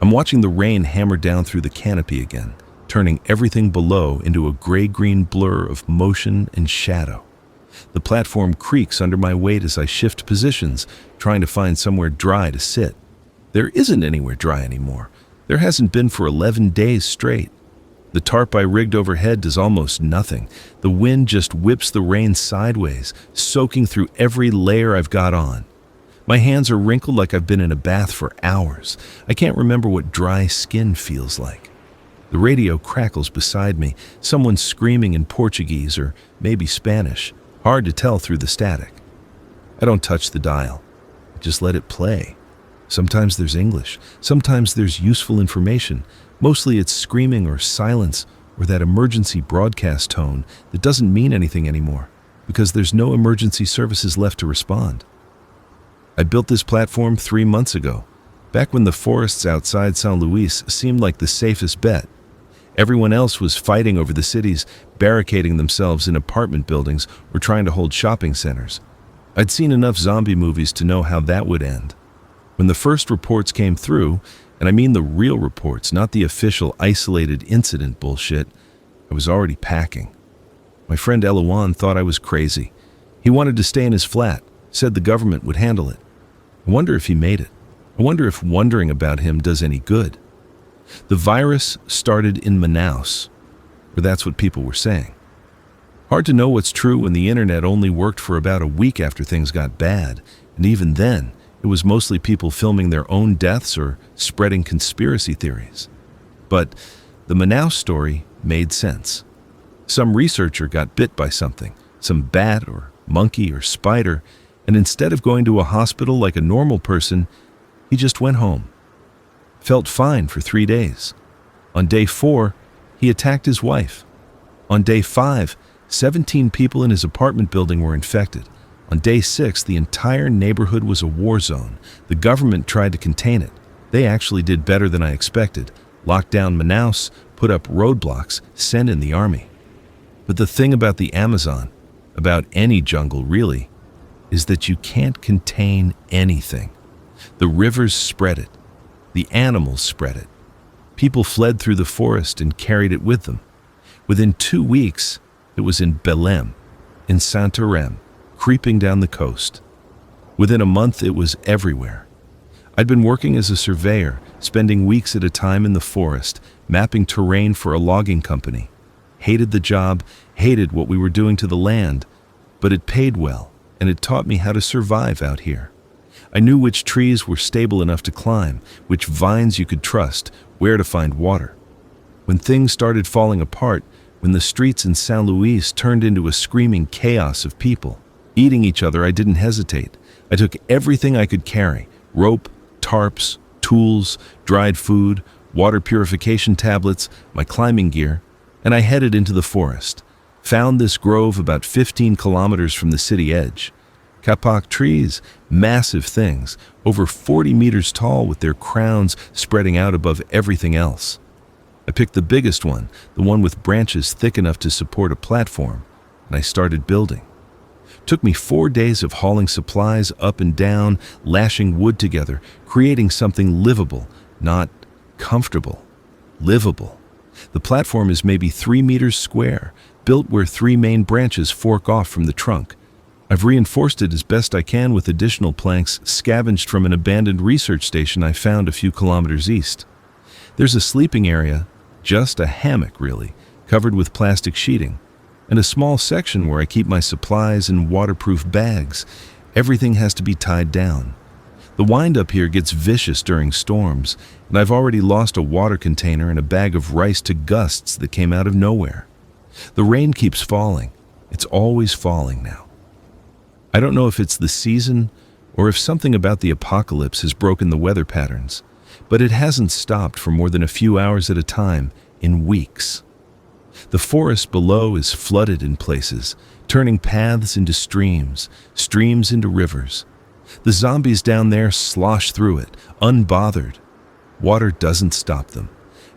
I'm watching the rain hammer down through the canopy again, turning everything below into a gray-green blur of motion and shadow. The platform creaks under my weight as I shift positions, trying to find somewhere dry to sit. There isn't anywhere dry anymore. There hasn't been for 11 days straight. The tarp I rigged overhead does almost nothing. The wind just whips the rain sideways, soaking through every layer I've got on. My hands are wrinkled like I've been in a bath for hours. I can't remember what dry skin feels like. The radio crackles beside me, someone screaming in Portuguese or maybe Spanish, hard to tell through the static. I don't touch the dial. I just let it play. Sometimes there's English, sometimes there's useful information. Mostly it's screaming or silence or that emergency broadcast tone that doesn't mean anything anymore because there's no emergency services left to respond. I built this platform 3 months ago, back when the forests outside San Luis seemed like the safest bet. Everyone else was fighting over the cities, barricading themselves in apartment buildings or trying to hold shopping centers. I'd seen enough zombie movies to know how that would end. When the first reports came through, and I mean the real reports, not the official isolated incident bullshit, I was already packing. My friend Elouan thought I was crazy. He wanted to stay in his flat, said the government would handle it. I wonder if he made it. I wonder if wondering about him does any good. The virus started in Manaus, or that's what people were saying. Hard to know what's true when the internet only worked for about a week after things got bad, and even then, it was mostly people filming their own deaths or spreading conspiracy theories. But the Manaus story made sense. Some researcher got bit by something, some bat or monkey or spider, and instead of going to a hospital like a normal person, he just went home. Felt fine for 3 days. On day 4, he attacked his wife. On day 5, 17 people in his apartment building were infected. On day 6, the entire neighborhood was a war zone. The government tried to contain it. They actually did better than I expected. Locked down Manaus, put up roadblocks, sent in the army. But the thing about the Amazon, about any jungle really, is that you can't contain anything. The rivers spread it. The animals spread it. People fled through the forest and carried it with them. Within 2 weeks, it was in Belém, in Santarém, creeping down the coast. Within a month, it was everywhere. I'd been working as a surveyor, spending weeks at a time in the forest, mapping terrain for a logging company. Hated the job, hated what we were doing to the land, but it paid well, and it taught me how to survive out here. I knew which trees were stable enough to climb, which vines you could trust, where to find water. When things started falling apart, when the streets in San Luis turned into a screaming chaos of people, eating each other, I didn't hesitate. I took everything I could carry, rope, tarps, tools, dried food, water purification tablets, my climbing gear, and I headed into the forest. Found this grove about 15 kilometers from the city edge. Kapok trees, massive things, over 40 meters tall with their crowns spreading out above everything else. I picked the biggest one, the one with branches thick enough to support a platform, and I started building. Took me 4 days of hauling supplies up and down, lashing wood together, creating something livable, not comfortable, livable. The platform is maybe 3 meters square, built where 3 main branches fork off from the trunk. I've reinforced it as best I can with additional planks scavenged from an abandoned research station I found a few kilometers east. There's a sleeping area, just a hammock really, covered with plastic sheeting, and a small section where I keep my supplies and waterproof bags. Everything has to be tied down. The wind-up here gets vicious during storms, and I've already lost a water container and a bag of rice to gusts that came out of nowhere. The rain keeps falling. It's always falling now. I don't know if it's the season or if something about the apocalypse has broken the weather patterns, but it hasn't stopped for more than a few hours at a time in weeks. The forest below is flooded in places, turning paths into streams, streams into rivers. The zombies down there slosh through it, unbothered. Water doesn't stop them.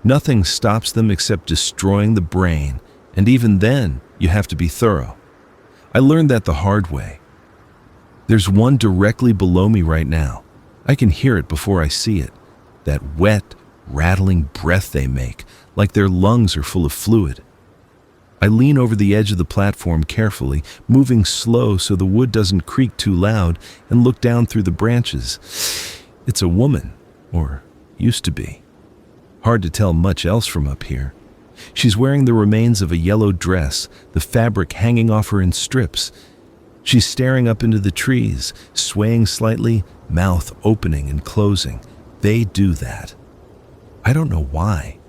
Nothing stops them except destroying the brain, and even then, you have to be thorough. I learned that the hard way. There's one directly below me right now. I can hear it before I see it. That wet, rattling breath they make, like their lungs are full of fluid. I lean over the edge of the platform carefully, moving slow so the wood doesn't creak too loud, and look down through the branches. It's a woman, or used to be. Hard to tell much else from up here. She's wearing the remains of a yellow dress, the fabric hanging off her in strips. She's staring up into the trees, swaying slightly, mouth opening and closing. They do that. I don't know why.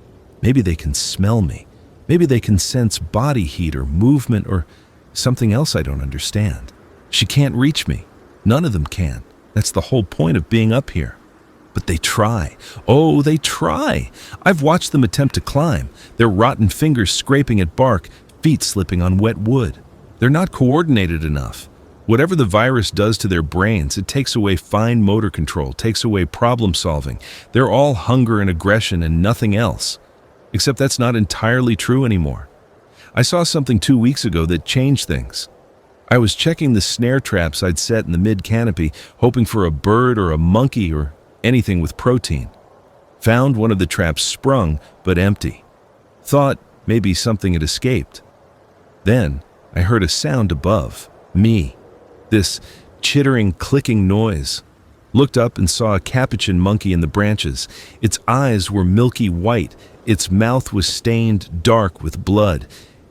Maybe they can smell me. Maybe they can sense body heat or movement or something else I don't understand. She can't reach me. None of them can. That's the whole point of being up here. But they try. Oh, they try. I've watched them attempt to climb, their rotten fingers scraping at bark, feet slipping on wet wood. They're not coordinated enough. Whatever the virus does to their brains, it takes away fine motor control, takes away problem solving. They're all hunger and aggression and nothing else. Except that's not entirely true anymore. I saw something 2 weeks ago that changed things. I was checking the snare traps I'd set in the mid-canopy, hoping for a bird or a monkey or anything with protein. Found one of the traps sprung, but empty. Thought maybe something had escaped. Then I heard a sound above me. This chittering, clicking noise. Looked up and saw a capuchin monkey in the branches. Its eyes were milky white. Its mouth was stained dark with blood.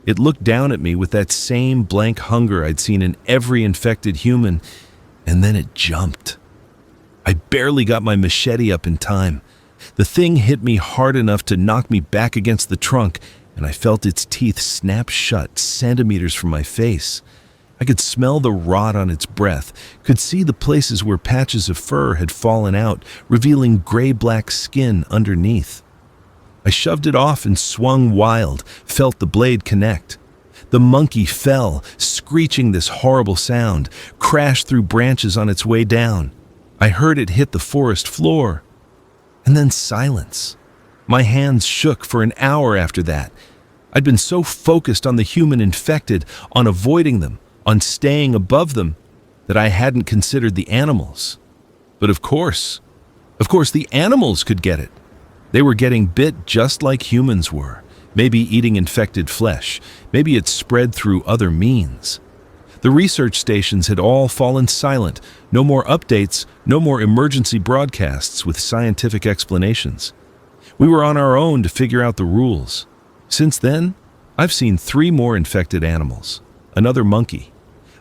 It looked down at me with that same blank hunger I'd seen in every infected human, and then it jumped. I barely got my machete up in time. The thing hit me hard enough to knock me back against the trunk, and I felt its teeth snap shut centimeters from my face. I could smell the rot on its breath, could see the places where patches of fur had fallen out, revealing gray-black skin underneath. I shoved it off and swung wild, felt the blade connect. The monkey fell, screeching this horrible sound, crashed through branches on its way down. I heard it hit the forest floor. And then silence. My hands shook for an hour after that. I'd been so focused on the human infected, on avoiding them, on staying above them, that I hadn't considered the animals. But of course the animals could get it. They were getting bit just like humans were, maybe eating infected flesh, maybe it spread through other means. The research stations had all fallen silent, no more updates, no more emergency broadcasts with scientific explanations. We were on our own to figure out the rules. Since then, I've seen 3 more infected animals, another monkey,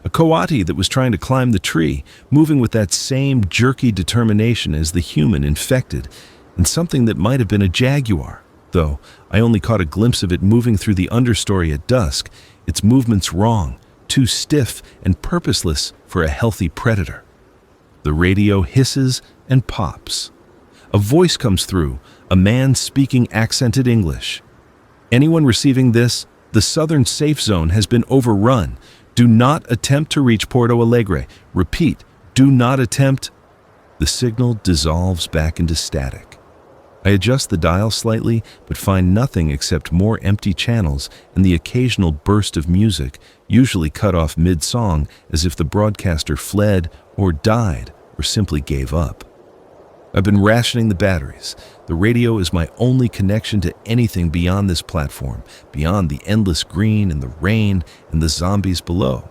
a coati that was trying to climb the tree, moving with that same jerky determination as the human infected, and something that might have been a jaguar, though I only caught a glimpse of it moving through the understory at dusk, its movements wrong, too stiff and purposeless for a healthy predator. The radio hisses and pops. A voice comes through, a man speaking accented English. Anyone receiving this, the southern safe zone has been overrun. Do not attempt to reach Porto Alegre. Repeat, do not attempt. The signal dissolves back into static. I adjust the dial slightly, but find nothing except more empty channels and the occasional burst of music, usually cut off mid-song as if the broadcaster fled or died or simply gave up. I've been rationing the batteries. The radio is my only connection to anything beyond this platform, beyond the endless green and the rain and the zombies below.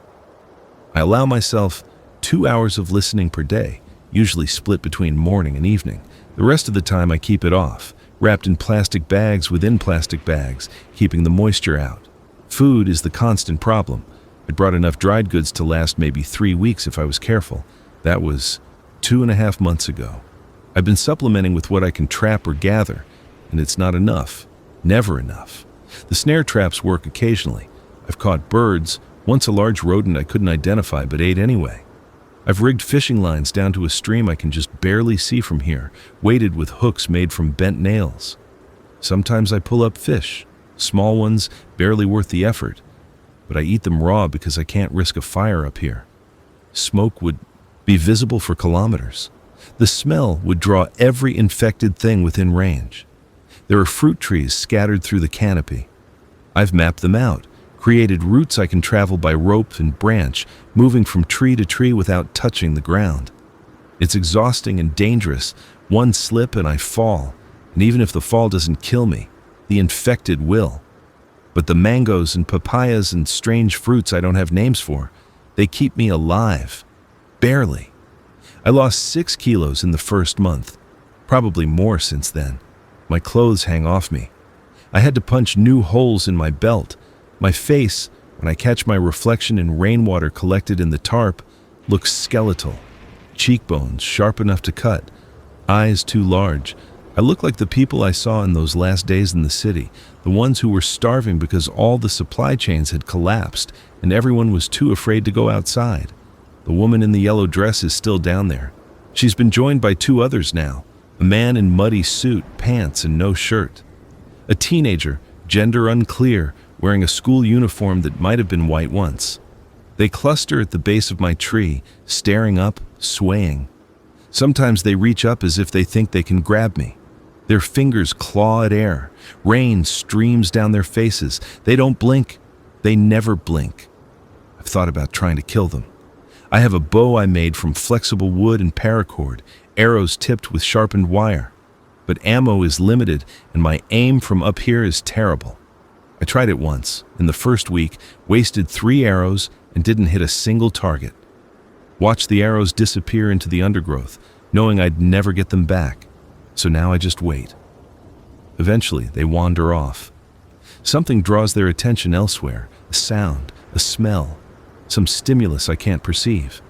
I allow myself 2 hours of listening per day, usually split between morning and evening. The rest of the time I keep it off, wrapped in plastic bags within plastic bags, keeping the moisture out. Food is the constant problem. I brought enough dried goods to last maybe 3 weeks if I was careful. That was 2.5 months ago. I've been supplementing with what I can trap or gather, and it's not enough. Never enough. The snare traps work occasionally. I've caught birds, once a large rodent I couldn't identify but ate anyway. I've rigged fishing lines down to a stream I can just barely see from here, weighted with hooks made from bent nails. Sometimes I pull up fish, small ones, barely worth the effort, but I eat them raw because I can't risk a fire up here. Smoke would be visible for kilometers. The smell would draw every infected thing within range. There are fruit trees scattered through the canopy. I've mapped them out, created routes I can travel by rope and branch, moving from tree to tree without touching the ground. It's exhausting and dangerous. One slip and I fall. And even if the fall doesn't kill me, the infected will. But the mangoes and papayas and strange fruits I don't have names for, they keep me alive. Barely. I lost 6 kilos in the first month. Probably more since then. My clothes hang off me. I had to punch new holes in my belt. My face, when I catch my reflection in rainwater collected in the tarp, looks skeletal. Cheekbones sharp enough to cut. Eyes too large. I look like the people I saw in those last days in the city, the ones who were starving because all the supply chains had collapsed and everyone was too afraid to go outside. The woman in the yellow dress is still down there. She's been joined by 2 others now, a man in muddy suit, pants, and no shirt. A teenager, gender unclear, wearing a school uniform that might have been white once. They cluster at the base of my tree, staring up, swaying. Sometimes they reach up as if they think they can grab me. Their fingers claw at air. Rain streams down their faces. They don't blink. They never blink. I've thought about trying to kill them. I have a bow I made from flexible wood and paracord, arrows tipped with sharpened wire. But ammo is limited, and my aim from up here is terrible. I tried it once, in the first week, wasted 3 arrows, and didn't hit a single target. Watched the arrows disappear into the undergrowth, knowing I'd never get them back. So now I just wait. Eventually, they wander off. Something draws their attention elsewhere, a sound, a smell, some stimulus I can't perceive.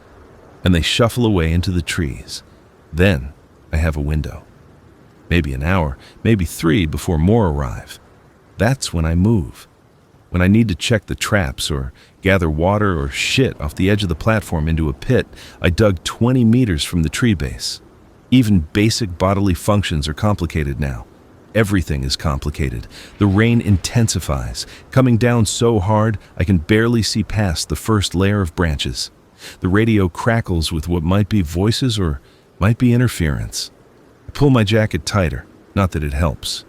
And they shuffle away into the trees. Then I have a window. Maybe an hour, maybe 3 before more arrive. That's when I move. When I need to check the traps or gather water or shit off the edge of the platform into a pit I dug 20 meters from the tree base. Even basic bodily functions are complicated now. Everything is complicated. The rain intensifies, coming down so hard I can barely see past the first layer of branches. The radio crackles with what might be voices or might be interference. I pull my jacket tighter, not that it helps.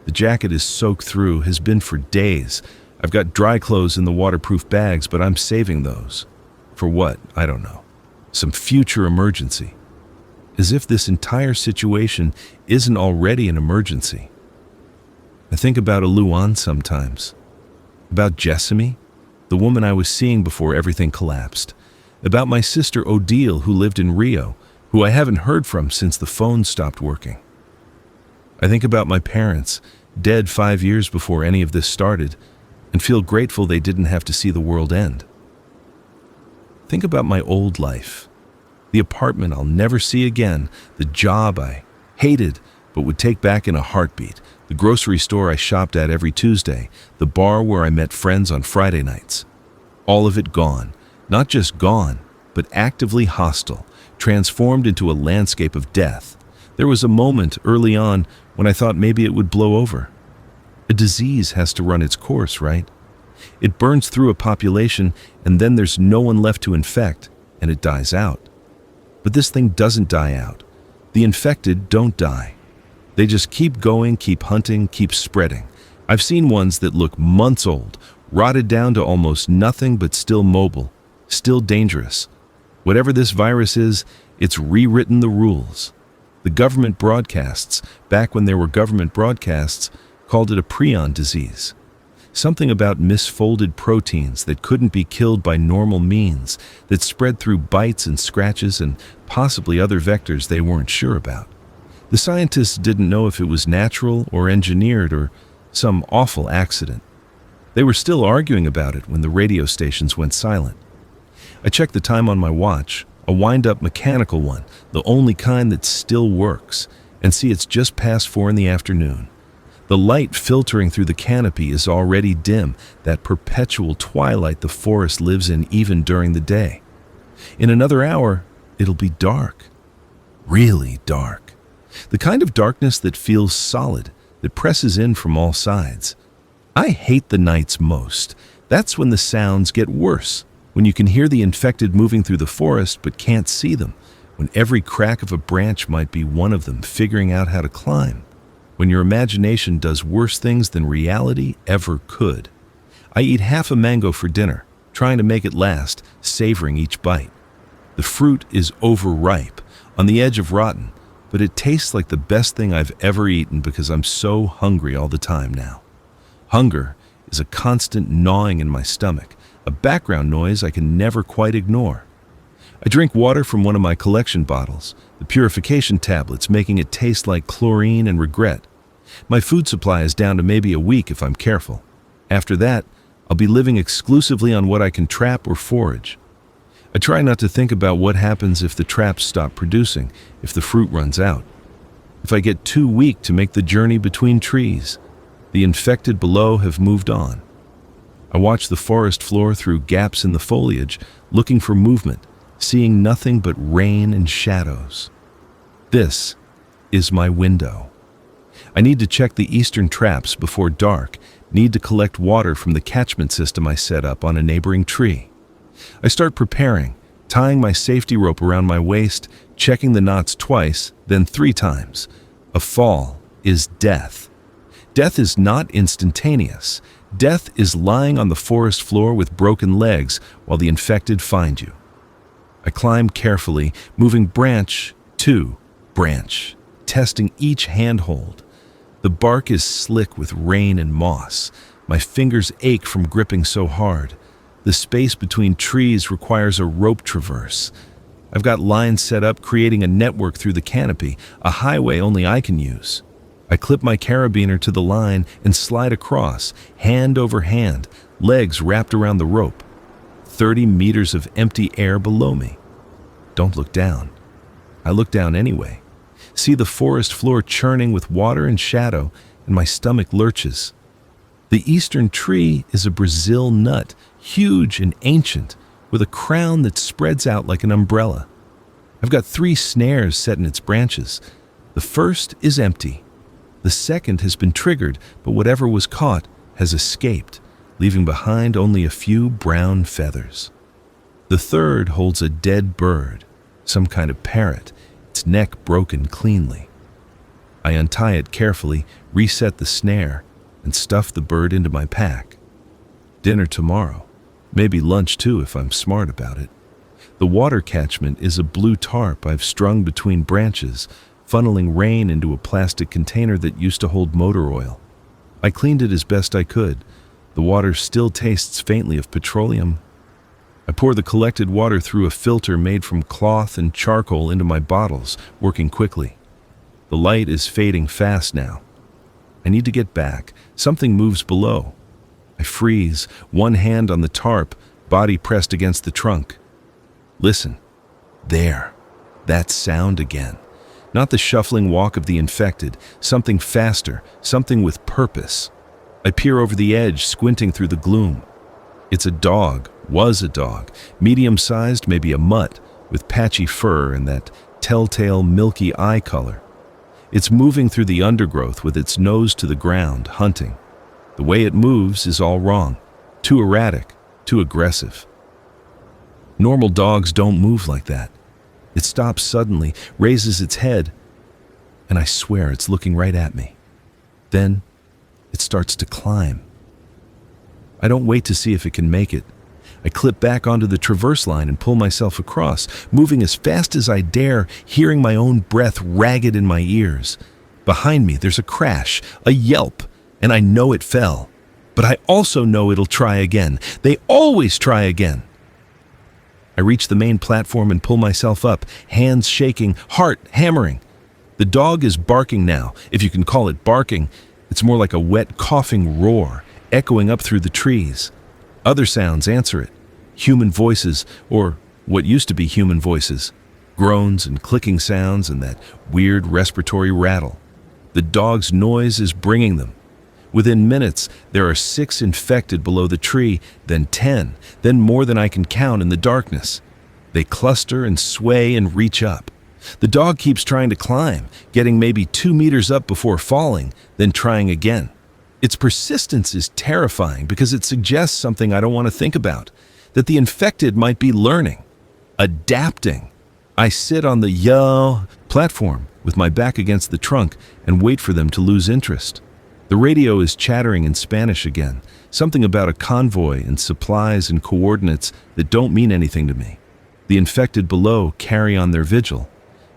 The jacket is soaked through, has been for days. I've got dry clothes in the waterproof bags, but I'm saving those. For what? I don't know. Some future emergency. As if this entire situation isn't already an emergency. I think about Aluan sometimes. About Jessamy, the woman I was seeing before everything collapsed. About my sister Odile, who lived in Rio, who I haven't heard from since the phone stopped working. I think about my parents, dead 5 years before any of this started, and feel grateful they didn't have to see the world end. Think about my old life. The apartment I'll never see again, the job I hated but would take back in a heartbeat, the grocery store I shopped at every Tuesday, the bar where I met friends on Friday nights. All of it gone. Not just gone, but actively hostile, transformed into a landscape of death. There was a moment early on when I thought maybe it would blow over. A disease has to run its course, right? It burns through a population, and then there's no one left to infect, and it dies out. But this thing doesn't die out. The infected don't die. They just keep going, keep hunting, keep spreading. I've seen ones that look months old, rotted down to almost nothing but still mobile, still dangerous. Whatever this virus is, it's rewritten the rules. The government broadcasts, back when there were government broadcasts, called it a prion disease. Something about misfolded proteins that couldn't be killed by normal means, that spread through bites and scratches and possibly other vectors they weren't sure about. The scientists didn't know if it was natural or engineered or some awful accident. They were still arguing about it when the radio stations went silent. I checked the time on my watch, a wind-up mechanical one, the only kind that still works, and see it's just past 4 in the afternoon. The light filtering through the canopy is already dim, that perpetual twilight the forest lives in even during the day. In another hour, it'll be dark. Really dark. The kind of darkness that feels solid, that presses in from all sides. I hate the nights most. That's when the sounds get worse, when you can hear the infected moving through the forest but can't see them, when every crack of a branch might be one of them figuring out how to climb, when your imagination does worse things than reality ever could. I eat half a mango for dinner, trying to make it last, savoring each bite. The fruit is overripe, on the edge of rotten, but it tastes like the best thing I've ever eaten because I'm so hungry all the time now. Hunger is a constant gnawing in my stomach, a background noise I can never quite ignore. I drink water from one of my collection bottles, the purification tablets making it taste like chlorine and regret. My food supply is down to maybe a week if I'm careful. After that, I'll be living exclusively on what I can trap or forage. I try not to think about what happens if the traps stop producing, if the fruit runs out. If I get too weak to make the journey between trees, the infected below have moved on. I watch the forest floor through gaps in the foliage, looking for movement, seeing nothing but rain and shadows. This is my window. I need to check the eastern traps before dark, need to collect water from the catchment system I set up on a neighboring tree. I start preparing, tying my safety rope around my waist, checking the knots twice, then 3 times. A fall is death. Death is not instantaneous. Death is lying on the forest floor with broken legs while the infected find you. I climb carefully, moving branch to branch, testing each handhold. The bark is slick with rain and moss. My fingers ache from gripping so hard. The space between trees requires a rope traverse. I've got lines set up, creating a network through the canopy, a highway only I can use. I clip my carabiner to the line and slide across, hand over hand, legs wrapped around the rope. 30 meters of empty air below me. Don't look down. I look down anyway. See the forest floor churning with water and shadow, and my stomach lurches. The eastern tree is a Brazil nut, huge and ancient, with a crown that spreads out like an umbrella. I've got 3 snares set in its branches. The first is empty. The second has been triggered, but whatever was caught has escaped, leaving behind only a few brown feathers. The third holds a dead bird, some kind of parrot, its neck broken cleanly. I untie it carefully, reset the snare, and stuff the bird into my pack. Dinner tomorrow. Maybe lunch too if I'm smart about it. The water catchment is a blue tarp I've strung between branches, funneling rain into a plastic container that used to hold motor oil. I cleaned it as best I could. The water still tastes faintly of petroleum. I pour the collected water through a filter made from cloth and charcoal into my bottles, working quickly. The light is fading fast now. I need to get back. Something moves below. I freeze, one hand on the tarp, body pressed against the trunk. Listen. There. That sound again. Not the shuffling walk of the infected, something faster, something with purpose. I peer over the edge, squinting through the gloom. It's a dog, was a dog, medium-sized, maybe a mutt, with patchy fur and that telltale milky eye color. It's moving through the undergrowth with its nose to the ground, hunting. The way it moves is all wrong, too erratic, too aggressive. Normal dogs don't move like that. It stops suddenly, raises its head, and I swear it's looking right at me. Then it starts to climb. I don't wait to see if it can make it. I clip back onto the traverse line and pull myself across, moving as fast as I dare, hearing my own breath ragged in my ears. Behind me, there's a crash, a yelp, and I know it fell. But I also know it'll try again. They always try again. I reach the main platform and pull myself up, hands shaking, heart hammering. The dog is barking now, if you can call it barking. It's more like a wet, coughing roar, echoing up through the trees. Other sounds answer it. Human voices, or what used to be human voices. Groans and clicking sounds and that weird respiratory rattle. The dog's noise is bringing them. Within minutes, there are 6 infected below the tree, then 10, then more than I can count in the darkness. They cluster and sway and reach up. The dog keeps trying to climb, getting maybe 2 meters up before falling, then trying again. Its persistence is terrifying because it suggests something I don't want to think about, that the infected might be learning, adapting. I sit on the platform with my back against the trunk and wait for them to lose interest. The radio is chattering in Spanish again, something about a convoy and supplies and coordinates that don't mean anything to me. The infected below carry on their vigil.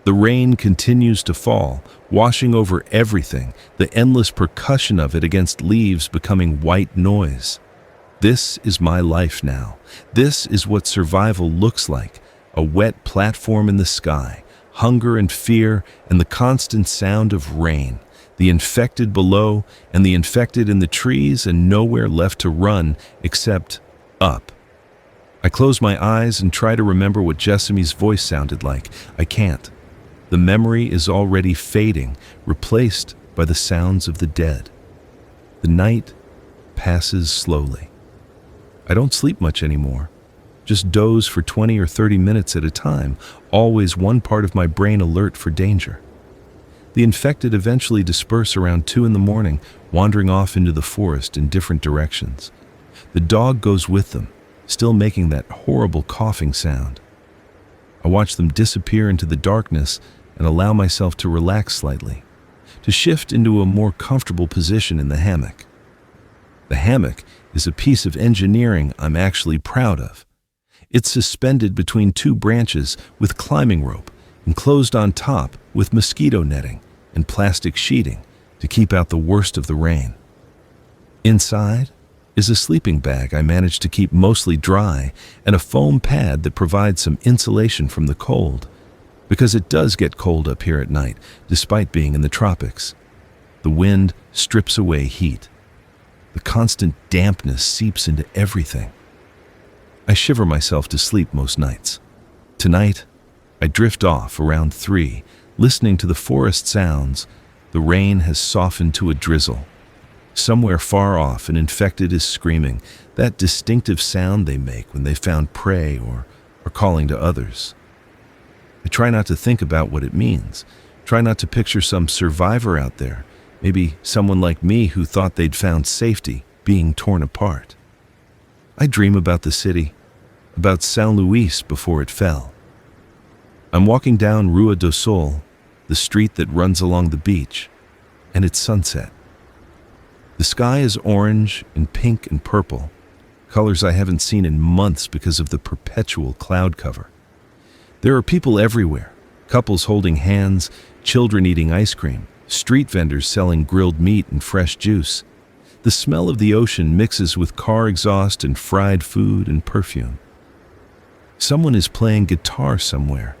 The rain continues to fall, washing over everything, the endless percussion of it against leaves becoming white noise. This is my life now. This is what survival looks like. A wet platform in the sky, hunger and fear, and the constant sound of rain. The infected below, and the infected in the trees, and nowhere left to run except up. I close my eyes and try to remember what Jessamy's voice sounded like. I can't. The memory is already fading, replaced by the sounds of the dead. The night passes slowly. I don't sleep much anymore. Just doze for 20 or 30 minutes at a time, always one part of my brain alert for danger. The infected eventually disperse around 2 in the morning, wandering off into the forest in different directions. The dog goes with them, still making that horrible coughing sound. I watch them disappear into the darkness and allow myself to relax slightly, to shift into a more comfortable position in the hammock. The hammock is a piece of engineering I'm actually proud of. It's suspended between 2 branches with climbing rope, enclosed on top with mosquito netting and plastic sheeting to keep out the worst of the rain. Inside is a sleeping bag I managed to keep mostly dry and a foam pad that provides some insulation from the cold, because it does get cold up here at night, despite being in the tropics. The wind strips away heat. The constant dampness seeps into everything. I shiver myself to sleep most nights. Tonight, I drift off around 3, listening to the forest sounds. The rain has softened to a drizzle. Somewhere far off, an infected is screaming, that distinctive sound they make when they found prey or are calling to others. I try not to think about what it means. Try not to picture some survivor out there, maybe someone like me who thought they'd found safety, being torn apart. I dream about the city, about Saint Louis before it fell. I'm walking down Rua do Sol, the street that runs along the beach, and it's sunset. The sky is orange and pink and purple, colors I haven't seen in months because of the perpetual cloud cover. There are people everywhere, couples holding hands, children eating ice cream, street vendors selling grilled meat and fresh juice. The smell of the ocean mixes with car exhaust and fried food and perfume. Someone is playing guitar somewhere,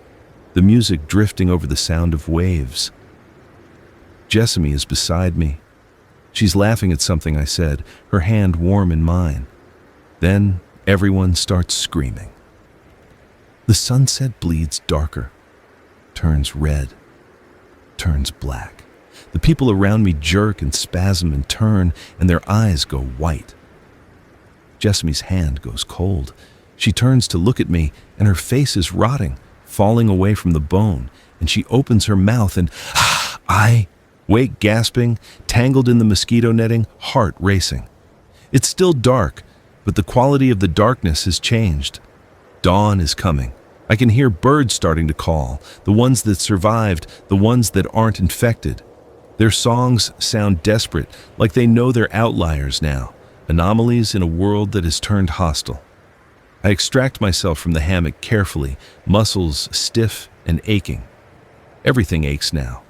the music drifting over the sound of waves. Jessamy is beside me. She's laughing at something I said, her hand warm in mine. Then everyone starts screaming. The sunset bleeds darker, turns red, turns black. The people around me jerk and spasm and turn, and their eyes go white. Jessamy's hand goes cold. She turns to look at me, and her face is rotting, falling away from the bone, and she opens her mouth and I wake gasping, tangled in the mosquito netting, heart racing. It's still dark, but the quality of the darkness has changed. Dawn is coming. I can hear birds starting to call, the ones that survived, the ones that aren't infected. Their songs sound desperate, like they know they're outliers now, anomalies in a world that has turned hostile. I extract myself from the hammock carefully, muscles stiff and aching. Everything aches now.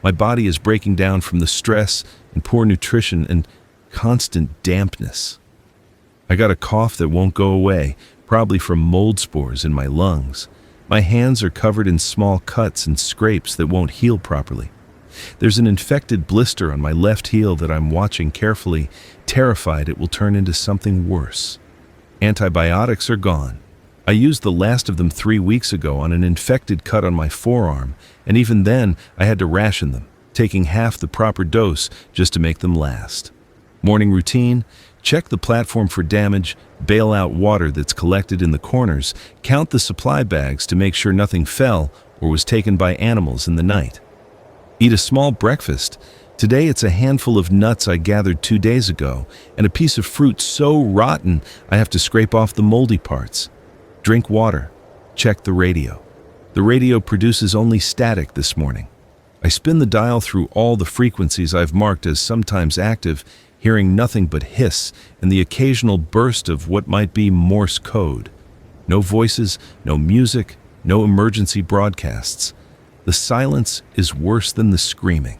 My body is breaking down from the stress and poor nutrition and constant dampness. I got a cough that won't go away, probably from mold spores in my lungs. My hands are covered in small cuts and scrapes that won't heal properly. There's an infected blister on my left heel that I'm watching carefully, terrified it will turn into something worse. Antibiotics are gone. I used the last of them 3 weeks ago on an infected cut on my forearm, and even then I had to ration them, taking half the proper dose just to make them last. Morning routine: check the platform for damage, bail out water that's collected in the corners, count the supply bags to make sure nothing fell or was taken by animals in the night. Eat a small breakfast. Today it's a handful of nuts I gathered 2 days ago, and a piece of fruit so rotten I have to scrape off the moldy parts. Drink water. Check the radio. The radio produces only static this morning. I spin the dial through all the frequencies I've marked as sometimes active, hearing nothing but hiss and the occasional burst of what might be Morse code. No voices, no music, no emergency broadcasts. The silence is worse than the screaming.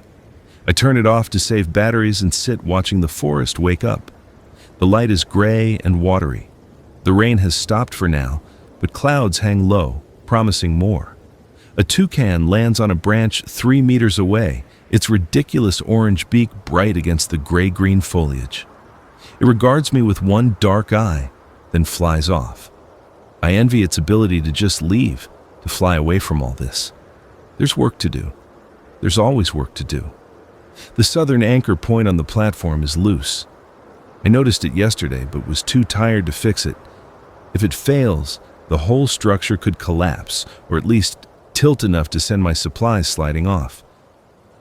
I turn it off to save batteries and sit watching the forest wake up. The light is gray and watery. The rain has stopped for now, but clouds hang low, promising more. A toucan lands on a branch 3 meters away, its ridiculous orange beak bright against the gray-green foliage. It regards me with one dark eye, then flies off. I envy its ability to just leave, to fly away from all this. There's work to do. There's always work to do. The southern anchor point on the platform is loose. I noticed it yesterday, but was too tired to fix it. If it fails, the whole structure could collapse, or at least tilt enough to send my supplies sliding off.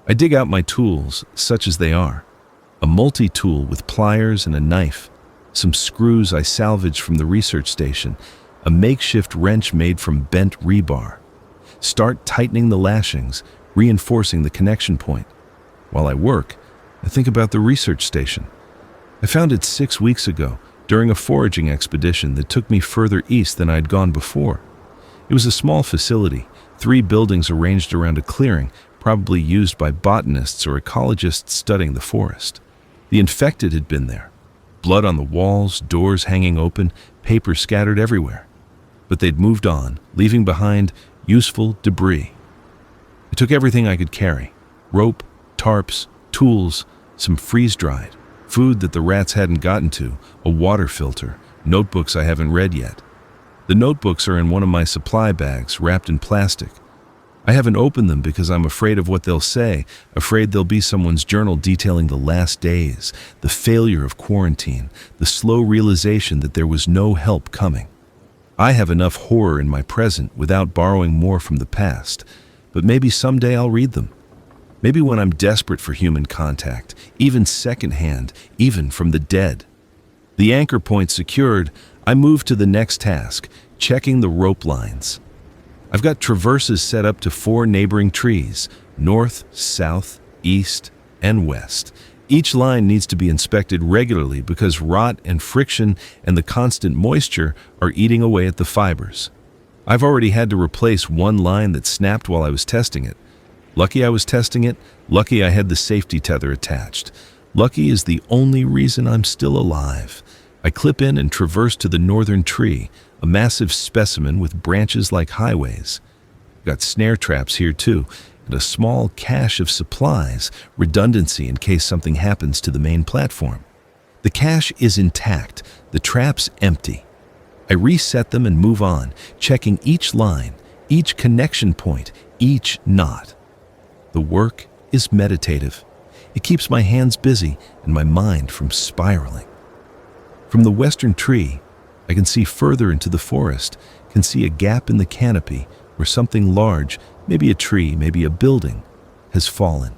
I dig out my tools, such as they are. A multi-tool with pliers and a knife, some screws I salvaged from the research station, a makeshift wrench made from bent rebar. Start tightening the lashings, reinforcing the connection point. While I work, I think about the research station. I found it 6 weeks ago, during a foraging expedition that took me further east than I'd gone before. It was a small facility, 3 buildings arranged around a clearing, probably used by botanists or ecologists studying the forest. The infected had been there. Blood on the walls, doors hanging open, paper scattered everywhere. But they'd moved on, leaving behind useful debris. I took everything I could carry: rope, tarps, tools, some freeze-dried, food that the rats hadn't gotten to, a water filter, notebooks I haven't read yet. The notebooks are in one of my supply bags, wrapped in plastic. I haven't opened them because I'm afraid of what they'll say, afraid there'll be someone's journal detailing the last days, the failure of quarantine, the slow realization that there was no help coming. I have enough horror in my present without borrowing more from the past, but maybe someday I'll read them. Maybe when I'm desperate for human contact, even secondhand, even from the dead. The anchor point secured, I move to the next task, checking the rope lines. I've got traverses set up to 4 neighboring trees, north, south, east, and west. Each line needs to be inspected regularly because rot and friction and the constant moisture are eating away at the fibers. I've already had to replace one line that snapped while I was testing it. Lucky I was testing it, lucky I had the safety tether attached. Lucky is the only reason I'm still alive. I clip in and traverse to the northern tree, a massive specimen with branches like highways. Got snare traps here too, and a small cache of supplies, redundancy in case something happens to the main platform. The cache is intact, the traps empty. I reset them and move on, checking each line, each connection point, each knot. The work is meditative. It keeps my hands busy and my mind from spiraling. From the western tree, I can see further into the forest, can see a gap in the canopy where something large, maybe a tree, maybe a building, has fallen.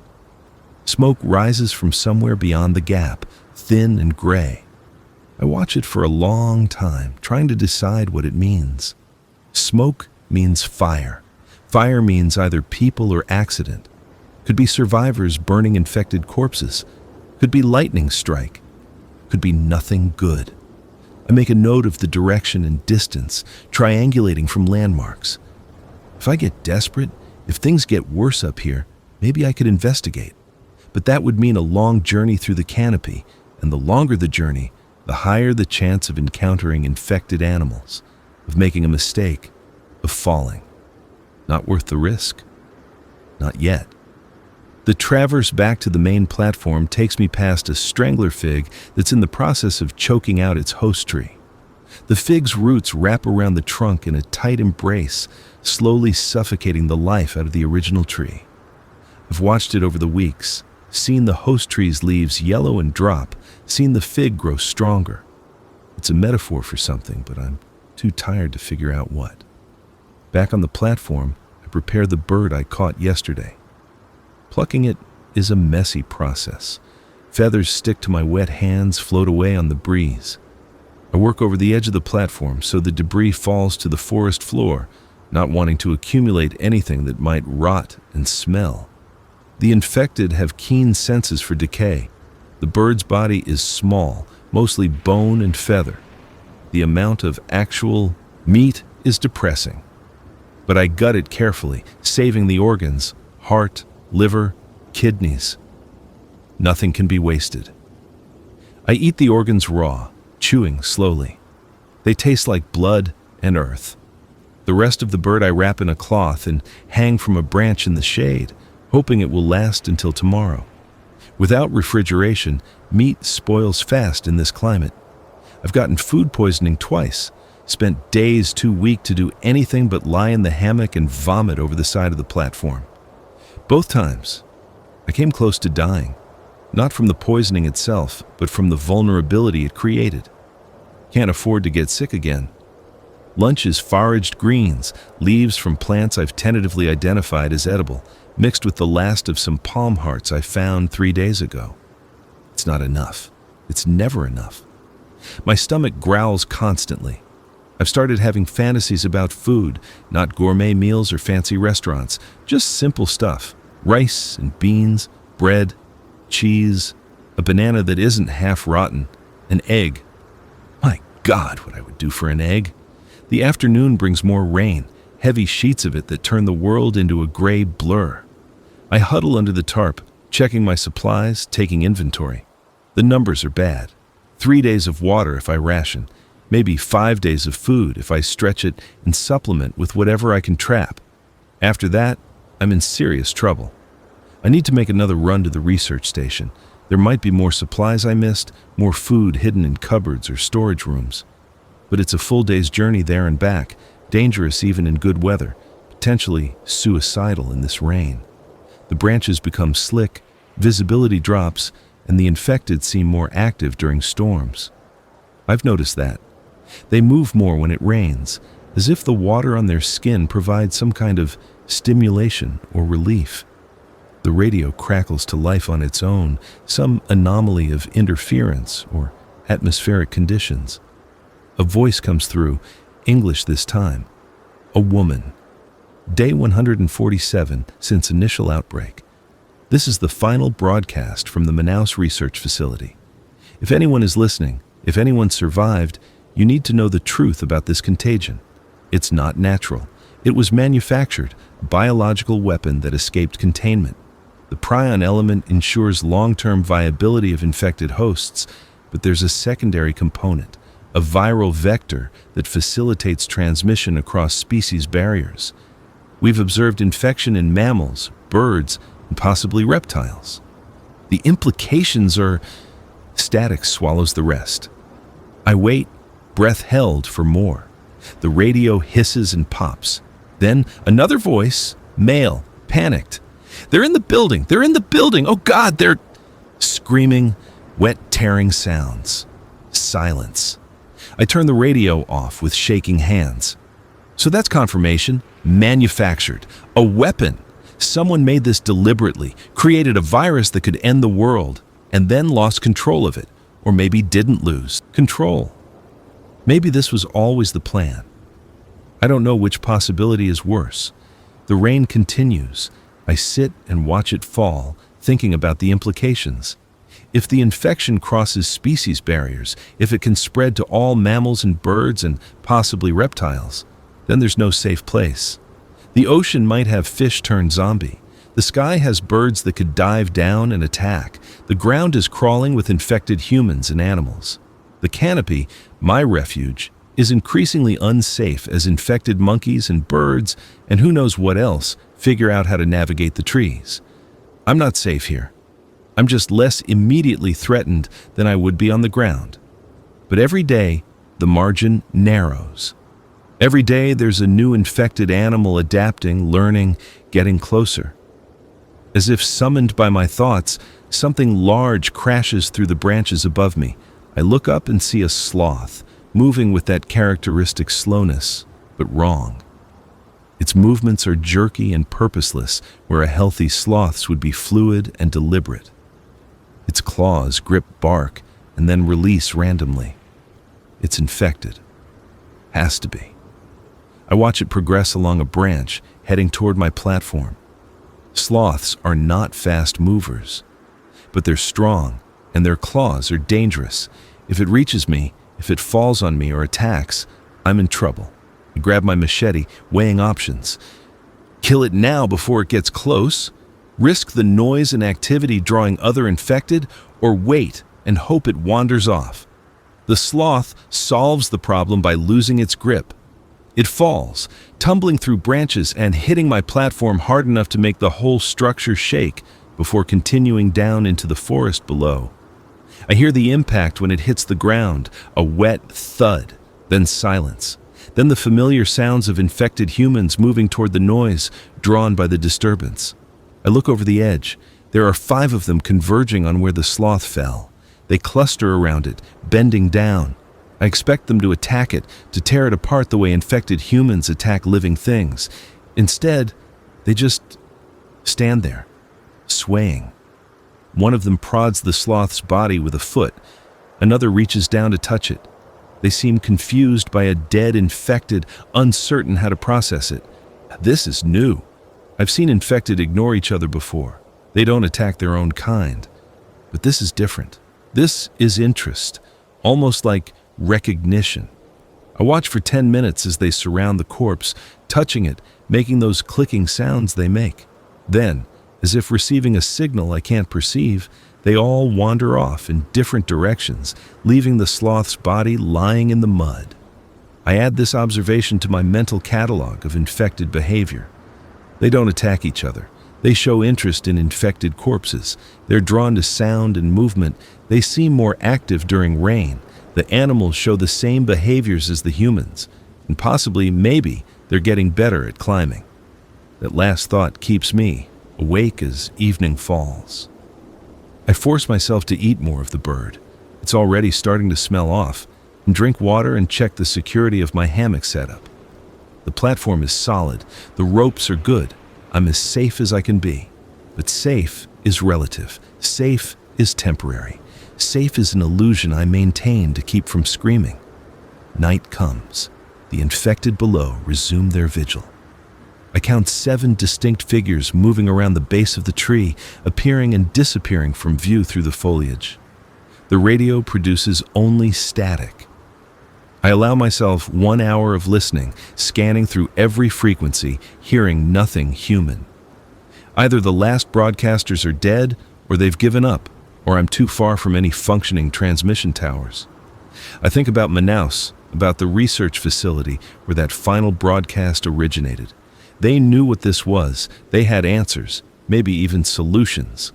Smoke rises from somewhere beyond the gap, thin and gray. I watch it for a long time, trying to decide what it means. Smoke means fire. Fire means either people or accident. Could be survivors burning infected corpses. Could be lightning strike. Could be nothing good. I make a note of the direction and distance, triangulating from landmarks. If I get desperate, if things get worse up here, maybe I could investigate. But that would mean a long journey through the canopy, and the longer the journey, the higher the chance of encountering infected animals, of making a mistake, of falling. Not worth the risk. Not yet. The traverse back to the main platform takes me past a strangler fig that's in the process of choking out its host tree. The fig's roots wrap around the trunk in a tight embrace, slowly suffocating the life out of the original tree. I've watched it over the weeks, seen the host tree's leaves yellow and drop, seen the fig grow stronger. It's a metaphor for something, but I'm too tired to figure out what. Back on the platform, I prepare the bird I caught yesterday. Plucking it is a messy process. Feathers stick to my wet hands, float away on the breeze. I work over the edge of the platform so the debris falls to the forest floor, not wanting to accumulate anything that might rot and smell. The infected have keen senses for decay. The bird's body is small, mostly bone and feather. The amount of actual meat is depressing. but I gut it carefully, saving the organs, heart, liver, kidneys. Nothing can be wasted. I eat the organs raw, chewing slowly. They taste like blood and earth. The rest of the bird I wrap in a cloth and hang from a branch in the shade, hoping it will last until tomorrow. Without refrigeration, meat spoils fast in this climate. I've gotten food poisoning twice, spent days too weak to do anything but lie in the hammock and vomit over the side of the platform. Both times, I came close to dying, not from the poisoning itself, but from the vulnerability it created. Can't afford to get sick again. Lunch is foraged greens, leaves from plants I've tentatively identified as edible, mixed with the last of some palm hearts I found 3 days ago. It's not enough. It's never enough. My stomach growls constantly. I've started having fantasies about food, not gourmet meals or fancy restaurants, just simple stuff. Rice and beans, bread, cheese, a banana that isn't half rotten, an egg. My God, what I would do for an egg. The afternoon brings more rain, heavy sheets of it that turn the world into a gray blur. I huddle under the tarp, checking my supplies, taking inventory. The numbers are bad. 3 days of water if I ration, maybe 5 days of food if I stretch it and supplement with whatever I can trap. After that, I'm in serious trouble. I need to make another run to the research station. There might be more supplies I missed, more food hidden in cupboards or storage rooms. But it's a full day's journey there and back, dangerous even in good weather, potentially suicidal in this rain. The branches become slick, visibility drops, and the infected seem more active during storms. I've noticed that. They move more when it rains, as if the water on their skin provides some kind of stimulation or relief. The radio crackles to life on its own, some anomaly of interference or atmospheric conditions. A voice comes through, English this time. A woman. Day 147 since initial outbreak. This is the final broadcast from the Manaus Research Facility. If anyone is listening, if anyone survived, you need to know the truth about this contagion. It's not natural. It was manufactured, a biological weapon that escaped containment. The prion element ensures long-term viability of infected hosts, but there's a secondary component, a viral vector that facilitates transmission across species barriers. We've observed infection in mammals, birds, and possibly reptiles. The implications are... Static swallows the rest. I wait, breath held for more. The radio hisses and pops. Then another voice, male, panicked. They're in the building! They're in the building! Oh God, they're... Screaming, wet tearing sounds. Silence. I turn the radio off with shaking hands. So that's confirmation. Manufactured. A weapon. Someone made this deliberately, created a virus that could end the world, and then lost control of it, or maybe didn't lose control. Maybe this was always the plan. I don't know which possibility is worse. The rain continues. I sit and watch it fall, thinking about the implications. If the infection crosses species barriers, if it can spread to all mammals and birds and possibly reptiles, then there's no safe place. The ocean might have fish turn zombie. The sky has birds that could dive down and attack. The ground is crawling with infected humans and animals. The canopy, my refuge, is increasingly unsafe as infected monkeys and birds, and who knows what else, figure out how to navigate the trees. I'm not safe here. I'm just less immediately threatened than I would be on the ground. But every day, the margin narrows. Every day, there's a new infected animal adapting, learning, getting closer. As if summoned by my thoughts, something large crashes through the branches above me. I look up and see a sloth, moving with that characteristic slowness, but wrong. Its movements are jerky and purposeless, where a healthy sloth's would be fluid and deliberate. Its claws grip bark and then release randomly. It's infected. Has to be. I watch it progress along a branch, heading toward my platform. Sloths are not fast movers, but they're strong, and their claws are dangerous. If it reaches me, if it falls on me or attacks, I'm in trouble. I grab my machete, weighing options. Kill it now before it gets close? Risk the noise and activity drawing other infected? Or wait and hope it wanders off? The sloth solves the problem by losing its grip. It falls, tumbling through branches and hitting my platform hard enough to make the whole structure shake before continuing down into the forest below. I hear the impact when it hits the ground, a wet thud, then silence. Then the familiar sounds of infected humans moving toward the noise, drawn by the disturbance. I look over the edge. There are 5 of them converging on where the sloth fell. They cluster around it, bending down. I expect them to attack it, to tear it apart the way infected humans attack living things. Instead, they just stand there, swaying. One of them prods the sloth's body with a foot. Another reaches down to touch it. They seem confused by a dead infected, uncertain how to process it. This is new. I've seen infected ignore each other before. They don't attack their own kind. But this is different. This is interest, almost like recognition. I watch for 10 minutes as they surround the corpse, touching it, making those clicking sounds they make. Then, as if receiving a signal I can't perceive, they all wander off in different directions, leaving the sloth's body lying in the mud. I add this observation to my mental catalog of infected behavior. They don't attack each other. They show interest in infected corpses. They're drawn to sound and movement. They seem more active during rain. The animals show the same behaviors as the humans, and possibly, maybe, they're getting better at climbing. That last thought keeps me awake as evening falls. I force myself to eat more of the bird. It's already starting to smell off, and drink water and check the security of my hammock setup. The platform is solid. The ropes are good. I'm as safe as I can be. But safe is relative. Safe is temporary. Safe is an illusion I maintain to keep from screaming. Night comes. The infected below resume their vigil. I count 7 distinct figures moving around the base of the tree, appearing and disappearing from view through the foliage. The radio produces only static. I allow myself 1 hour of listening, scanning through every frequency, hearing nothing human. Either the last broadcasters are dead, or they've given up, or I'm too far from any functioning transmission towers. I think about Manaus, about the research facility where that final broadcast originated. They knew what this was. They had answers, maybe even solutions.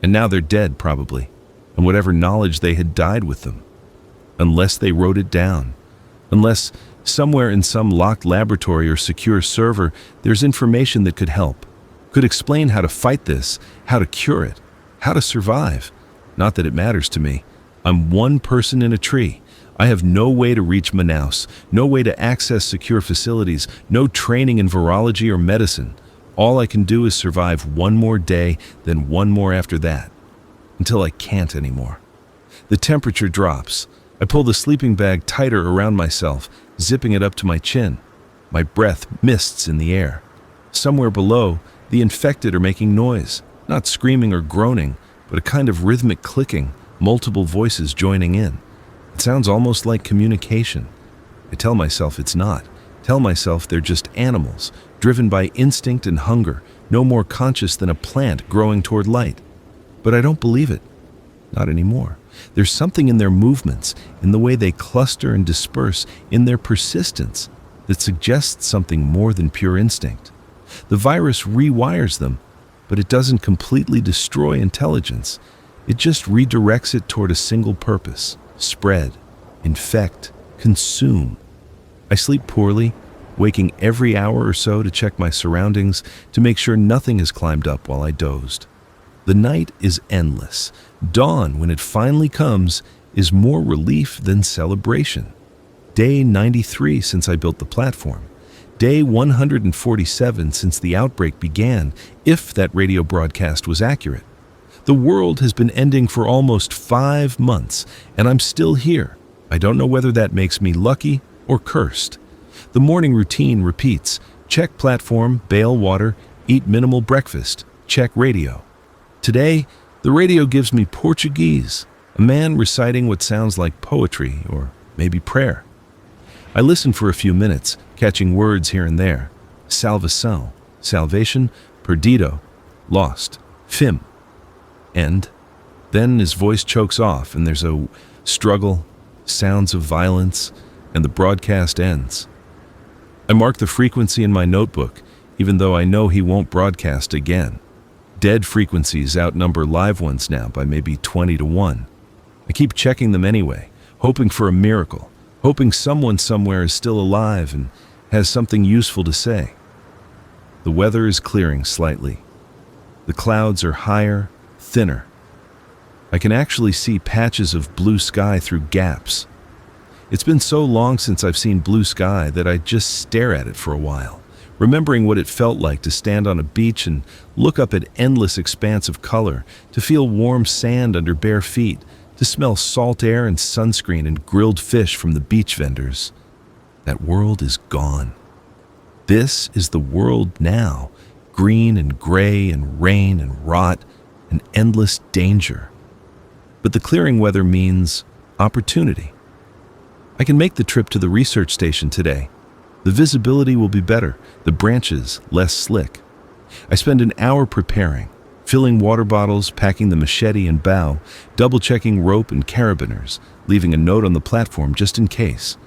And now they're dead, probably, and whatever knowledge they had died with them. Unless they wrote it down. Unless somewhere in some locked laboratory or secure server, there's information that could help, could explain how to fight this, how to cure it, how to survive. Not that it matters to me. I'm one person in a tree. I have no way to reach Manaus, no way to access secure facilities, no training in virology or medicine. All I can do is survive one more day, then one more after that, until I can't anymore. The temperature drops. I pull the sleeping bag tighter around myself, zipping it up to my chin. My breath mists in the air. Somewhere below, the infected are making noise, not screaming or groaning, but a kind of rhythmic clicking, multiple voices joining in. It sounds almost like communication. I tell myself it's not. Tell myself they're just animals, driven by instinct and hunger, no more conscious than a plant growing toward light. But I don't believe it. Not anymore. There's something in their movements, in the way they cluster and disperse, in their persistence, that suggests something more than pure instinct. The virus rewires them, but it doesn't completely destroy intelligence. It just redirects it toward a single purpose: spread, infect, consume. I sleep poorly, waking every hour or so to check my surroundings, to make sure nothing has climbed up while I dozed. The night is endless. Dawn, when it finally comes, is more relief than celebration. Day 93 since I built the platform. Day 147 since the outbreak began, if that radio broadcast was accurate. The world has been ending for almost 5 months, and I'm still here. I don't know whether that makes me lucky or cursed. The morning routine repeats: check platform, bail water, eat minimal breakfast, check radio. Today, the radio gives me Portuguese, a man reciting what sounds like poetry or maybe prayer. I listen for a few minutes, catching words here and there. Salvação, salvation, perdido, lost, fim. And then his voice chokes off and there's a struggle, sounds of violence, and the broadcast ends. I mark the frequency in my notebook, even though I know he won't broadcast again. Dead frequencies outnumber live ones now by maybe 20 to 1. I keep checking them anyway, hoping for a miracle, hoping someone somewhere is still alive and has something useful to say. The weather is clearing slightly. The clouds are higher, thinner. I can actually see patches of blue sky through gaps. It's been so long since I've seen blue sky that I just stare at it for a while, remembering what it felt like to stand on a beach and look up at endless expanse of color, to feel warm sand under bare feet, to smell salt air and sunscreen and grilled fish from the beach vendors. That world is gone. This is the world now, green and gray and rain and rot and endless danger. But the clearing weather means opportunity. I can make the trip to the research station today. The visibility will be better, the branches less slick. I spend an hour preparing, filling water bottles, packing the machete and bow, double-checking rope and carabiners, leaving a note on the platform just in case.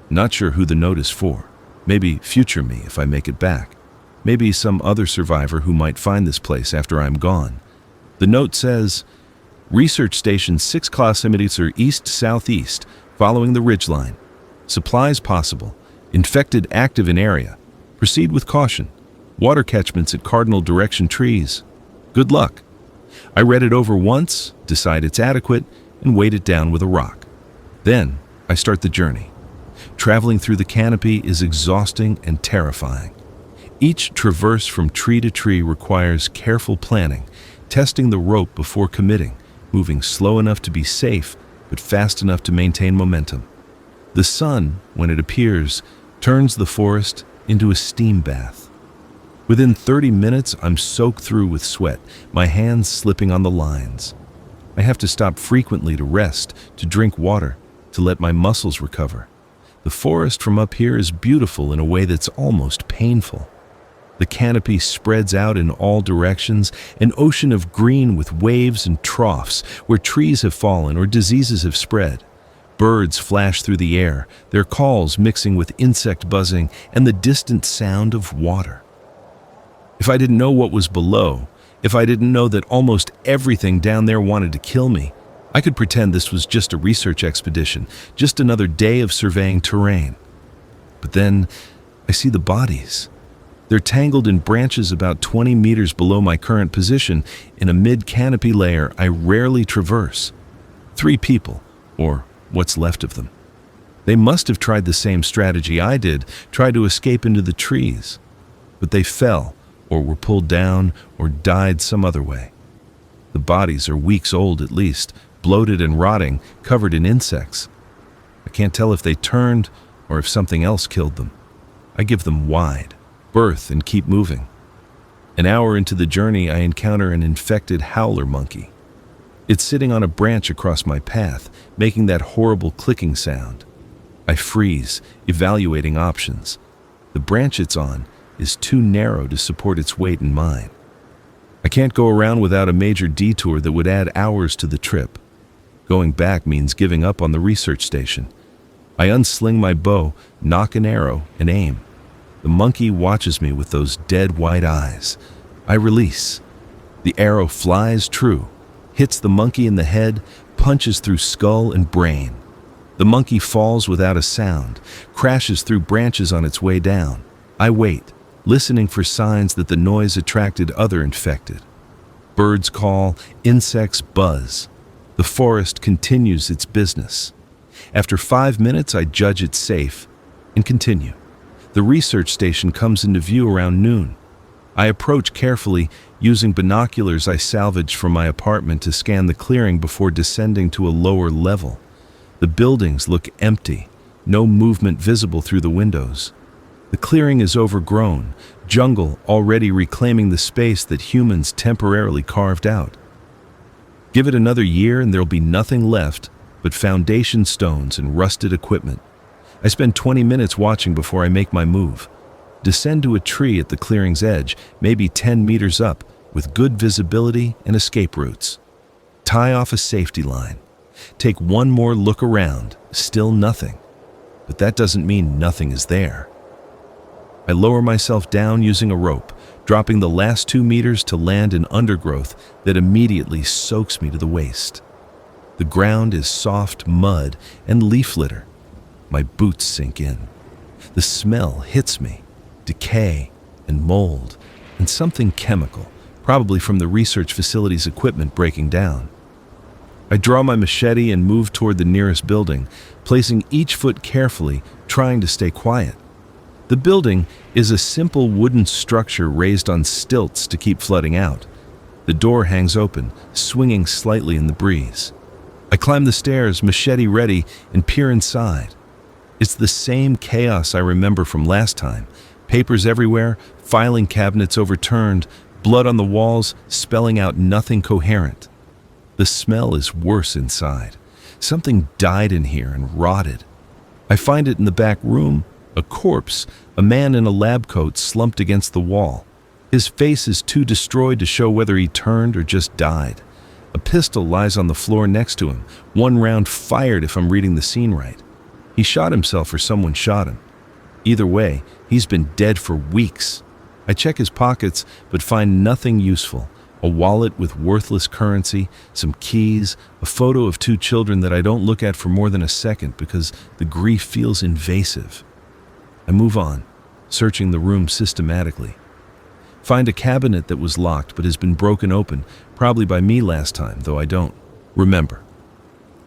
Not sure who the note is for. Maybe future me if I make it back. Maybe some other survivor who might find this place after I'm gone. The note says, Research Station 6 km east-southeast, following the ridgeline. Supplies possible. Infected active in area. Proceed with caution. Water catchments at cardinal direction trees. Good luck. I read it over once, decide it's adequate, and weight it down with a rock. Then I start the journey. Traveling through the canopy is exhausting and terrifying. Each traverse from tree to tree requires careful planning, testing the rope before committing, moving slow enough to be safe, but fast enough to maintain momentum. The sun, when it appears, turns the forest into a steam bath. Within 30 minutes, I'm soaked through with sweat, my hands slipping on the lines. I have to stop frequently to rest, to drink water, to let my muscles recover. The forest from up here is beautiful in a way that's almost painful. The canopy spreads out in all directions, an ocean of green with waves and troughs where trees have fallen or diseases have spread. Birds flash through the air, their calls mixing with insect buzzing and the distant sound of water. If I didn't know what was below, if I didn't know that almost everything down there wanted to kill me, I could pretend this was just a research expedition, just another day of surveying terrain. But then I see the bodies. They're tangled in branches about 20 meters below my current position in a mid-canopy layer I rarely traverse. 3 people, or what's left of them. They must have tried the same strategy I did, tried to escape into the trees. But they fell, or were pulled down, or died some other way. The bodies are weeks old at least, bloated and rotting, covered in insects. I can't tell if they turned or if something else killed them. I give them wide berth and keep moving. An hour into the journey, I encounter an infected howler monkey. It's sitting on a branch across my path, making that horrible clicking sound. I freeze, evaluating options. The branch it's on is too narrow to support its weight and mine. I can't go around without a major detour that would add hours to the trip. Going back means giving up on the research station. I unsling my bow, nock an arrow, and aim. The monkey watches me with those dead white eyes. I release. The arrow flies true, hits the monkey in the head, punches through skull and brain. The monkey falls without a sound, crashes through branches on its way down. I wait, listening for signs that the noise attracted other infected. Birds call, insects buzz. The forest continues its business. After 5 minutes, I judge it safe and continue. The research station comes into view around noon. I approach carefully, using binoculars I salvaged from my apartment to scan the clearing before descending to a lower level. The buildings look empty, no movement visible through the windows. The clearing is overgrown, jungle already reclaiming the space that humans temporarily carved out. Give it another year and there'll be nothing left but foundation stones and rusted equipment. I spend 20 minutes watching before I make my move. Descend to a tree at the clearing's edge, maybe 10 meters up, with good visibility and escape routes. Tie off a safety line. Take one more look around, still nothing. But that doesn't mean nothing is there. I lower myself down using a rope, dropping the last 2 meters to land in undergrowth that immediately soaks me to the waist. The ground is soft mud and leaf litter. My boots sink in. The smell hits me. Decay and mold and something chemical, probably from the research facility's equipment breaking down. I draw my machete and move toward the nearest building, placing each foot carefully, trying to stay quiet. The building is a simple wooden structure raised on stilts to keep flooding out. The door hangs open, swinging slightly in the breeze. I climb the stairs, machete ready, and peer inside. It's the same chaos I remember from last time. Papers everywhere, filing cabinets overturned, blood on the walls, spelling out nothing coherent. The smell is worse inside. Something died in here and rotted. I find it in the back room, a corpse, a man in a lab coat slumped against the wall. His face is too destroyed to show whether he turned or just died. A pistol lies on the floor next to him, one round fired if I'm reading the scene right. He shot himself or someone shot him. Either way, he's been dead for weeks. I check his pockets, but find nothing useful. A wallet with worthless currency, some keys, a photo of 2 children that I don't look at for more than a second because the grief feels invasive. I move on, searching the room systematically. Find a cabinet that was locked but has been broken open, probably by me last time, though I don't remember.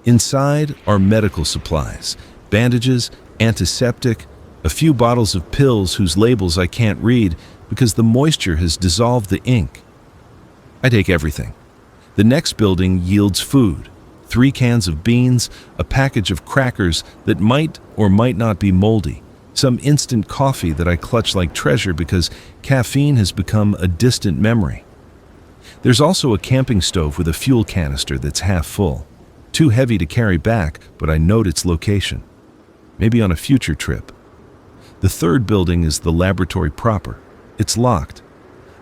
Inside are medical supplies, bandages, antiseptic, a few bottles of pills whose labels I can't read because the moisture has dissolved the ink. I take everything. The next building yields food, 3 cans of beans, a package of crackers that might or might not be moldy, some instant coffee that I clutch like treasure because caffeine has become a distant memory. There's also a camping stove with a fuel canister that's half full. Too heavy to carry back, but I note its location. Maybe on a future trip. The third building is the laboratory proper. It's locked.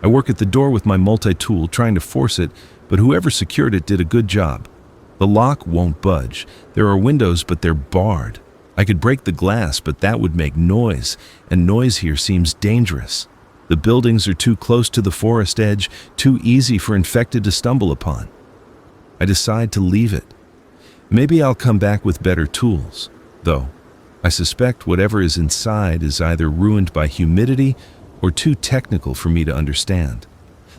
I work at the door with my multi-tool trying to force it, but whoever secured it did a good job. The lock won't budge. There are windows, but they're barred. I could break the glass, but that would make noise, and noise here seems dangerous. The buildings are too close to the forest edge, too easy for infected to stumble upon. I decide to leave it. Maybe I'll come back with better tools, though. I suspect whatever is inside is either ruined by humidity or too technical for me to understand.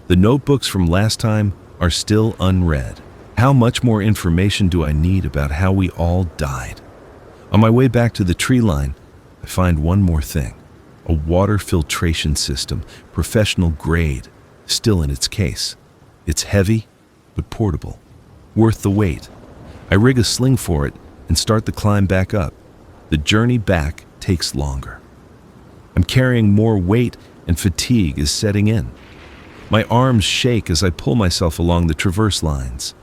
The notebooks from last time are still unread. How much more information do I need about how we all died? On my way back to the tree line, I find one more thing. A water filtration system, professional grade, still in its case. It's heavy, but portable. Worth the wait. I rig a sling for it and start the climb back up. The journey back takes longer. I'm carrying more weight and fatigue is setting in. My arms shake as I pull myself along the traverse lines.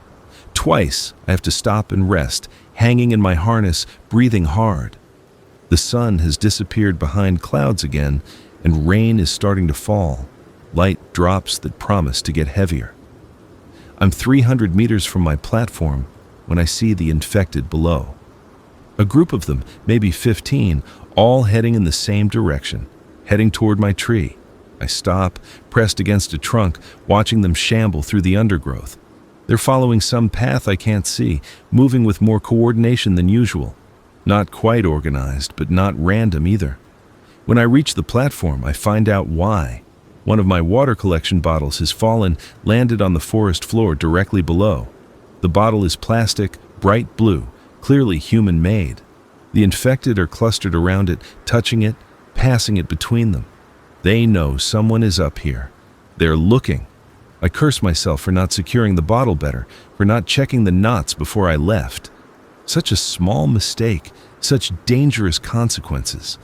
Twice, I have to stop and rest, hanging in my harness, breathing hard. The sun has disappeared behind clouds again, and rain is starting to fall, light drops that promise to get heavier. I'm 300 meters from my platform when I see the infected below. A group of them, maybe 15, all heading in the same direction, heading toward my tree. I stop, pressed against a trunk, watching them shamble through the undergrowth. They're following some path I can't see, moving with more coordination than usual. Not quite organized, but not random either. When I reach the platform, I find out why. One of my water collection bottles has fallen, landed on the forest floor directly below. The bottle is plastic, bright blue, clearly human-made. The infected are clustered around it, touching it, passing it between them. They know someone is up here. They're looking. I curse myself for not securing the bottle better, for not checking the knots before I left. Such a small mistake, such dangerous consequences.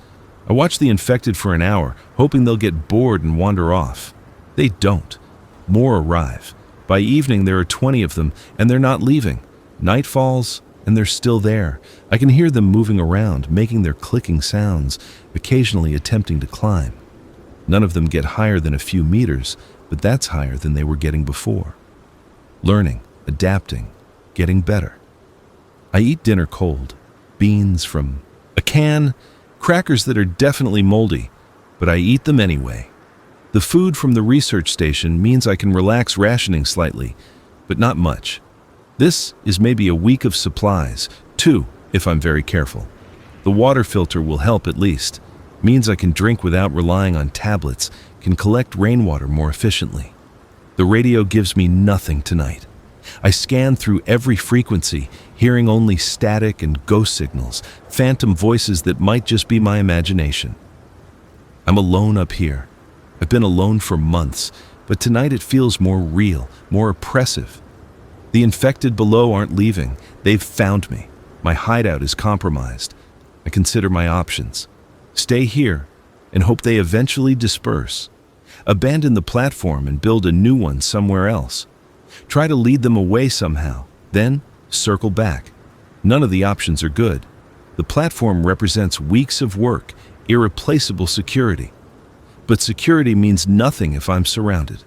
I watch the infected for an hour, hoping they'll get bored and wander off. They don't. More arrive. By evening, there are 20 of them, and they're not leaving. Night falls, and they're still there. I can hear them moving around, making their clicking sounds, occasionally attempting to climb. None of them get higher than a few meters, but that's higher than they were getting before. Learning, adapting, getting better. I eat dinner cold, beans from a can, crackers that are definitely moldy, but I eat them anyway. The food from the research station means I can relax rationing slightly, but not much. This is maybe a week of supplies, 2 if I'm very careful. The water filter will help at least. Means I can drink without relying on tablets, can collect rainwater more efficiently. The radio gives me nothing tonight. I scan through every frequency, hearing only static and ghost signals, phantom voices that might just be my imagination. I'm alone up here. I've been alone for months, but tonight it feels more real, more oppressive. The infected below aren't leaving. They've found me. My hideout is compromised. I consider my options. Stay here and hope they eventually disperse. Abandon the platform and build a new one somewhere else. Try to lead them away somehow, then circle back. None of the options are good. The platform represents weeks of work, irreplaceable security. But security means nothing if I'm surrounded.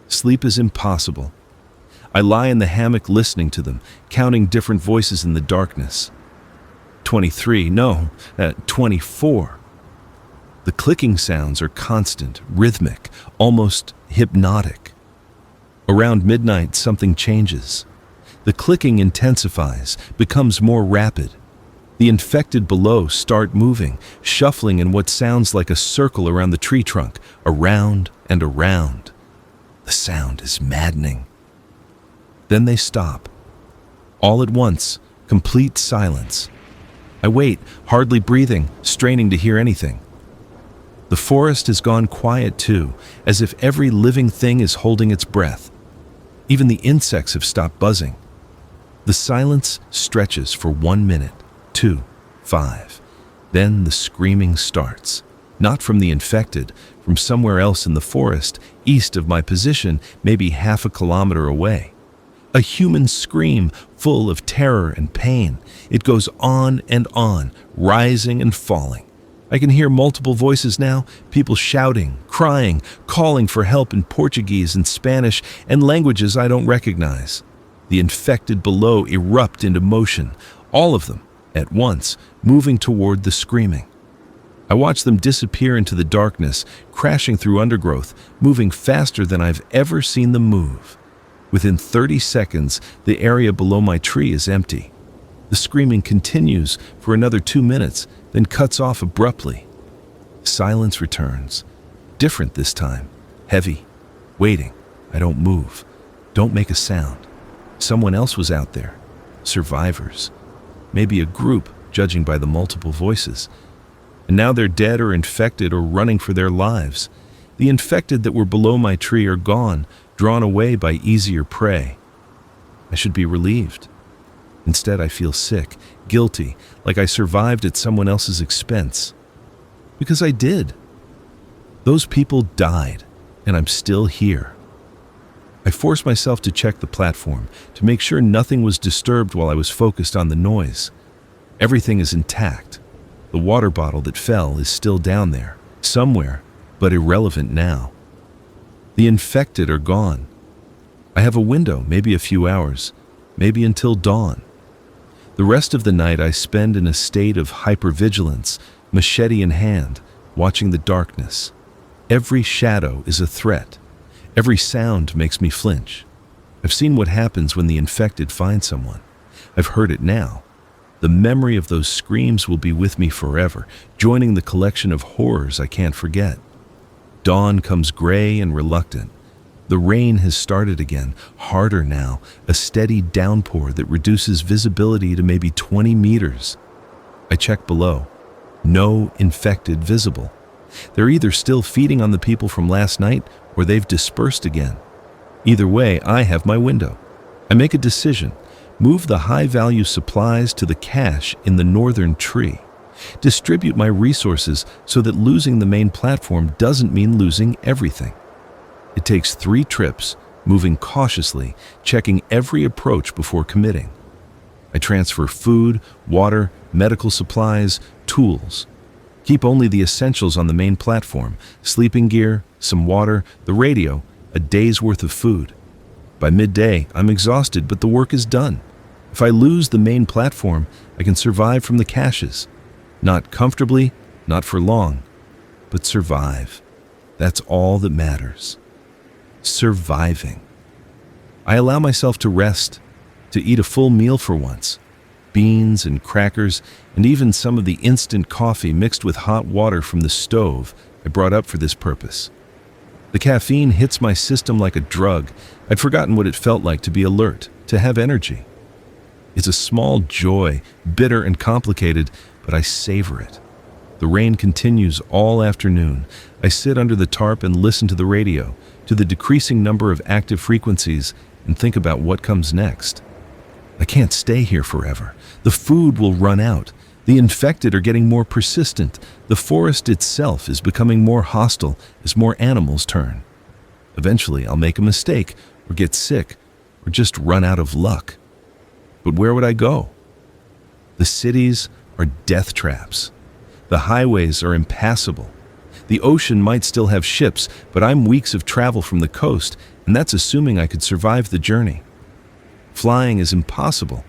Sleep is impossible. I lie in the hammock listening to them, counting different voices in the darkness. 24. The clicking sounds are constant, rhythmic, almost hypnotic. Around midnight, something changes. The clicking intensifies, becomes more rapid. The infected below start moving, shuffling in what sounds like a circle around the tree trunk, around and around. The sound is maddening. Then they stop. All at once, complete silence. I wait, hardly breathing, straining to hear anything. The forest has gone quiet too, as if every living thing is holding its breath. Even the insects have stopped buzzing. The silence stretches for 1 minute, 2, 5. Then the screaming starts. Not from the infected, from somewhere else in the forest, east of my position, maybe half a kilometer away. A human scream full of terror and pain. It goes on and on, rising and falling. I can hear multiple voices now, people shouting, crying, calling for help in Portuguese and Spanish and languages I don't recognize. The infected below erupt into motion, all of them, at once, moving toward the screaming. I watch them disappear into the darkness, crashing through undergrowth, moving faster than I've ever seen them move. Within 30 seconds, the area below my tree is empty. The screaming continues for another 2 minutes, then cuts off abruptly. Silence returns. Different this time. Heavy. Waiting. I don't move. Don't make a sound. Someone else was out there. Survivors. Maybe a group, judging by the multiple voices. And now they're dead or infected or running for their lives. The infected that were below my tree are gone, drawn away by easier prey. I should be relieved. Instead, I feel sick, guilty, like I survived at someone else's expense. Because I did. Those people died, and I'm still here. I forced myself to check the platform, to make sure nothing was disturbed while I was focused on the noise. Everything is intact. The water bottle that fell is still down there, somewhere, but irrelevant now. The infected are gone. I have a window, maybe a few hours, maybe until dawn. The rest of the night I spend in a state of hypervigilance, machete in hand, watching the darkness. Every shadow is a threat. Every sound makes me flinch. I've seen what happens when the infected find someone. I've heard it now. The memory of those screams will be with me forever, joining the collection of horrors I can't forget. Dawn comes gray and reluctant. The rain has started again, harder now, a steady downpour that reduces visibility to maybe 20 meters. I check below. No infected visible. They're either still feeding on the people from last night or they've dispersed again. Either way, I have my window. I make a decision. Move the high-value supplies to the cache in the northern tree. Distribute my resources so that losing the main platform doesn't mean losing everything. It takes 3 trips, moving cautiously, checking every approach before committing. I I transfer food, water, medical supplies, tools. Keep only the essentials on the main platform: sleeping gear, some water, the radio, a day's worth of food. By midday, I'm exhausted, but the work is done. If I lose the main platform, I can survive from the caches. Not comfortably, not for long, but survive. That's all that matters. Surviving. I allow myself to rest, to eat a full meal for once. Beans and crackers, and even some of the instant coffee mixed with hot water from the stove I brought up for this purpose. The caffeine hits my system like a drug. I'd forgotten what it felt like to be alert, to have energy. It's a small joy, bitter and complicated, but I savor it. The rain continues all afternoon. I sit under the tarp and listen to the radio, to the decreasing number of active frequencies, and think about what comes next. I can't stay here forever. The food will run out. The infected are getting more persistent. The forest itself is becoming more hostile as more animals turn. Eventually, I'll make a mistake, or get sick, or just run out of luck. But where would I go? The cities are death traps. The highways are impassable. The ocean might still have ships, but I'm weeks of travel from the coast, and that's assuming I could survive the journey. Flying is impossible.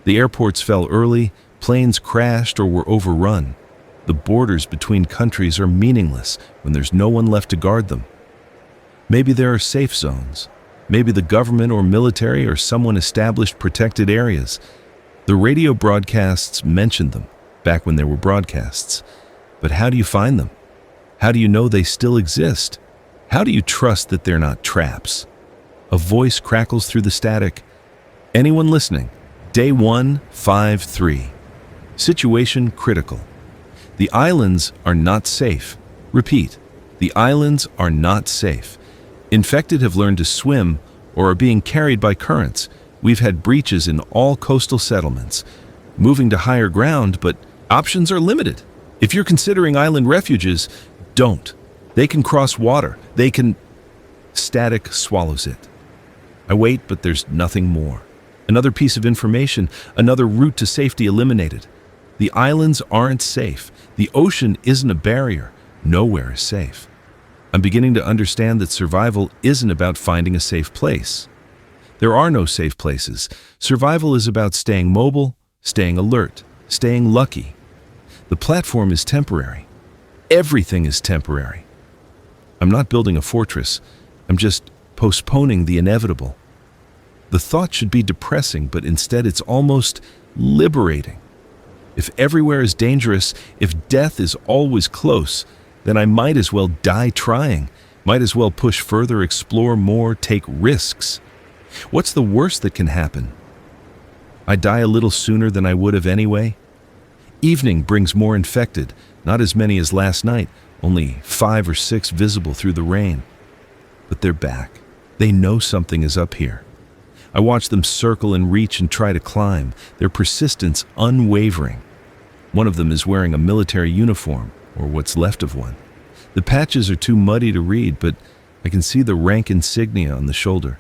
The airports fell early, planes crashed or were overrun. The borders between countries are meaningless when there's no one left to guard them. Maybe there are safe zones. Maybe the government or military or someone established protected areas. The radio broadcasts mentioned them back when there were broadcasts. But how do you find them? How do you know they still exist? How do you trust that they're not traps? A voice crackles through the static. Anyone listening? Day 153. Situation critical. The islands are not safe. Repeat, the islands are not safe. Infected have learned to swim or are being carried by currents. We've had breaches in all coastal settlements. Moving to higher ground, but options are limited. If you're considering island refuges, don't. They can cross water. They can... Static swallows it. I wait, but there's nothing more. Another piece of information, another route to safety eliminated. The islands aren't safe. The ocean isn't a barrier. Nowhere is safe. I'm beginning to understand that survival isn't about finding a safe place. There are no safe places. Survival is about staying mobile, staying alert, staying lucky. The platform is temporary. Everything is temporary. I'm not building a fortress. I'm just postponing the inevitable. The thought should be depressing, but instead it's almost liberating. If everywhere is dangerous, if death is always close, then I might as well die trying, might as well push further, explore more, take risks. What's the worst that can happen? I die a little sooner than I would have anyway? Evening brings more infected, not as many as last night, only 5 or 6 visible through the rain. But they're back. They know something is up here. I watch them circle and reach and try to climb, their persistence unwavering. One of them is wearing a military uniform, or what's left of one. The patches are too muddy to read, but I can see the rank insignia on the shoulder.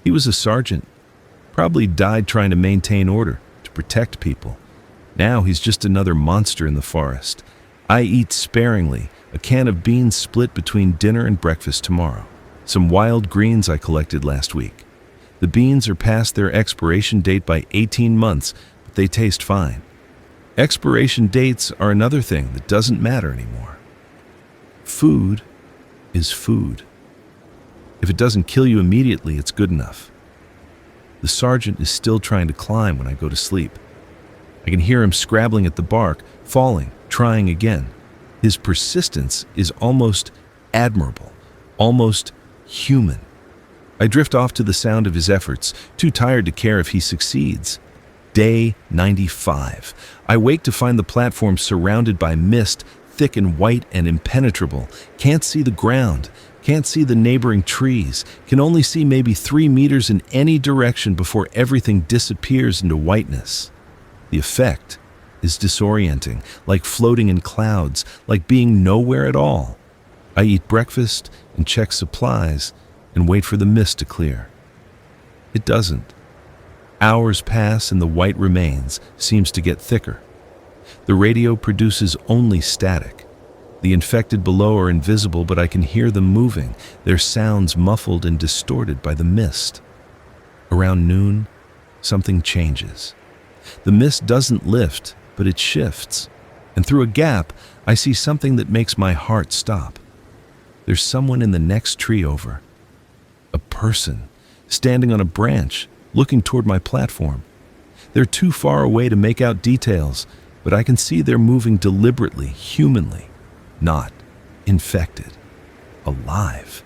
He was a sergeant, probably died trying to maintain order, to protect people. Now he's just another monster in the forest. I eat sparingly, a can of beans split between dinner and breakfast tomorrow. Some wild greens I collected last week. The beans are past their expiration date by 18 months, but they taste fine. Expiration dates are another thing that doesn't matter anymore. Food is food. If it doesn't kill you immediately, it's good enough. The sergeant is still trying to climb when I go to sleep. I can hear him scrabbling at the bark, falling, trying again. His persistence is almost admirable, almost human. I drift off to the sound of his efforts, too tired to care if he succeeds. Day 95. I wake to find the platform surrounded by mist, thick and white and impenetrable. Can't see the ground, can't see the neighboring trees, can only see maybe 3 meters in any direction before everything disappears into whiteness. The effect is disorienting, like floating in clouds, like being nowhere at all. I eat breakfast and check supplies and wait for the mist to clear. It doesn't. Hours pass and the white remains seems to get thicker. The radio produces only static. The infected below are invisible, but I can hear them moving, their sounds muffled and distorted by the mist. Around noon, something changes. The mist doesn't lift, but it shifts, and through a gap, I see something that makes my heart stop. There's someone in the next tree over. A person, standing on a branch, looking toward my platform. They're too far away to make out details, but I can see they're moving deliberately, humanly, not infected, alive.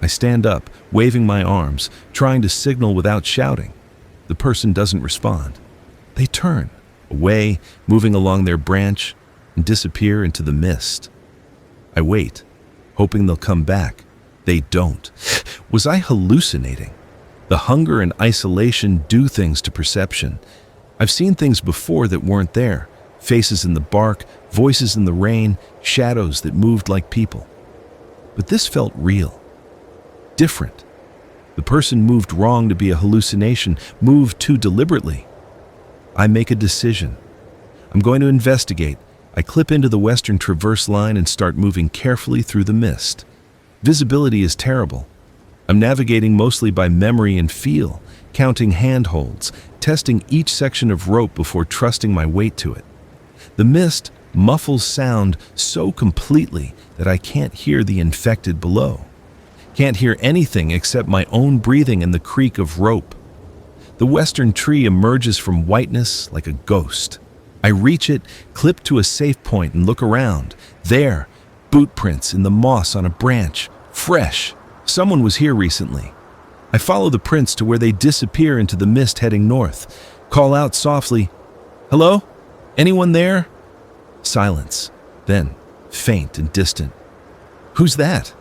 I stand up, waving my arms, trying to signal without shouting. The person doesn't respond. They turn, away, moving along their branch, and disappear into the mist. I wait, hoping they'll come back. They don't. Was I hallucinating? The hunger and isolation do things to perception. I've seen things before that weren't there. Faces in the bark, voices in the rain, shadows that moved like people. But this felt real. Different. The person moved wrong to be a hallucination, moved too deliberately. I make a decision. I'm going to investigate. I clip into the western traverse line and start moving carefully through the mist. Visibility is terrible. I'm navigating mostly by memory and feel, counting handholds, testing each section of rope before trusting my weight to it. The mist muffles sound so completely that I can't hear the infected below. Can't hear anything except my own breathing and the creak of rope. The western tree emerges from whiteness like a ghost. I reach it, clip to a safe point, and look around. There, boot prints in the moss on a branch, fresh. Someone was here recently. I follow the prints to where they disappear into the mist heading north. Call out softly, "Hello? Anyone there?" Silence. Then, faint and distant. "Who's that?"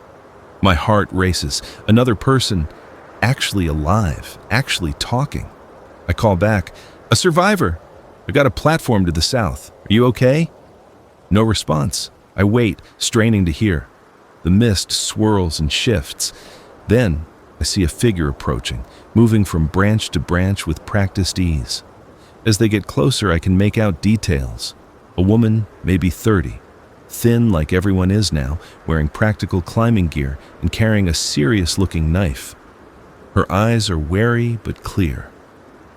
My heart races. Another person, actually alive, actually talking. I call back, "A survivor. I got a platform to the south. Are you okay?" No response. I wait, straining to hear. The mist swirls and shifts. Then, I see a figure approaching, moving from branch to branch with practiced ease. As they get closer, I can make out details. A woman, maybe 30, thin like everyone is now, wearing practical climbing gear and carrying a serious-looking knife. Her eyes are wary but clear.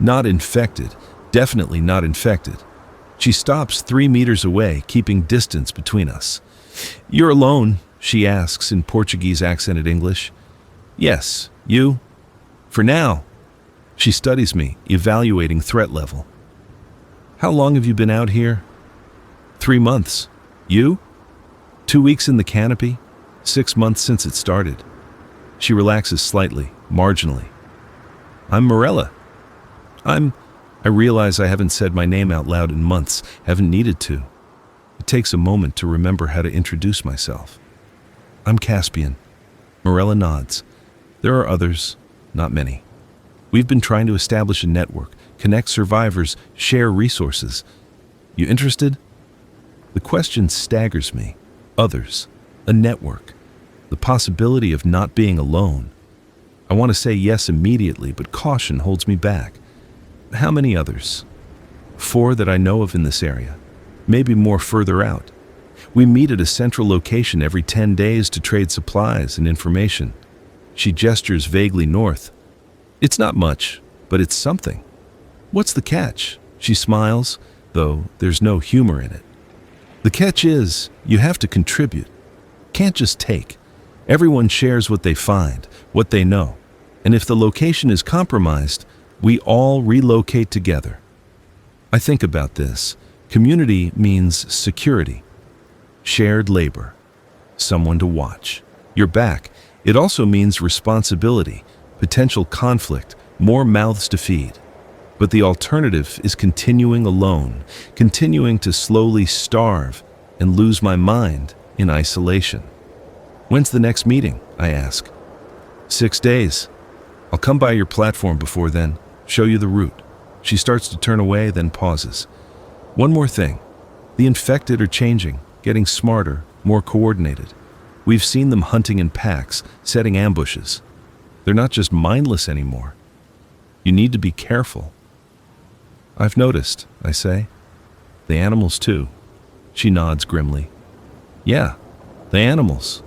Not infected, definitely not infected. She stops 3 meters away, keeping distance between us. "You're alone?" she asks in Portuguese accented English. "Yes, you?" "For now." She studies me, evaluating threat level. "How long have you been out here?" 3 months. "You?" 2 weeks in the Canopy, 6 months since it started. She relaxes slightly, marginally. "I'm Morella." I realize I haven't said my name out loud in months, haven't needed to. It takes a moment to remember how to introduce myself. "I'm Caspian." Morella nods. "There are others, not many. We've been trying to establish a network, connect survivors, share resources. You interested?" The question staggers me. Others, a network, the possibility of not being alone. I want to say yes immediately, but caution holds me back. How many others? 4 that I know of in this area, maybe more further out. We meet at a central location every 10 days to trade supplies and information. She gestures vaguely north. "It's not much, but it's something." "What's the catch?" She smiles, though there's no humor in it. "The catch is, you have to contribute. Can't just take. Everyone shares what they find, what they know. And if the location is compromised, we all relocate together." I think about this. Community means security, shared labor, someone to watch your back. It also means responsibility, potential conflict, more mouths to feed. But the alternative is continuing alone, continuing to slowly starve and lose my mind in isolation. "When's the next meeting?" I ask. 6 days. I'll come by your platform before then, show you the route." She starts to turn away, then pauses. "One more thing. The infected are changing, getting smarter, more coordinated. We've seen them hunting in packs, setting ambushes. They're not just mindless anymore. You need to be careful." "I've noticed," I say. "The animals too." She nods grimly. "Yeah, the animals.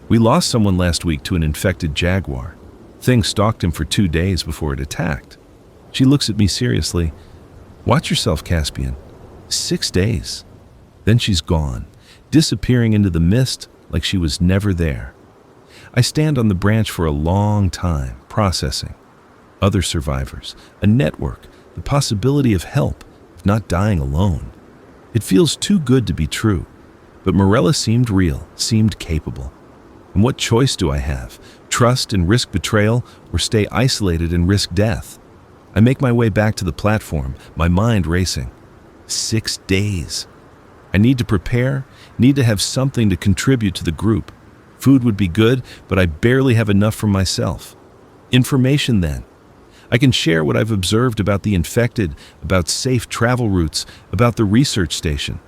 We lost someone last week to an infected jaguar. Thing stalked him for 2 days before it attacked." She looks at me seriously. "Watch yourself, Caspian. 6 days." Then she's gone, disappearing into the mist like she was never there. I stand on the branch for a long time, processing. Other survivors, a network, the possibility of help, of not dying alone. It feels too good to be true, but Morella seemed real, seemed capable. And what choice do I have? Trust and risk betrayal, or stay isolated and risk death? I make my way back to the platform, my mind racing. 6 days. I need to prepare, need to have something to contribute to the group. Food would be good, but I barely have enough for myself. Information then. I can share what I've observed about the infected, about safe travel routes, about the research station.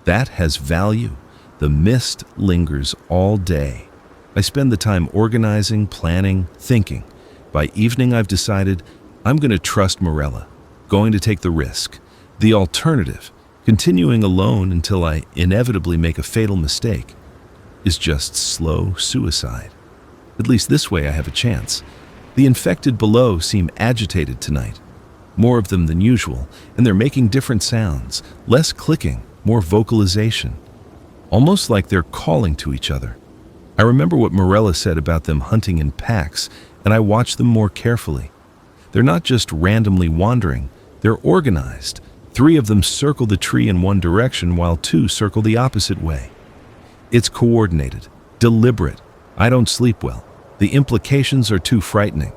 That has value. The mist lingers all day. I spend the time organizing, planning, thinking. By evening, I've decided I'm going to trust Morella, going to take the risk. The alternative, continuing alone until I inevitably make a fatal mistake, is just slow suicide. At least this way I have a chance. The infected below seem agitated tonight. More of them than usual, and they're making different sounds, less clicking, more vocalization. Almost like they're calling to each other. I remember what Morella said about them hunting in packs, and I watch them more carefully. They're not just randomly wandering, they're organized. 3 of them circle the tree in one direction while 2 circle the opposite way. It's coordinated, deliberate. I don't sleep well. The implications are too frightening.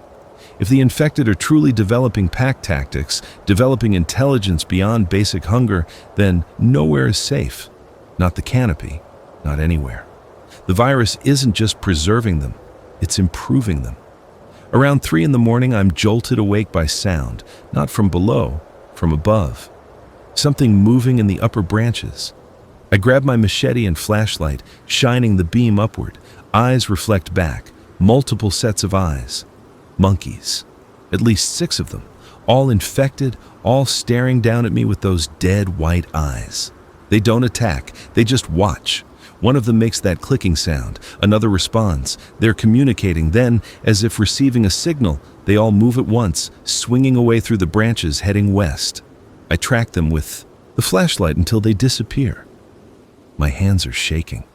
If the infected are truly developing pack tactics, developing intelligence beyond basic hunger, then nowhere is safe. Not the Canopy, not anywhere. The virus isn't just preserving them, it's improving them. Around 3 in the morning, I'm jolted awake by sound, not from below, from above. Something moving in the upper branches. I grab my machete and flashlight, shining the beam upward. Eyes reflect back, multiple sets of eyes. Monkeys. At least 6 of them, all infected, all staring down at me with those dead white eyes. They don't attack, they just watch. One of them makes that clicking sound, another responds. They're communicating, then, as if receiving a signal, they all move at once, swinging away through the branches, heading west. I track them with the flashlight until they disappear. My hands are shaking.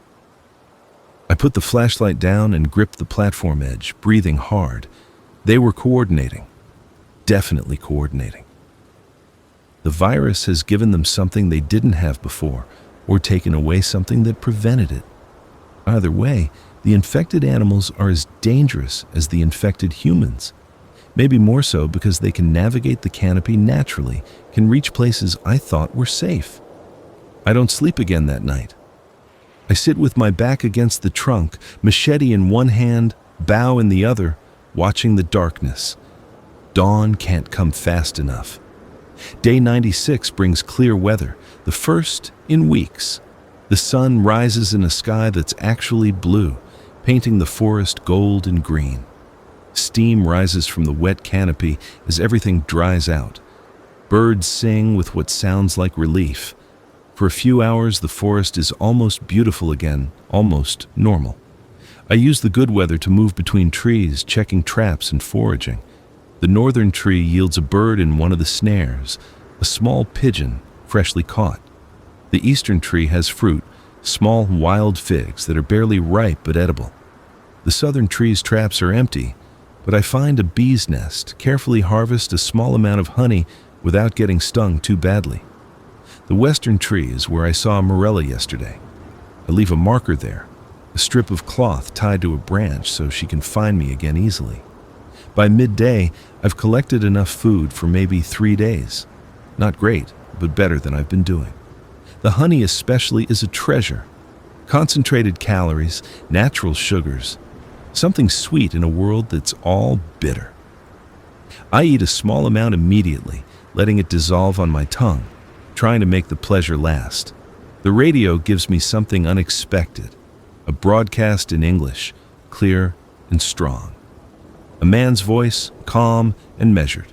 I put the flashlight down and grip the platform edge, breathing hard. They were coordinating. Definitely coordinating. The virus has given them something they didn't have before, or taken away something that prevented it. Either way, the infected animals are as dangerous as the infected humans. Maybe more so because they can navigate the canopy naturally, can reach places I thought were safe. I don't sleep again that night. I sit with my back against the trunk, machete in one hand, bow in the other, watching the darkness. Dawn can't come fast enough. Day 96 brings clear weather, the first in weeks. The sun rises in a sky that's actually blue, painting the forest gold and green. Steam rises from the wet canopy as everything dries out. Birds sing with what sounds like relief. For a few hours, the forest is almost beautiful again, almost normal. I use the good weather to move between trees, checking traps and foraging. The northern tree yields a bird in one of the snares, a small pigeon, freshly caught. The eastern tree has fruit, small wild figs that are barely ripe but edible. The southern tree's traps are empty, but I find a bee's nest, carefully harvest a small amount of honey without getting stung too badly. The western tree is where I saw Morella yesterday. I leave a marker there, a strip of cloth tied to a branch so she can find me again easily. By midday, I've collected enough food for maybe 3 days. Not great, but better than I've been doing. The honey especially is a treasure. Concentrated calories, natural sugars, something sweet in a world that's all bitter. I eat a small amount immediately, letting it dissolve on my tongue, trying to make the pleasure last. The radio gives me something unexpected, a broadcast in English, clear and strong. A man's voice, calm and measured.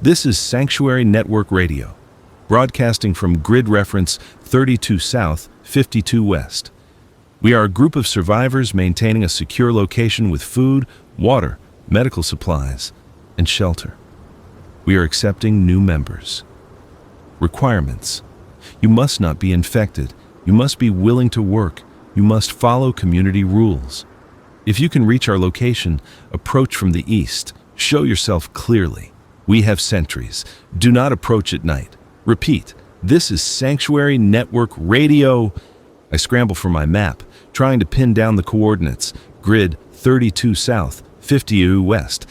This is Sanctuary Network Radio, broadcasting from grid reference 32 South, 52 West. We are a group of survivors maintaining a secure location with food, water, medical supplies, and shelter. We are accepting new members. Requirements: you must not be infected. You must be willing to work. You must follow community rules. If you can reach our location, approach from the east. Show yourself clearly. We have sentries. Do not approach at night. Repeat, this is Sanctuary Network Radio. I scramble for my map, trying to pin down the coordinates. Grid 32 South, 52 West.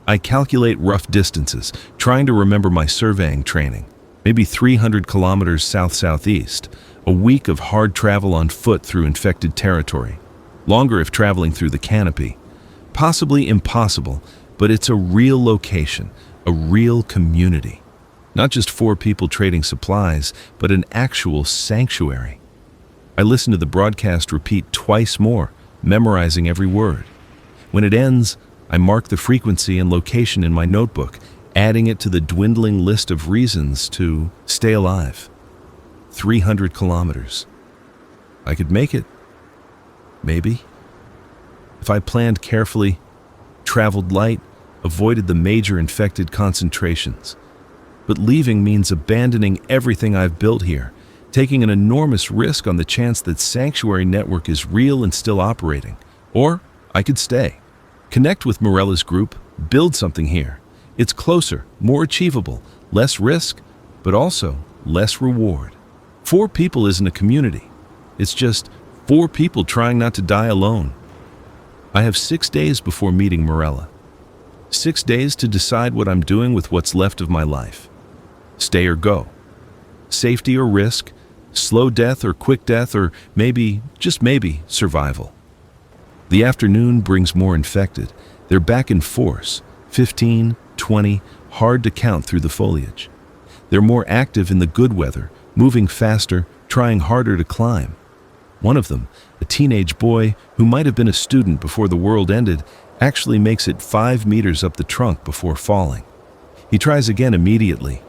I calculate rough distances, trying to remember my surveying training. Maybe 300 kilometers south-southeast. A week of hard travel on foot through infected territory. Longer if traveling through the Canopy. Possibly impossible, but it's a real location, a real community. Not just 4 people trading supplies, but an actual sanctuary. I listen to the broadcast repeat twice more, memorizing every word. When it ends, I mark the frequency and location in my notebook, adding it to the dwindling list of reasons to stay alive. 300 kilometers. I could make it. Maybe. If I planned carefully, traveled light, avoided the major infected concentrations. But leaving means abandoning everything I've built here, taking an enormous risk on the chance that Sanctuary Network is real and still operating. Or I could stay. Connect with Morella's group, build something here. It's closer, more achievable, less risk, but also less reward. 4 people isn't a community. It's just 4 people trying not to die alone. I have 6 days before meeting Morella. 6 days to decide what I'm doing with what's left of my life. Stay or go. Safety or risk, slow death or quick death, or maybe, just maybe, survival. The afternoon brings more infected. They're back in force, 15, 20, hard to count through the foliage. They're more active in the good weather, moving faster, trying harder to climb. One of them, a teenage boy who might have been a student before the world ended, actually makes it 5 meters up the trunk before falling. He tries again immediately.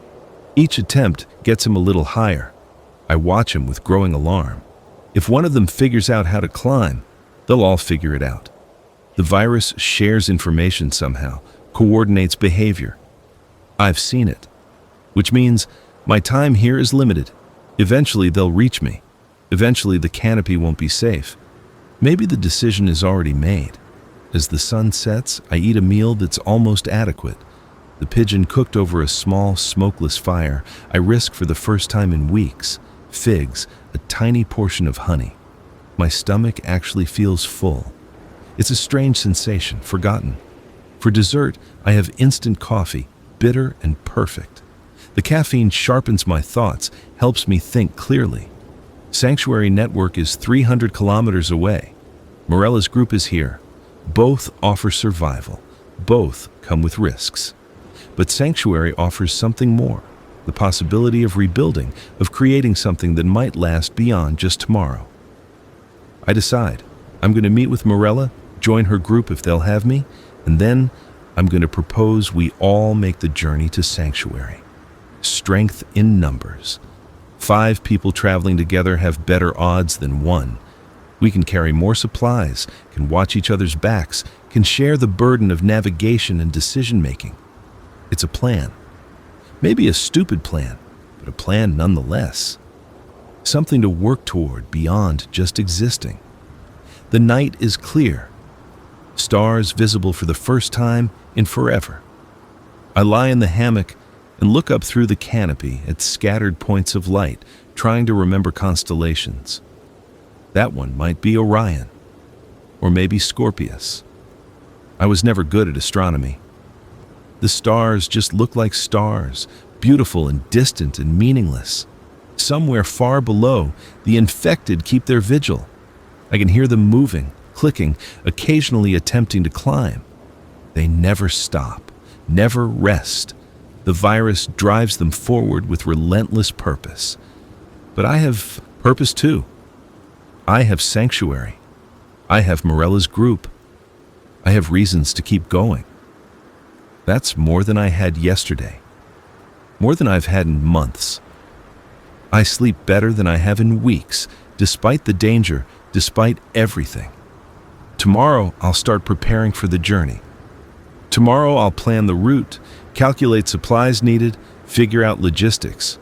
Each attempt gets him a little higher. I watch him with growing alarm. If one of them figures out how to climb, they'll all figure it out. The virus shares information somehow, coordinates behavior. I've seen it, which means my time here is limited. Eventually they'll reach me. Eventually the canopy won't be safe. Maybe the decision is already made. As the sun sets, I eat a meal that's almost adequate. The pigeon cooked over a small, smokeless fire. I risk for the first time in weeks. Figs, a tiny portion of honey. My stomach actually feels full. It's a strange sensation, forgotten. For dessert, I have instant coffee, bitter and perfect. The caffeine sharpens my thoughts, helps me think clearly. Sanctuary Network is 300 kilometers away. Morella's group is here. Both offer survival. Both come with risks. But Sanctuary offers something more. The possibility of rebuilding, of creating something that might last beyond just tomorrow. I decide. I'm going to meet with Morella, join her group if they'll have me, and then I'm going to propose we all make the journey to Sanctuary. Strength in numbers. 5 people traveling together have better odds than 1. We can carry more supplies, can watch each other's backs, can share the burden of navigation and decision-making. It's a plan. Maybe a stupid plan, but a plan nonetheless. Something to work toward beyond just existing. The night is clear. Stars visible for the first time in forever. I lie in the hammock and look up through the canopy at scattered points of light, trying to remember constellations. That one might be Orion, or maybe Scorpius. I was never good at astronomy. The stars just look like stars, beautiful and distant and meaningless. Somewhere far below, the infected keep their vigil. I can hear them moving, clicking, occasionally attempting to climb. They never stop, never rest. The virus drives them forward with relentless purpose. But I have purpose too. I have Sanctuary. I have Morella's group. I have reasons to keep going. That's more than I had yesterday. More than I've had in months. I sleep better than I have in weeks, despite the danger, despite everything. Tomorrow, I'll start preparing for the journey. Tomorrow, I'll plan the route, calculate supplies needed, figure out logistics.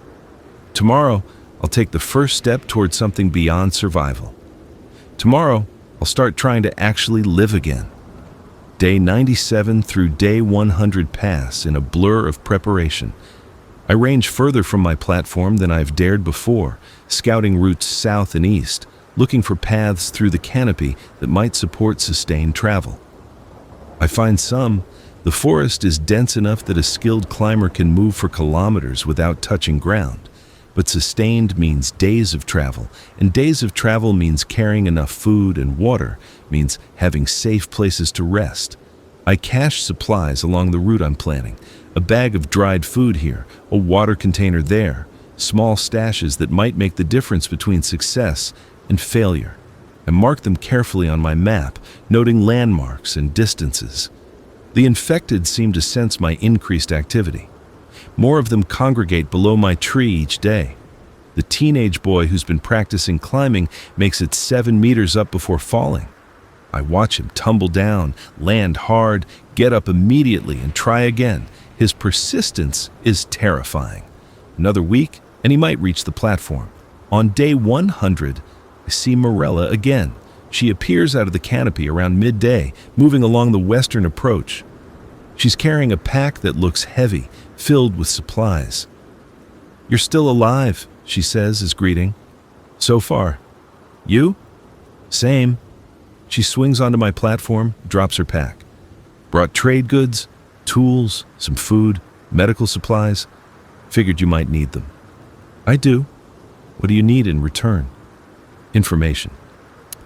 Tomorrow, I'll take the first step towards something beyond survival. Tomorrow, I'll start trying to actually live again. Day 97 through day 100 pass in a blur of preparation. I range further from my platform than I've dared before, scouting routes south and east, looking for paths through the canopy that might support sustained travel. I find some. The forest is dense enough that a skilled climber can move for kilometers without touching ground. But sustained means days of travel, and days of travel means carrying enough food and water, means having safe places to rest. I cache supplies along the route I'm planning. A bag of dried food here, a water container there, small stashes that might make the difference between success and failure. I mark them carefully on my map, noting landmarks and distances. The infected seem to sense my increased activity. More of them congregate below my tree each day. The teenage boy who's been practicing climbing makes it 7 meters up before falling. I watch him tumble down, land hard, get up immediately, and try again. His persistence is terrifying. Another week, and he might reach the platform. On day 100, I see Morella again. She appears out of the canopy around midday, moving along the western approach. She's carrying a pack that looks heavy, filled with supplies. "You're still alive," she says as greeting. "So far. You?" "Same." She swings onto my platform, drops her pack. "Brought trade goods, tools, some food, medical supplies. Figured you might need them." "I do. What do you need in return?" "Information.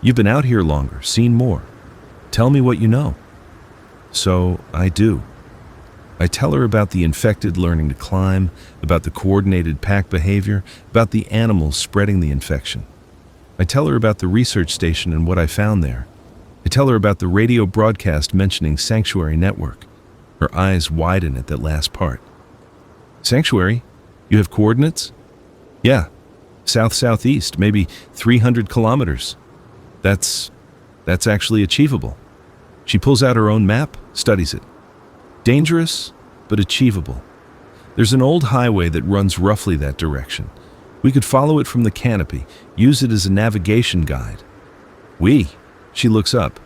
You've been out here longer, seen more. Tell me what you know." So I do. I tell her about the infected learning to climb, about the coordinated pack behavior, about the animals spreading the infection. I tell her about the research station and what I found there. I tell her about the radio broadcast mentioning Sanctuary Network. Her eyes widen at that last part. "Sanctuary? You have coordinates?" "Yeah. South-southeast, maybe 300 kilometers. That's actually achievable." She pulls out her own map, studies it. "Dangerous, but achievable. There's an old highway that runs roughly that direction. We could follow it from the canopy, use it as a navigation guide." She looks up.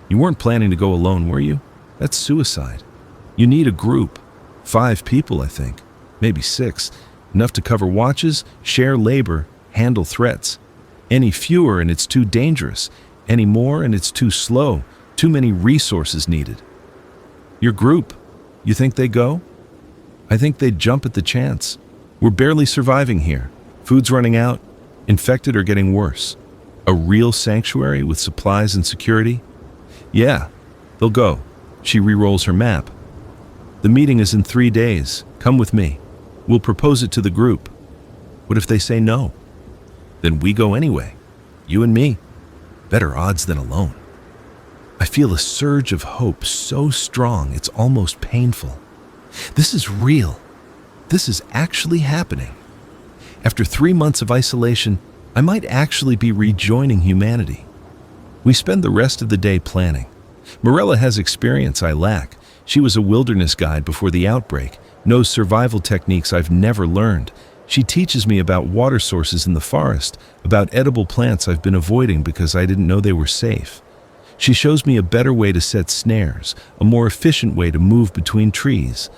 "You weren't planning to go alone, were you? That's suicide. You need a group. 5 people, I think. Maybe 6. Enough to cover watches, share labor, handle threats. Any fewer and it's too dangerous. Any more and it's too slow. Too many resources needed." "Your group, you think they go?" "I think they'd jump at the chance. We're barely surviving here. Food's running out. Infected or getting worse. A real sanctuary with supplies and security? Yeah, they'll go." She re-rolls her map. "The meeting is in 3 days. Come with me. We'll propose it to the group." "What if they say no?" "Then we go anyway. You and me. Better odds than alone." I feel a surge of hope so strong it's almost painful. This is real. This is actually happening. After 3 months of isolation, I might actually be rejoining humanity. We spend the rest of the day planning. Morella has experience I lack. She was a wilderness guide before the outbreak, knows survival techniques I've never learned. She teaches me about water sources in the forest, about edible plants I've been avoiding because I didn't know they were safe. She shows me a better way to set snares, a more efficient way to move between trees.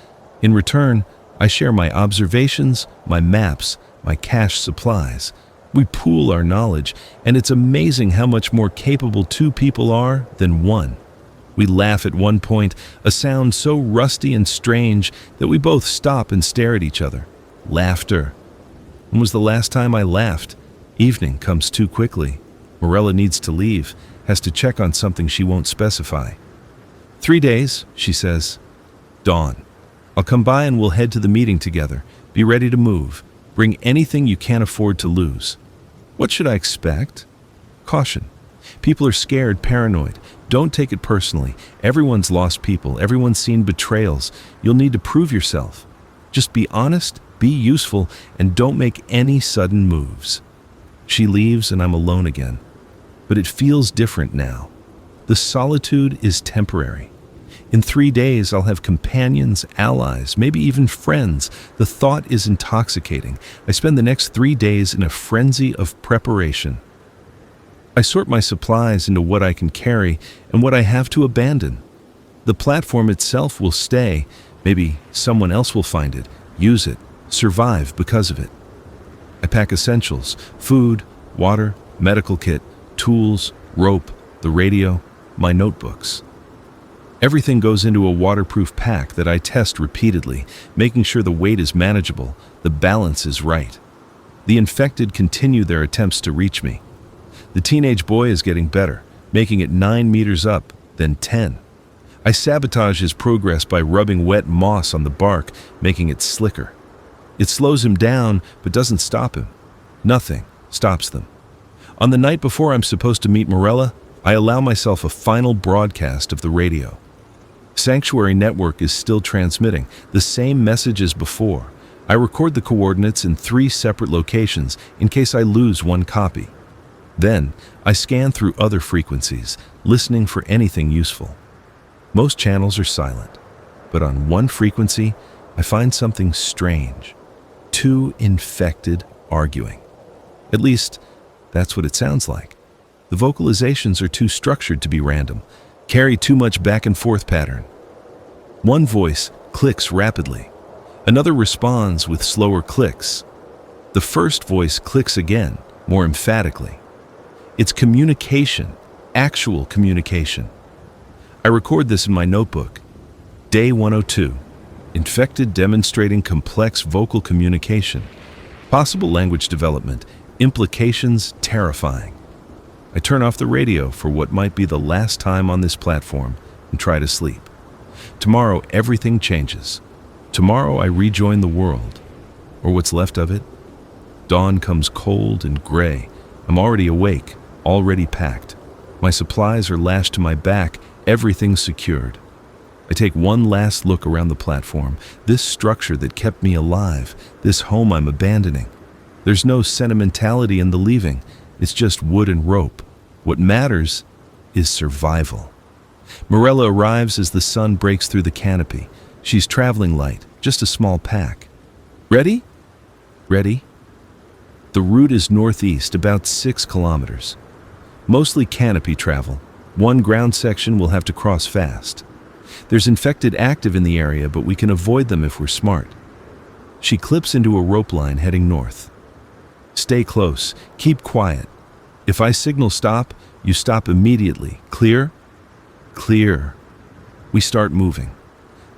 In return, I share my observations, my maps, my cached supplies. We pool our knowledge, and it's amazing how much more capable 2 people are than 1. We laugh at one point, a sound so rusty and strange that we both stop and stare at each other. Laughter. When was the last time I laughed? Evening comes too quickly. Morella needs to leave, has to check on something she won't specify. 3 days, she says. Dawn. I'll come by and we'll head to the meeting together. Be ready to move. Bring anything you can't afford to lose. What should I expect? Caution. People are scared, paranoid. Don't take it personally. Everyone's lost people. Everyone's seen betrayals. You'll need to prove yourself. Just be honest, be useful, and don't make any sudden moves. She leaves and I'm alone again. But it feels different now. The solitude is temporary. In 3 days, I'll have companions, allies, maybe even friends. The thought is intoxicating. I spend the next 3 days in a frenzy of preparation. I sort my supplies into what I can carry and what I have to abandon. The platform itself will stay. Maybe someone else will find it, use it, survive because of it. I pack essentials: food, water, medical kit, tools, rope, the radio, my notebooks. Everything goes into a waterproof pack that I test repeatedly, making sure the weight is manageable, the balance is right. The infected continue their attempts to reach me. The teenage boy is getting better, making it 9 meters up, then 10. I sabotage his progress by rubbing wet moss on the bark, making it slicker. It slows him down, but doesn't stop him. Nothing stops them. On the night before I'm supposed to meet Morella, I allow myself a final broadcast of the radio. Sanctuary Network is still transmitting, the same message as before. I record the coordinates in 3 separate locations in case I lose one copy. Then, I scan through other frequencies, listening for anything useful. Most channels are silent, but on one frequency, I find something strange. 2 infected arguing. At least, that's what it sounds like. The vocalizations are too structured to be random, carry too much back and forth pattern. One voice clicks rapidly. Another responds with slower clicks. The first voice clicks again, more emphatically. It's communication, actual communication. I record this in my notebook. Day 102. Infected demonstrating complex vocal communication. Possible language development. Implications terrifying. I turn off the radio for what might be the last time on this platform and try to sleep. Tomorrow, everything changes. Tomorrow, I rejoin the world, or what's left of it. Dawn comes cold and gray. I'm already awake, already packed. My supplies are lashed to my back, everything secured. I take one last look around the platform, this structure that kept me alive, this home I'm abandoning. There's no sentimentality in the leaving. It's just wood and rope. What matters is survival. Morella arrives as the sun breaks through the canopy. She's traveling light, just a small pack. Ready? Ready? The route is northeast, about 6 kilometers. Mostly canopy travel. One ground section will have to cross fast. There's infected active in the area, but we can avoid them if we're smart. She clips into a rope line heading north. Stay close. Keep quiet. If I signal stop, you stop immediately. Clear? Clear. We start moving.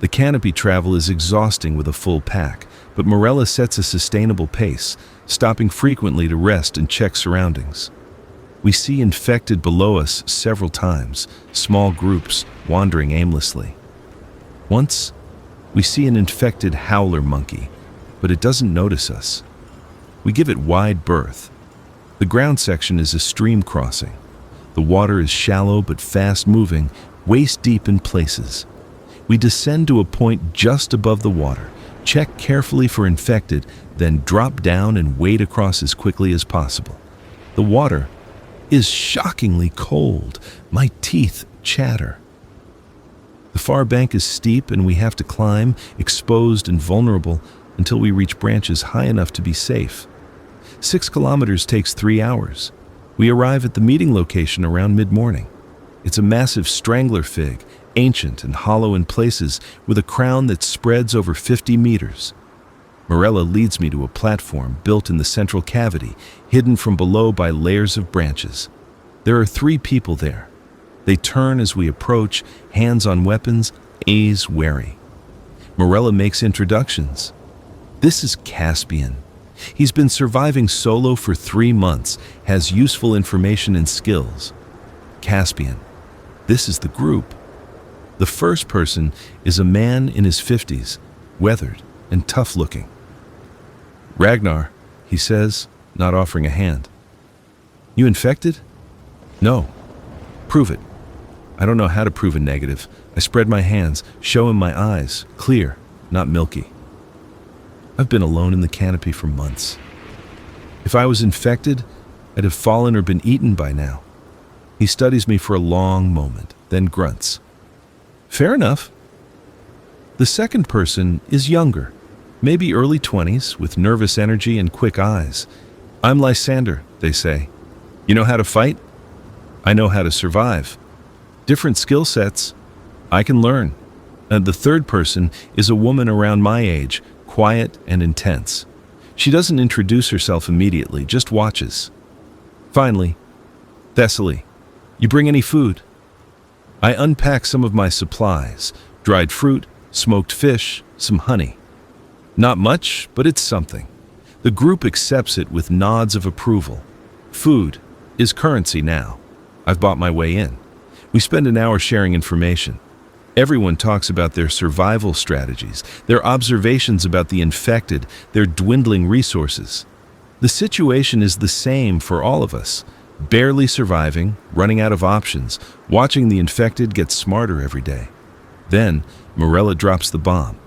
The canopy travel is exhausting with a full pack, but Morella sets a sustainable pace, stopping frequently to rest and check surroundings. We see infected below us several times, small groups wandering aimlessly. Once, we see an infected howler monkey, but it doesn't notice us. We give it wide berth. The ground section is a stream crossing. The water is shallow but fast-moving, waist-deep in places. We descend to a point just above the water, check carefully for infected, then drop down and wade across as quickly as possible. The water is shockingly cold. My teeth chatter. The far bank is steep and we have to climb, exposed and vulnerable, until we reach branches high enough to be safe. 6 kilometers takes 3 hours. We arrive at the meeting location around mid-morning. It's a massive strangler fig, ancient and hollow in places, with a crown that spreads over 50 meters. Morella leads me to a platform built in the central cavity, hidden from below by layers of branches. There are 3 people there. They turn as we approach, hands on weapons, eyes wary. Morella makes introductions. This is Caspian. He's been surviving solo for 3 months, has useful information and skills. Caspian. This is the group. The first person is a man in his 50s, weathered and tough-looking. Ragnar, he says, not offering a hand. You infected? No. Prove it. I don't know how to prove a negative. I spread my hands, show him my eyes, clear, not milky. I've been alone in the canopy for months. If I was infected, I'd have fallen or been eaten by now. He studies me for a long moment, then grunts. Fair enough. The second person is younger, maybe early 20s, with nervous energy and quick eyes. I'm Lysander, they say. You know how to fight? I know how to survive. Different skill sets. I can learn. And the third person is a woman around my age, quiet and intense. She doesn't introduce herself immediately, just watches. Finally, Thessaly, you bring any food? I unpack some of my supplies, dried fruit, smoked fish, some honey. Not much, but it's something. The group accepts it with nods of approval. Food is currency now. I've bought my way in. We spend an hour sharing information. Everyone talks about their survival strategies, their observations about the infected, their dwindling resources. The situation is the same for all of us. Barely surviving, running out of options, watching the infected get smarter every day. Then, Morella drops the bomb.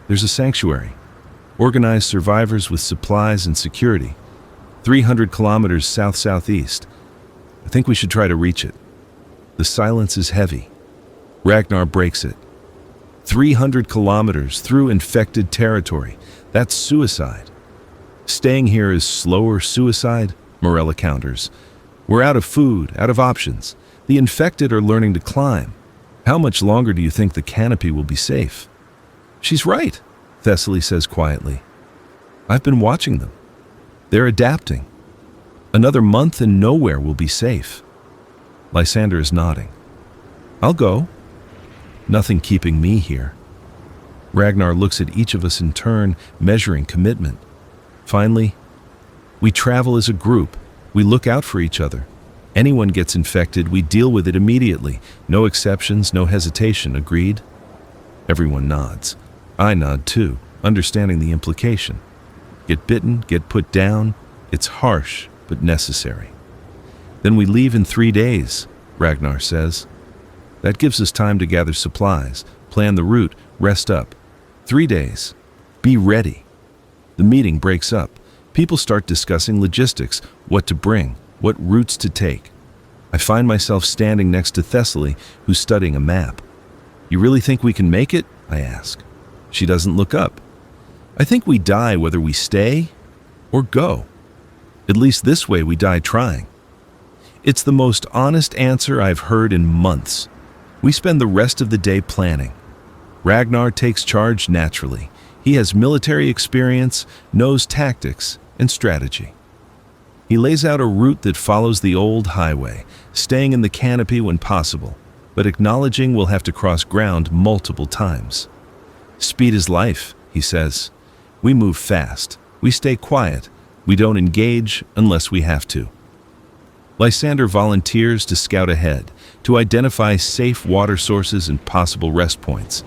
There's a sanctuary. Organized survivors with supplies and security. 300 kilometers south-southeast. I think we should try to reach it. The silence is heavy. Ragnar breaks it. 300 kilometers through infected territory. That's suicide. Staying here is slower suicide, Morella counters. We're out of food, out of options. The infected are learning to climb. How much longer do you think the canopy will be safe? She's right, Thessaly says quietly. I've been watching them. They're adapting. Another month and nowhere will be safe. Lysander is nodding. I'll go. Nothing keeping me here. Ragnar looks at each of us in turn, measuring commitment. Finally, we travel as a group. We look out for each other. Anyone gets infected, we deal with it immediately. No exceptions, no hesitation. Agreed? Everyone nods. I nod too, understanding the implication. Get bitten, get put down. It's harsh, but necessary. Then we leave in 3 days, Ragnar says. That gives us time to gather supplies, plan the route, rest up. 3 days. Be ready. The meeting breaks up. People start discussing logistics, what to bring, what routes to take. I find myself standing next to Thessaly, who's studying a map. You really think we can make it? I ask. She doesn't look up. I think we die whether we stay or go. At least this way we die trying. It's the most honest answer I've heard in months. We spend the rest of the day planning. Ragnar takes charge naturally. He has military experience, knows tactics and strategy. He lays out a route that follows the old highway, staying in the canopy when possible, but acknowledging we'll have to cross ground multiple times. Speed is life, he says. We move fast. We stay quiet. We don't engage unless we have to. Lysander volunteers to scout ahead, to identify safe water sources and possible rest points.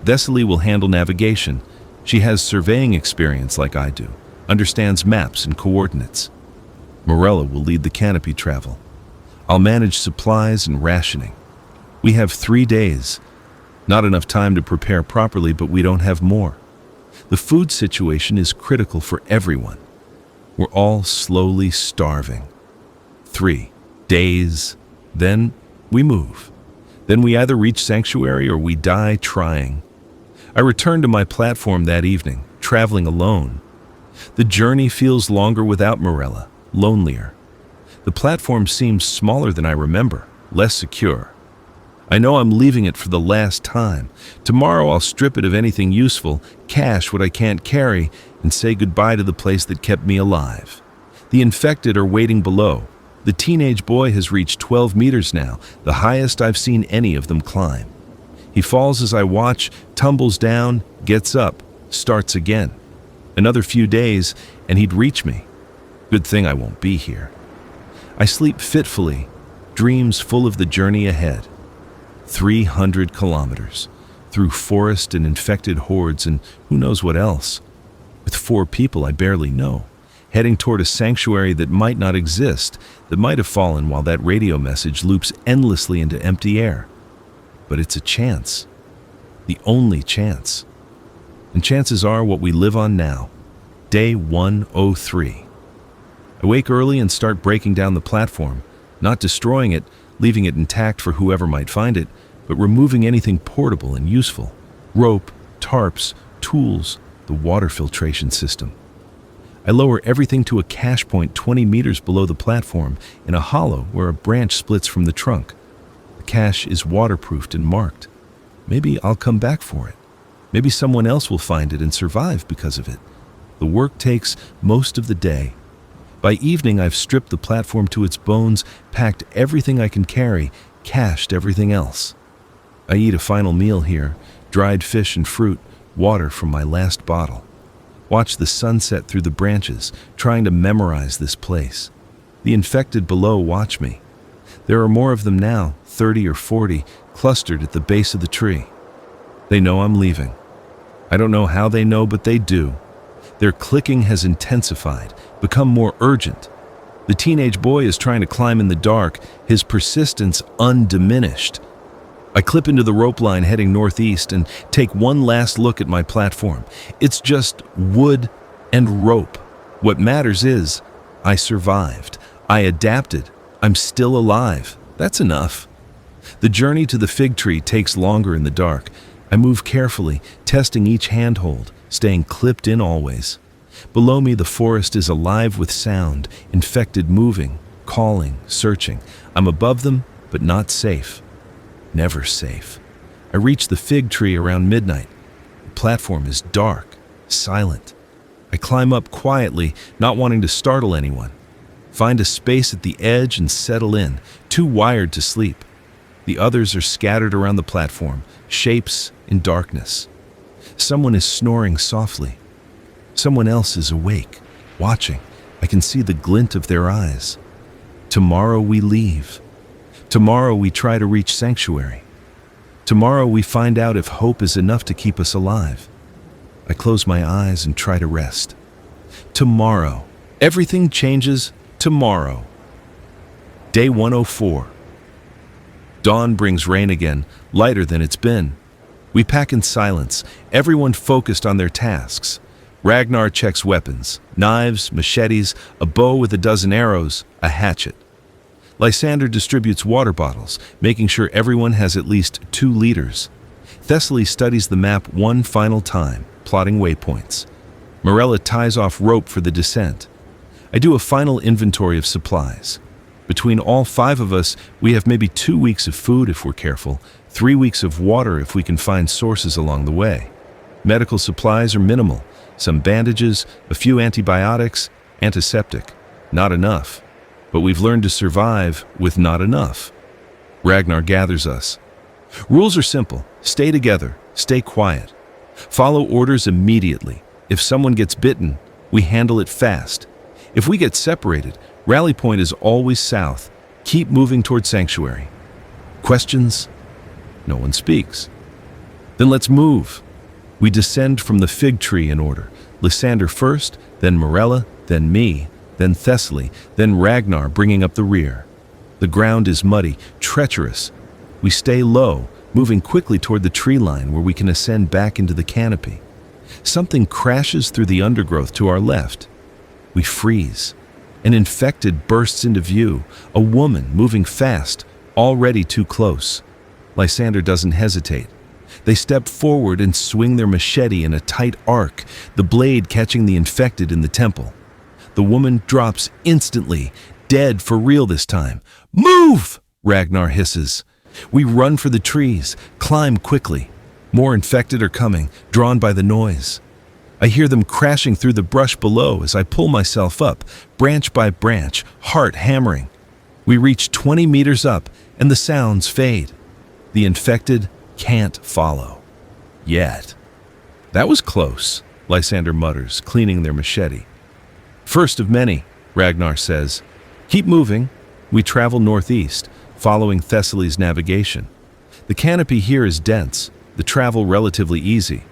Thessaly will handle navigation. She has surveying experience like I do, understands maps and coordinates. Morella will lead the canopy travel. I'll manage supplies and rationing. We have 3 days. Not enough time to prepare properly, but we don't have more. The food situation is critical for everyone. We're all slowly starving. 3 days. Then we move. Then we either reach sanctuary or we die trying. I return to my platform that evening, traveling alone. The journey feels longer without Morella, lonelier. The platform seems smaller than I remember, less secure. I know I'm leaving it for the last time. Tomorrow I'll strip it of anything useful, cache what I can't carry, and say goodbye to the place that kept me alive. The infected are waiting below. The teenage boy has reached 12 meters now, the highest I've seen any of them climb. He falls as I watch, tumbles down, gets up, starts again. Another few days, and he'd reach me. Good thing I won't be here. I sleep fitfully, dreams full of the journey ahead. 300 kilometers, through forest and infected hordes and who knows what else. With 4 people I barely know. heading toward a sanctuary that might not exist, that might have fallen while that radio message loops endlessly into empty air. But it's a chance. The only chance. And chances are what we live on now. Day 103. I wake early and start breaking down the platform, not destroying it, leaving it intact for whoever might find it, but removing anything portable and useful. Rope, tarps, tools, the water filtration system. I lower everything to a cache point 20 meters below the platform in a hollow where a branch splits from the trunk. The cache is waterproofed and marked. Maybe I'll come back for it. Maybe someone else will find it and survive because of it. The work takes most of the day. By evening, I've stripped the platform to its bones, packed everything I can carry, cached everything else. I eat a final meal here, dried fish and fruit, water from my last bottle. Watch the sunset through the branches, trying to memorize this place. The infected below watch me. There are more of them now, 30 or 40, clustered at the base of the tree. They know I'm leaving. I don't know how they know, but they do. Their clicking has intensified, become more urgent. The teenage boy is trying to climb in the dark, his persistence undiminished. I clip into the rope line heading northeast and take one last look at my platform. It's just wood and rope. What matters is, I survived. I adapted. I'm still alive. That's enough. The journey to the fig tree takes longer in the dark. I move carefully, testing each handhold, staying clipped in always. Below me, the forest is alive with sound, infected moving, calling, searching. I'm above them, but not safe. Never safe. I reach the fig tree around midnight. The platform is dark, silent. I climb up quietly, not wanting to startle anyone. Find a space at the edge and settle in, too wired to sleep. The others are scattered around the platform, shapes in darkness. Someone is snoring softly. Someone else is awake, watching. I can see the glint of their eyes. Tomorrow we leave. Tomorrow we try to reach sanctuary. Tomorrow we find out if hope is enough to keep us alive. I close my eyes and try to rest. Tomorrow. Everything changes tomorrow. Day 104. Dawn brings rain again, lighter than it's been. We pack in silence, everyone focused on their tasks. Ragnar checks weapons, knives, machetes, a bow with a dozen arrows, a hatchet. Lysander distributes water bottles, making sure everyone has at least 2 liters. Thessaly studies the map one final time, plotting waypoints. Morella ties off rope for the descent. I do a final inventory of supplies. Between all 5 of us, we have maybe 2 weeks of food if we're careful, 3 weeks of water if we can find sources along the way. Medical supplies are minimal. Some bandages, a few antibiotics, antiseptic. Not enough. But we've learned to survive with not enough. Ragnar gathers us. Rules are simple. Stay together. Stay quiet. Follow orders immediately. If someone gets bitten, we handle it fast. If we get separated, rally point is always south. Keep moving toward sanctuary. Questions? No one speaks. Then let's move. We descend from the fig tree in order. Lysander first, then Morella, then me, then Thessaly, then Ragnar bringing up the rear. The ground is muddy, treacherous. We stay low, moving quickly toward the tree line where we can ascend back into the canopy. Something crashes through the undergrowth to our left. We freeze. An infected bursts into view, a woman moving fast, already too close. Lysander doesn't hesitate. They step forward and swing their machete in a tight arc, the blade catching the infected in the temple. The woman drops instantly, dead for real this time. "Move!" Ragnar hisses. We run for the trees, climb quickly. More infected are coming, drawn by the noise. I hear them crashing through the brush below as I pull myself up, branch by branch, heart hammering. We reach 20 meters up, and the sounds fade. The infected can't follow. Yet. That was close, Lysander mutters, cleaning their machete. First of many, Ragnar says. Keep moving. We travel northeast, following Thessaly's navigation. The canopy here is dense, the travel relatively easy.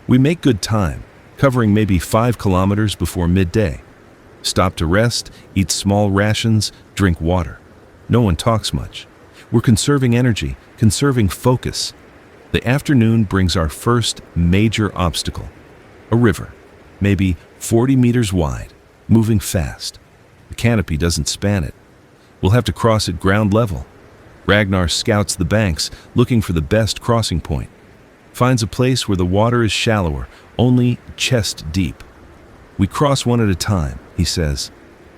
We make good time, covering maybe 5 kilometers before midday. Stop to rest, eat small rations, drink water. No one talks much. We're conserving energy, conserving focus. The afternoon brings our first major obstacle. A river, maybe 40 meters wide, moving fast. The canopy doesn't span it. We'll have to cross at ground level. Ragnar scouts the banks, looking for the best crossing point. Finds a place where the water is shallower, only chest deep. We cross one at a time, he says.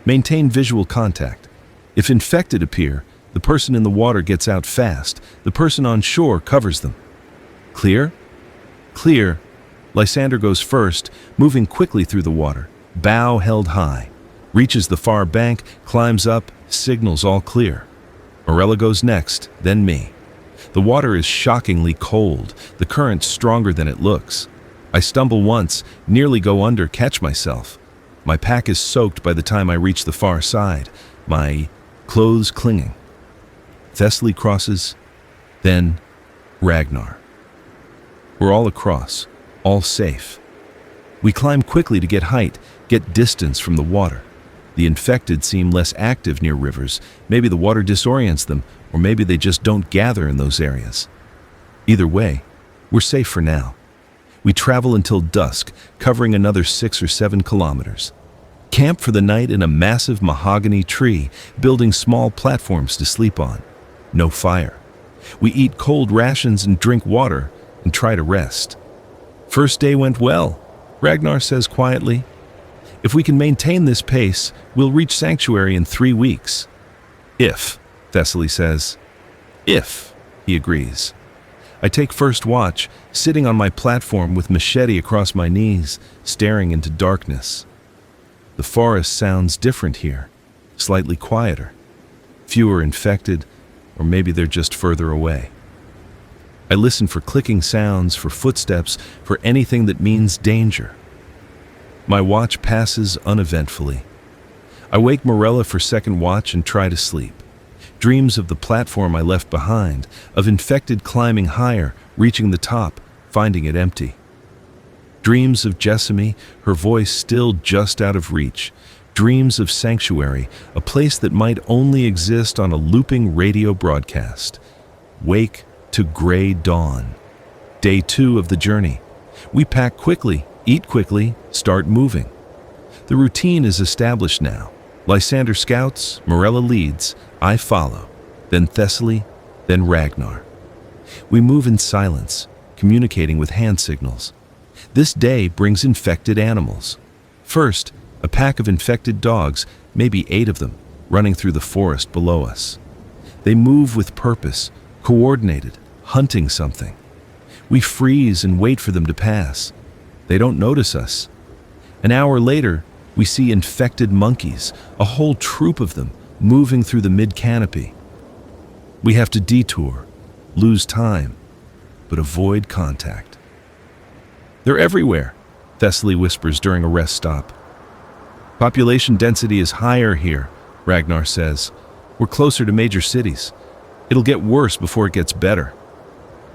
Maintain visual contact. If infected appear, the person in the water gets out fast. The person on shore covers them. Clear? Clear. Lysander goes first, moving quickly through the water, bow held high. Reaches the far bank, climbs up, signals all clear. Morella goes next, then me. The water is shockingly cold, the current stronger than it looks. I stumble once, nearly go under, catch myself. My pack is soaked by the time I reach the far side, my clothes clinging. Thessaly crosses, then Ragnar. We're all across, all safe. We climb quickly to get height, get distance from the water. The infected seem less active near rivers. Maybe the water disorients them, or maybe they just don't gather in those areas. Either way, we're safe for now. We travel until dusk, covering another 6 or 7 kilometers. Camp for the night in a massive mahogany tree, building small platforms to sleep on. No fire. We eat cold rations and drink water and try to rest. First day went well, Ragnar says quietly. If we can maintain this pace, we'll reach sanctuary in 3 weeks. If, Thessaly says. If, he agrees. I take first watch, sitting on my platform with machete across my knees, staring into darkness. The forest sounds different here, slightly quieter. Fewer infected, or maybe they're just further away. I listen for clicking sounds, for footsteps, for anything that means danger. My watch passes uneventfully. I wake Morella for second watch and try to sleep. Dreams of the platform I left behind, of infected climbing higher, reaching the top, finding it empty. Dreams of Jessamy, her voice still just out of reach. Dreams of sanctuary, a place that might only exist on a looping radio broadcast. Wake to gray dawn. Day 2 of the journey. We pack quickly, eat quickly, start moving. The routine is established now. Lysander scouts, Morella leads, I follow, then Thessaly, then Ragnar. We move in silence, communicating with hand signals. This day brings infected animals. First, a pack of infected dogs, maybe 8 of them, running through the forest below us. They move with purpose, coordinated, hunting something. We freeze and wait for them to pass. They don't notice us. An hour later, we see infected monkeys, a whole troop of them, moving through the mid-canopy. We have to detour, lose time, but avoid contact. They're everywhere, Thessaly whispers during a rest stop. Population density is higher here, Ragnar says. We're closer to major cities. It'll get worse before it gets better.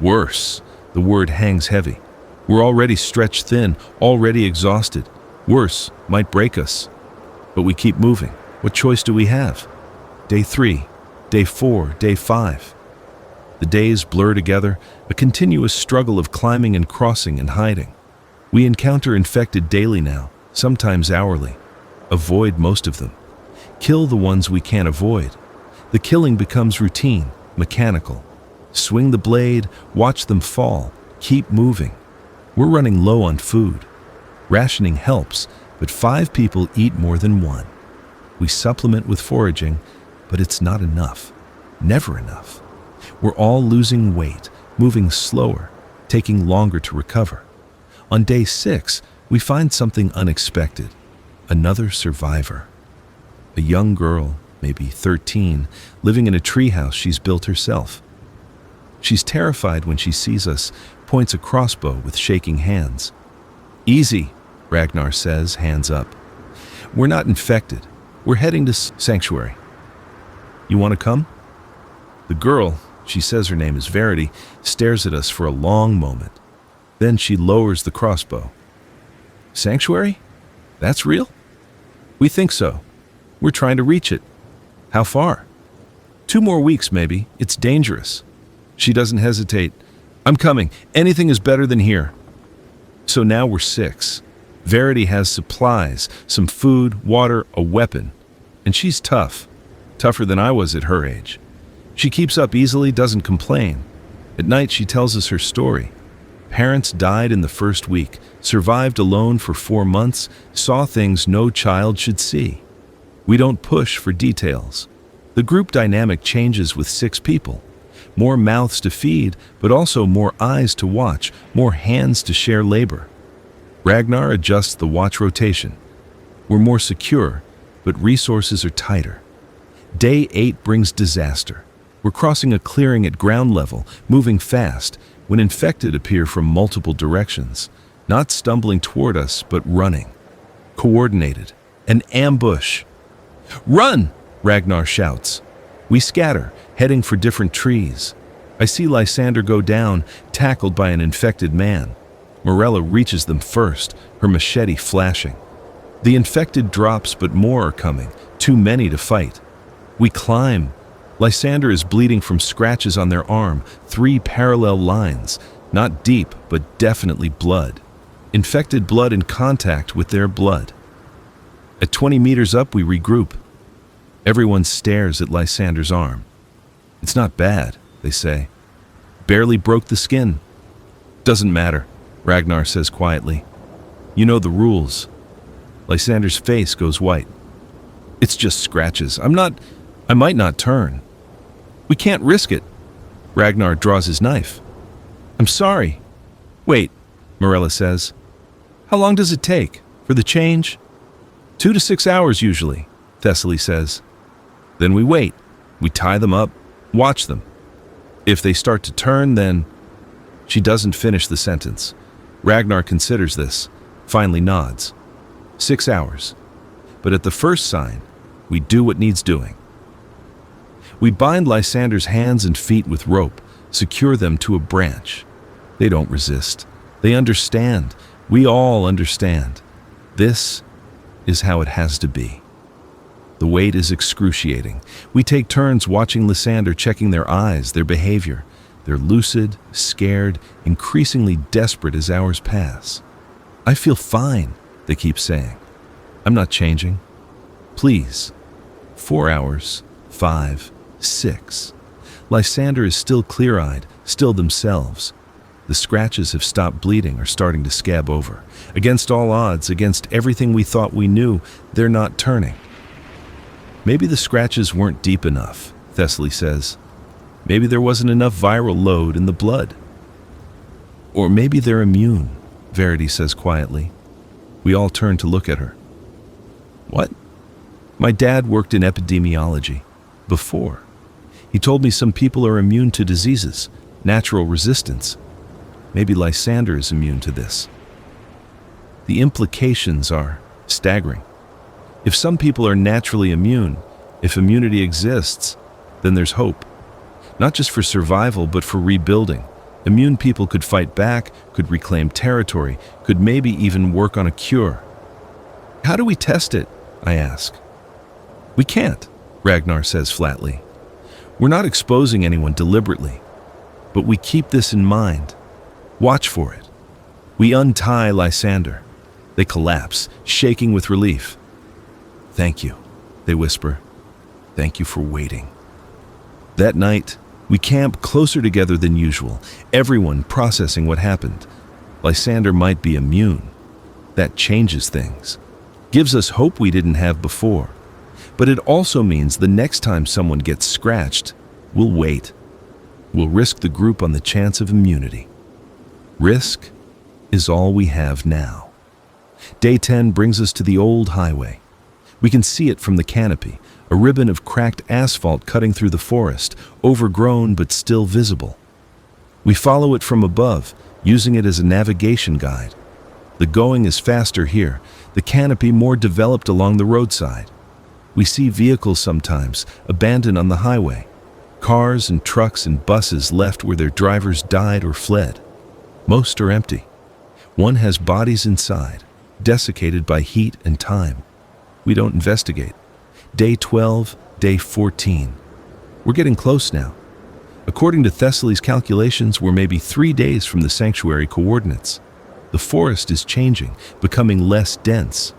Worse, the word hangs heavy. We're already stretched thin, already exhausted. Worse might break us. But we keep moving. What choice do we have? Day 3, day 4, day 5. The days blur together, a continuous struggle of climbing and crossing and hiding. We encounter infected daily now, sometimes hourly. Avoid most of them. Kill the ones we can't avoid. The killing becomes routine, mechanical. Swing the blade, watch them fall, keep moving. We're running low on food. Rationing helps, but 5 people eat more than 1. We supplement with foraging, but it's not enough. Never enough. We're all losing weight, moving slower, taking longer to recover. On day 6, we find something unexpected. Another survivor. A young girl, maybe 13, living in a treehouse she's built herself. She's terrified when she sees us, points a crossbow with shaking hands. Easy, Ragnar says, hands up. We're not infected. We're heading to sanctuary. You want to come? The girl, she says her name is Verity, stares at us for a long moment. Then she lowers the crossbow. Sanctuary? That's real? We think so. We're trying to reach it. How far? 2 more weeks, maybe. It's dangerous. She doesn't hesitate. I'm coming. Anything is better than here. So now we're 6. Verity has supplies, some food, water, a weapon. And she's tough. Tougher than I was at her age. She keeps up easily, doesn't complain. At night, she tells us her story. Parents died in the first week, survived alone for 4 months, saw things no child should see. We don't push for details. The group dynamic changes with 6 people. More mouths to feed, but also more eyes to watch, more hands to share labor. Ragnar adjusts the watch rotation. We're more secure, but resources are tighter. Day 8 brings disaster. We're crossing a clearing at ground level, moving fast, when infected appear from multiple directions, not stumbling toward us, but running. Coordinated. An ambush. Run! Ragnar shouts. We scatter, heading for different trees. I see Lysander go down, tackled by an infected man. Morella reaches them first, her machete flashing. The infected drops, but more are coming, too many to fight. We climb. Lysander is bleeding from scratches on their arm, 3 parallel lines, not deep, but definitely blood. Infected blood in contact with their blood. At 20 meters up, we regroup. Everyone stares at Lysander's arm. It's not bad, they say. Barely broke the skin. Doesn't matter, Ragnar says quietly. You know the rules. Lysander's face goes white. It's just scratches. I might not turn. We can't risk it. Ragnar draws his knife. I'm sorry. Wait, Morella says. How long does it take for the change? 2 to 6 hours usually, Thessaly says. Then we wait. We tie them up, watch them. If they start to turn, then... She doesn't finish the sentence. Ragnar considers this, finally nods. 6 hours. But at the first sign, we do what needs doing. We bind Lysander's hands and feet with rope, secure them to a branch. They don't resist. They understand. We all understand. This is how it has to be. The wait is excruciating. We take turns watching Lysander, checking their eyes, their behavior. They're lucid, scared, increasingly desperate as hours pass. I feel fine, they keep saying. I'm not changing. Please. 4 hours, 5, 6. Lysander is still clear-eyed, still themselves. The scratches have stopped bleeding, are starting to scab over. Against all odds, against everything we thought we knew, they're not turning. Maybe the scratches weren't deep enough, Thessaly says. Maybe there wasn't enough viral load in the blood. Or maybe they're immune, Verity says quietly. We all turn to look at her. What? My dad worked in epidemiology. Before. He told me some people are immune to diseases, natural resistance. Maybe Lysander is immune to this. The implications are staggering. If some people are naturally immune, if immunity exists, then there's hope. Not just for survival, but for rebuilding. Immune people could fight back, could reclaim territory, could maybe even work on a cure. How do we test it? I ask. We can't, Ragnar says flatly. We're not exposing anyone deliberately, but we keep this in mind. Watch for it. We untie Lysander. They collapse, shaking with relief. Thank you, they whisper. Thank you for waiting. That night, we camp closer together than usual, everyone processing what happened. Lysander might be immune. That changes things. Gives us hope we didn't have before. But it also means the next time someone gets scratched, we'll wait. We'll risk the group on the chance of immunity. Risk is all we have now. Day 10 brings us to the old highway. We can see it from the canopy, a ribbon of cracked asphalt cutting through the forest, overgrown but still visible. We follow it from above, using it as a navigation guide. The going is faster here, the canopy more developed along the roadside. We see vehicles sometimes, abandoned on the highway. Cars and trucks and buses left where their drivers died or fled. Most are empty. One has bodies inside, desiccated by heat and time. We don't investigate. Day 12, day 14. We're getting close now. According to Thessaly's calculations, we're maybe 3 days from the sanctuary coordinates. The forest is changing, becoming less dense.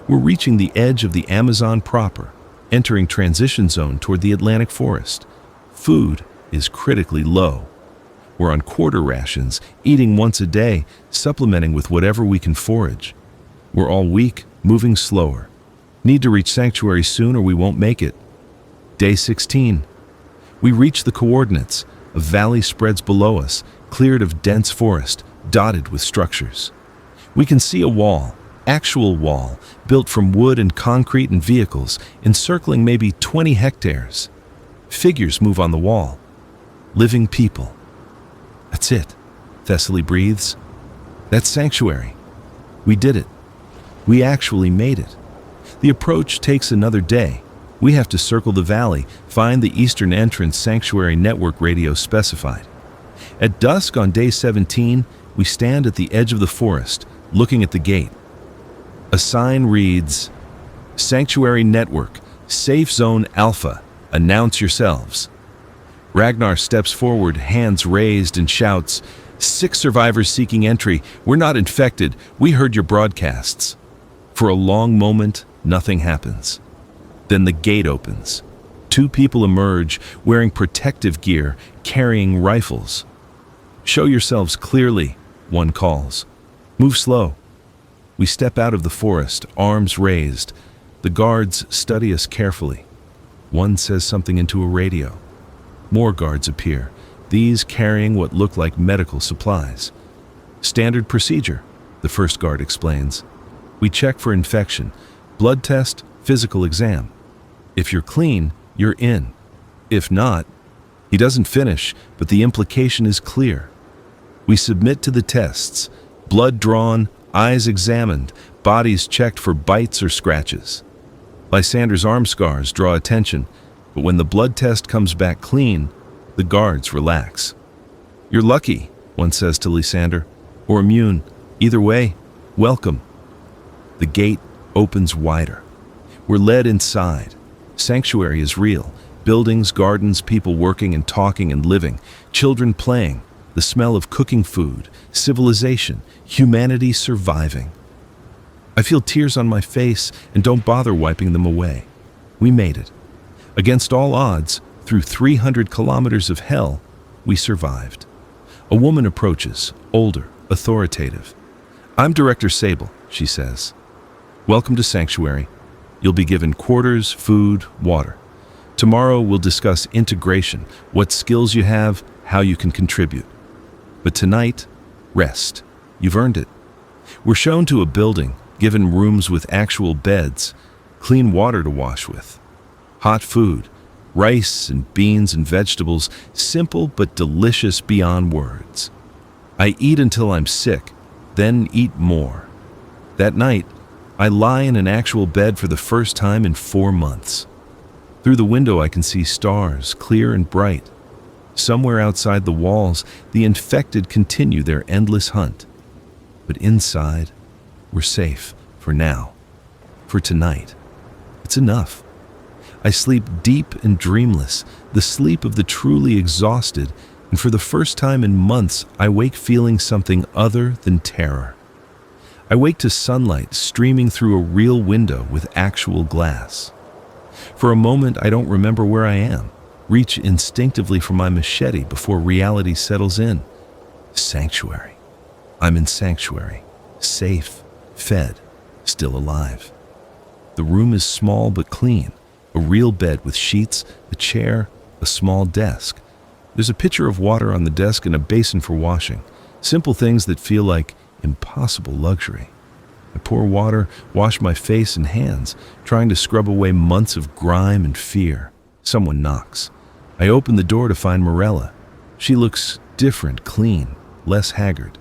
We're reaching the edge of the Amazon proper, entering transition zone toward the Atlantic forest. Food is critically low. We're on quarter rations, eating once a day, supplementing with whatever we can forage. We're all weak, moving slower. Need to reach sanctuary soon or we won't make it. Day 16. We reach the coordinates. A valley spreads below us, cleared of dense forest, dotted with structures. We can see a wall, actual wall, built from wood and concrete and vehicles, encircling maybe 20 hectares. Figures move on the wall. Living people. That's it, Thessaly breathes. That's sanctuary. We did it. We actually made it. The approach takes another day. We have to circle the valley, find the eastern entrance sanctuary network radio specified. At dusk on day 17, we stand at the edge of the forest, looking at the gate. A sign reads, Sanctuary Network, Safe Zone Alpha, announce yourselves. Ragnar steps forward, hands raised, and shouts, 6 survivors seeking entry. We're not infected. We heard your broadcasts. For a long moment, nothing happens. Then the gate opens. 2 people emerge, wearing protective gear, carrying rifles. Show yourselves clearly, one calls. Move slow. We step out of the forest, arms raised. The guards study us carefully. One says something into a radio. More guards appear, these carrying what look like medical supplies. Standard procedure, the first guard explains. We check for infection, blood test, physical exam. If you're clean, you're in. If not, he doesn't finish, but the implication is clear. We submit to the tests, blood drawn, eyes examined, bodies checked for bites or scratches. Lysander's arm scars draw attention, but when the blood test comes back clean, the guards relax. You're lucky, one says to Lysander, or immune. Either way, welcome. The gate opens wider. We're led inside. Sanctuary is real. Buildings, gardens, people working and talking and living, children playing, the smell of cooking food, civilization, humanity surviving. I feel tears on my face and don't bother wiping them away. We made it. Against all odds, through 300 kilometers of hell, we survived. A woman approaches, older, authoritative. I'm Director Sable, she says. Welcome to Sanctuary. You'll be given quarters, food, water. Tomorrow we'll discuss integration, what skills you have, how you can contribute. But tonight, rest. You've earned it. We're shown to a building, given rooms with actual beds, clean water to wash with, hot food, rice and beans and vegetables, simple but delicious beyond words. I eat until I'm sick, then eat more. That night, I lie in an actual bed for the first time in 4 months. Through the window I can see stars, clear and bright. Somewhere outside the walls, the infected continue their endless hunt. But inside, we're safe, for now. For tonight. It's enough. I sleep deep and dreamless, the sleep of the truly exhausted, and for the first time in months, I wake feeling something other than terror. I wake to sunlight streaming through a real window with actual glass. For a moment, I don't remember where I am, reach instinctively for my machete before reality settles in. Sanctuary. I'm in sanctuary, safe, fed, still alive. The room is small but clean, a real bed with sheets, a chair, a small desk. There's a pitcher of water on the desk and a basin for washing, simple things that feel like impossible luxury. I pour water, wash my face and hands, trying to scrub away months of grime and fear. Someone knocks. I open the door to find Morella. She looks different, clean, less haggard.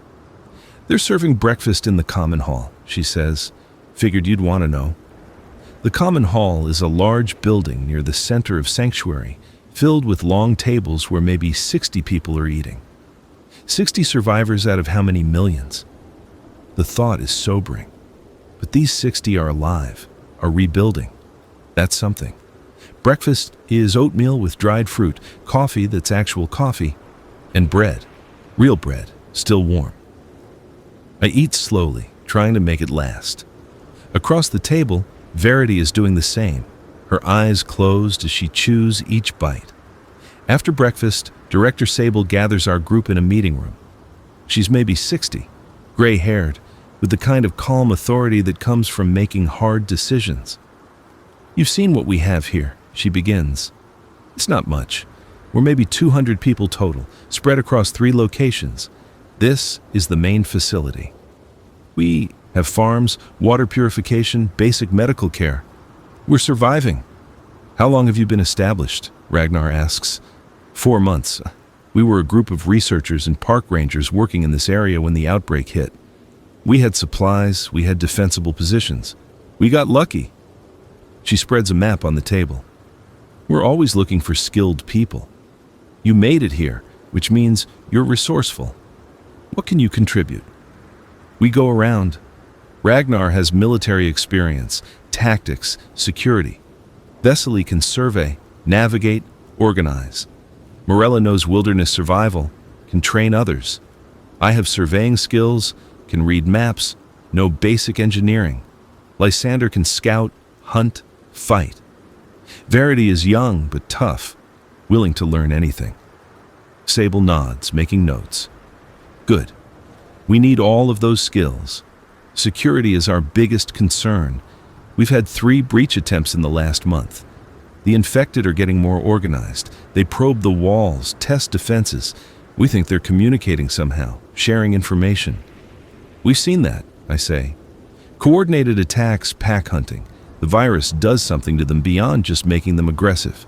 They're serving breakfast in the common hall, she says. Figured you'd want to know. The common hall is a large building near the center of Sanctuary, filled with long tables where maybe 60 people are eating. 60 survivors out of how many millions? The thought is sobering. But these 60 are alive, are rebuilding. That's something. Breakfast is oatmeal with dried fruit, coffee that's actual coffee, and bread, real bread, still warm. I eat slowly, trying to make it last. Across the table, Verity is doing the same, her eyes closed as she chews each bite. After breakfast, Director Sable gathers our group in a meeting room. She's maybe 60, gray-haired, with the kind of calm authority that comes from making hard decisions. "You've seen what we have here," she begins. "It's not much. We're maybe 200 people total, spread across 3 locations. This is the main facility. We have farms, water purification, basic medical care. We're surviving." "How long have you been established?" Ragnar asks. 4 months. We were a group of researchers and park rangers working in this area when the outbreak hit. We had supplies, we had defensible positions. We got lucky." She spreads a map on the table. "We're always looking for skilled people. You made it here, which means you're resourceful. What can you contribute?" We go around. Ragnar has military experience, tactics, security. Vesely can survey, navigate, organize. Morella knows wilderness survival, can train others. I have surveying skills, can read maps, know basic engineering. Lysander can scout, hunt, fight. Verity is young but tough, willing to learn anything. Sable nods, making notes. Good. We need all of those skills. Security is our biggest concern. We've had 3 breach attempts in the last month. The infected are getting more organized. They probe the walls, test defenses. We think they're communicating somehow, sharing information. We've seen that, I say. Coordinated attacks, pack hunting. The virus does something to them beyond just making them aggressive.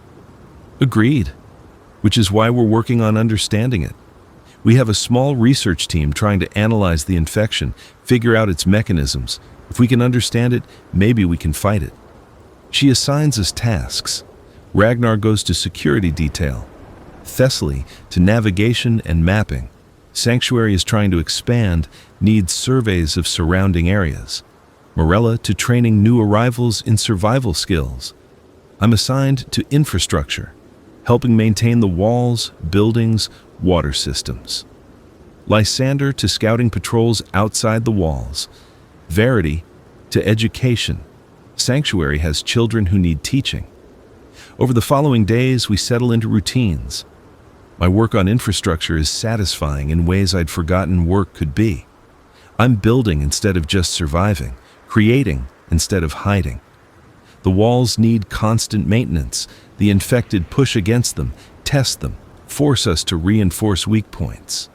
Agreed. Which is why we're working on understanding it. We have a small research team trying to analyze the infection, figure out its mechanisms. If we can understand it, maybe we can fight it. She assigns us tasks. Ragnar goes to security detail. Thessaly to navigation and mapping. Sanctuary is trying to expand, needs surveys of surrounding areas. Morella to training new arrivals in survival skills. I'm assigned to infrastructure, helping maintain the walls, buildings, water systems. Lysander to scouting patrols outside the walls. Verity to education. Sanctuary has children who need teaching. Over the following days, we settle into routines. My work on infrastructure is satisfying in ways I'd forgotten work could be. I'm building instead of just surviving, creating instead of hiding. The walls need constant maintenance. The infected push against them, test them, force us to reinforce weak points.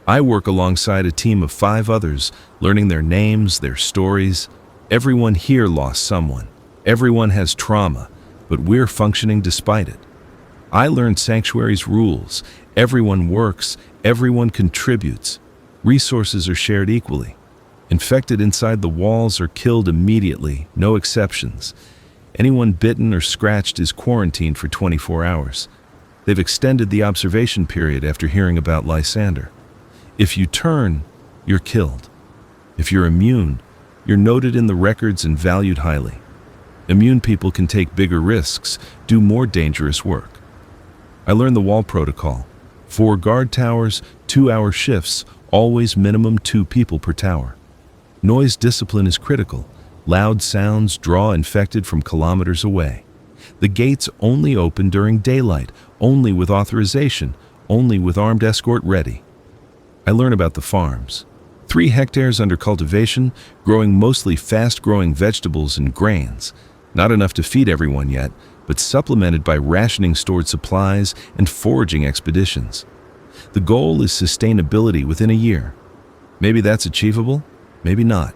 I work alongside a team of 5 others, learning their names, their stories. Everyone here lost someone. Everyone has trauma, but we're functioning despite it. I learned Sanctuary's rules. Everyone works, everyone contributes. Resources are shared equally. Infected inside the walls are killed immediately, no exceptions. Anyone bitten or scratched is quarantined for 24 hours. They've extended the observation period after hearing about Lysander. If you turn, you're killed. If you're immune, you're noted in the records and valued highly. Immune people can take bigger risks, do more dangerous work. I learned the wall protocol. 4 guard towers, 2-hour shifts, always minimum 2 people per tower. Noise discipline is critical. Loud sounds draw infected from kilometers away. The gates only open during daylight, only with authorization, only with armed escort ready. I learn about the farms. 3 hectares under cultivation, growing mostly fast-growing vegetables and grains. Not enough to feed everyone yet, but supplemented by rationing stored supplies and foraging expeditions. The goal is sustainability within a year. Maybe that's achievable, maybe not.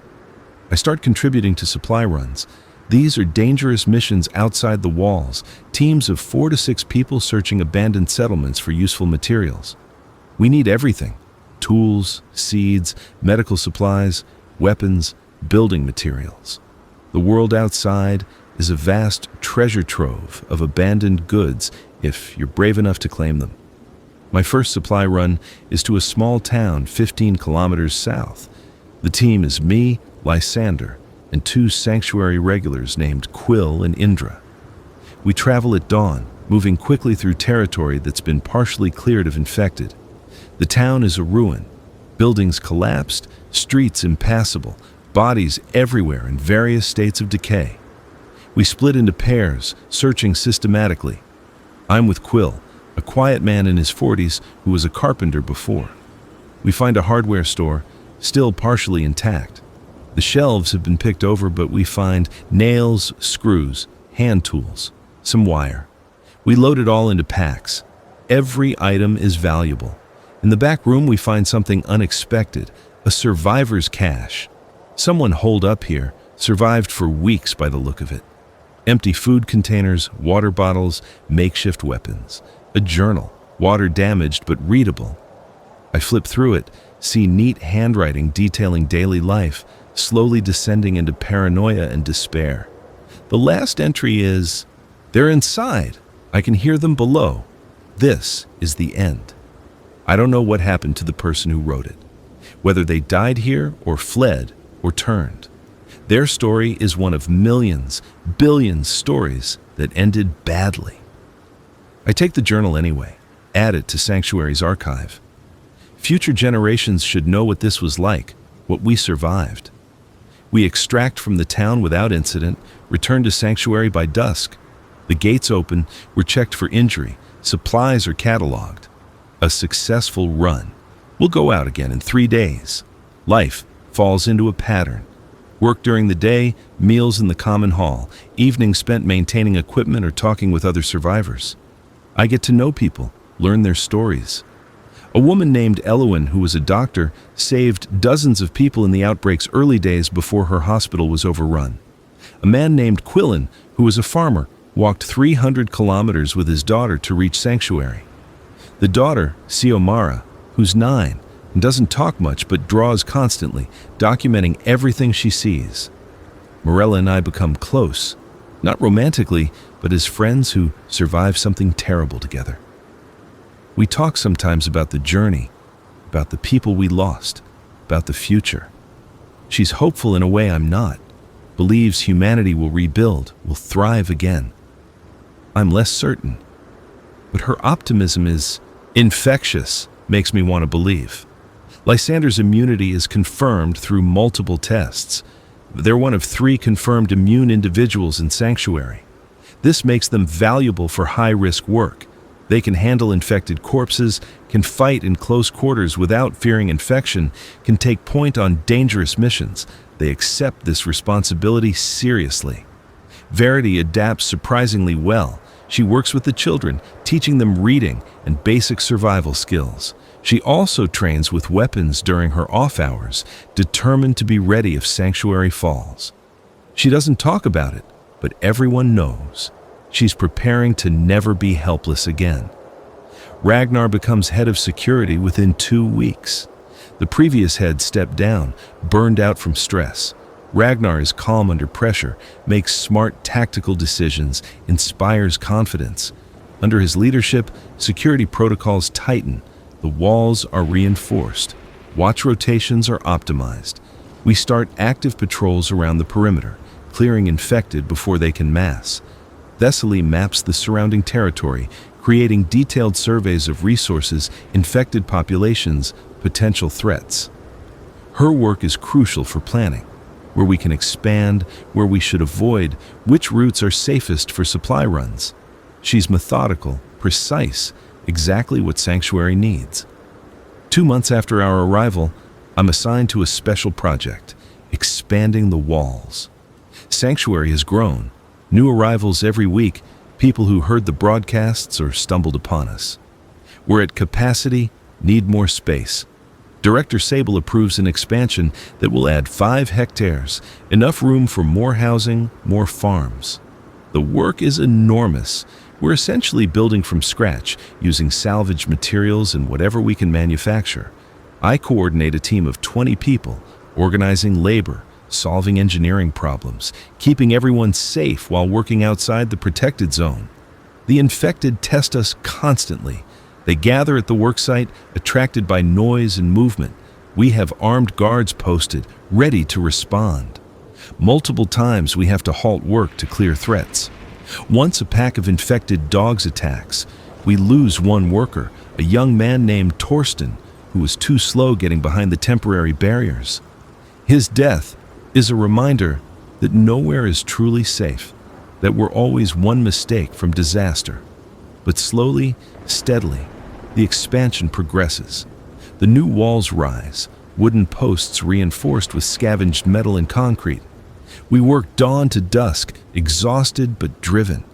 I start contributing to supply runs. These are dangerous missions outside the walls, teams of 4 to 6 people searching abandoned settlements for useful materials. We need everything: tools, seeds, medical supplies, weapons, building materials. The world outside is a vast treasure trove of abandoned goods if you're brave enough to claim them. My first supply run is to a small town 15 kilometers south. The team is me, Lysander, and 2 sanctuary regulars named Quill and Indra. We travel at dawn, moving quickly through territory that's been partially cleared of infected. The town is a ruin. Buildings collapsed, streets impassable, bodies everywhere in various states of decay. We split into pairs, searching systematically. I'm with Quill, a quiet man in his 40s who was a carpenter before. We find a hardware store, still partially intact. The shelves have been picked over, but we find nails, screws, hand tools, some wire. We load it all into packs. Every item is valuable. In the back room, we find something unexpected, a survivor's cache. Someone holed up here, survived for weeks by the look of it. Empty food containers, water bottles, makeshift weapons. A journal, water damaged but readable. I flip through it, see neat handwriting detailing daily life, slowly descending into paranoia and despair. The last entry is, "They're inside. I can hear them below. This is the end." I don't know what happened to the person who wrote it, whether they died here or fled or turned. Their story is one of millions, billions stories that ended badly. I take the journal anyway, add it to Sanctuary's archive. Future generations should know what this was like, what we survived. We extract from the town without incident, return to Sanctuary by dusk. The gates open, we're checked for injury, supplies are cataloged. A successful run. We'll go out again in 3 days. Life falls into a pattern. Work during the day, meals in the common hall, evenings spent maintaining equipment or talking with other survivors. I get to know people, learn their stories. A woman named Elowen, who was a doctor, saved dozens of people in the outbreak's early days before her hospital was overrun. A man named Quillen, who was a farmer, walked 300 kilometers with his daughter to reach Sanctuary. The daughter, Xiomara, who's 9, and doesn't talk much but draws constantly, documenting everything she sees. Morella and I become close, not romantically, but as friends who survived something terrible together. We talk sometimes about the journey, about the people we lost, about the future. She's hopeful in a way I'm not, believes humanity will rebuild, will thrive again. I'm less certain, but her optimism is infectious, makes me want to believe. Lysander's immunity is confirmed through multiple tests. They're one of 3 confirmed immune individuals in Sanctuary. This makes them valuable for high-risk work. They can handle infected corpses, can fight in close quarters without fearing infection, can take point on dangerous missions. They accept this responsibility seriously. Verity adapts surprisingly well. She works with the children, teaching them reading and basic survival skills. She also trains with weapons during her off hours, determined to be ready if Sanctuary falls. She doesn't talk about it, but everyone knows. She's preparing to never be helpless again. Ragnar becomes head of security within 2 weeks. The previous head stepped down, burned out from stress. Ragnar is calm under pressure, makes smart tactical decisions, inspires confidence. Under his leadership, security protocols tighten. The walls are reinforced. Watch rotations are optimized. We start active patrols around the perimeter, clearing infected before they can mass. Vesely maps the surrounding territory, creating detailed surveys of resources, infected populations, potential threats. Her work is crucial for planning, where we can expand, where we should avoid, which routes are safest for supply runs. She's methodical, precise, exactly what Sanctuary needs. 2 months after our arrival, I'm assigned to a special project, expanding the walls. Sanctuary has grown. New arrivals every week, people who heard the broadcasts or stumbled upon us. We're at capacity, need more space. Director Sable approves an expansion that will add 5 hectares, enough room for more housing, more farms. The work is enormous. We're essentially building from scratch, using salvaged materials and whatever we can manufacture. I coordinate a team of 20 people, organizing labor, solving engineering problems, keeping everyone safe while working outside the protected zone. The infected test us constantly. They gather at the worksite, attracted by noise and movement. We have armed guards posted, ready to respond. Multiple times we have to halt work to clear threats. Once a pack of infected dogs attacks, we lose one worker, a young man named Torsten, who was too slow getting behind the temporary barriers. His death is a reminder that nowhere is truly safe, that we're always one mistake from disaster. But slowly, steadily, the expansion progresses. The new walls rise, wooden posts reinforced with scavenged metal and concrete. We work dawn to dusk, exhausted but driven.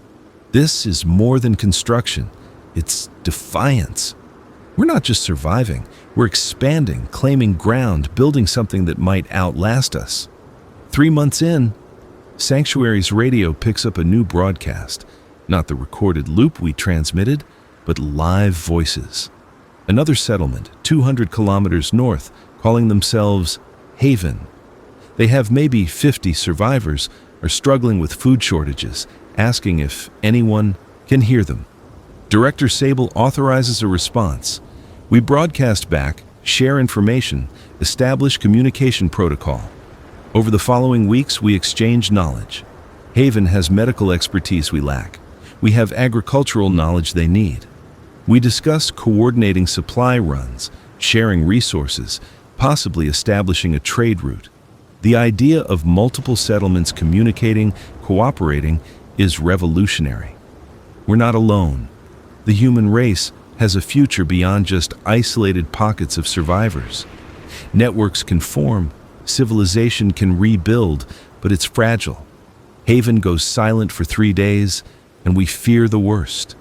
This is more than construction, it's defiance. We're not just surviving, we're expanding, claiming ground, building something that might outlast us. 3 months in, Sanctuary's radio picks up a new broadcast, not the recorded loop we transmitted, but live voices. Another settlement, 200 kilometers north, calling themselves Haven. They have maybe 50 survivors, are struggling with food shortages, asking if anyone can hear them. Director Sable authorizes a response. We broadcast back, share information, establish communication protocol. Over the following weeks, we exchange knowledge. Haven has medical expertise we lack. We have agricultural knowledge they need. We discuss coordinating supply runs, sharing resources, possibly establishing a trade route. The idea of multiple settlements communicating, cooperating, is revolutionary. We're not alone. The human race has a future beyond just isolated pockets of survivors. Networks can form, civilization can rebuild, but it's fragile. Haven goes silent for 3 days, and we fear the worst.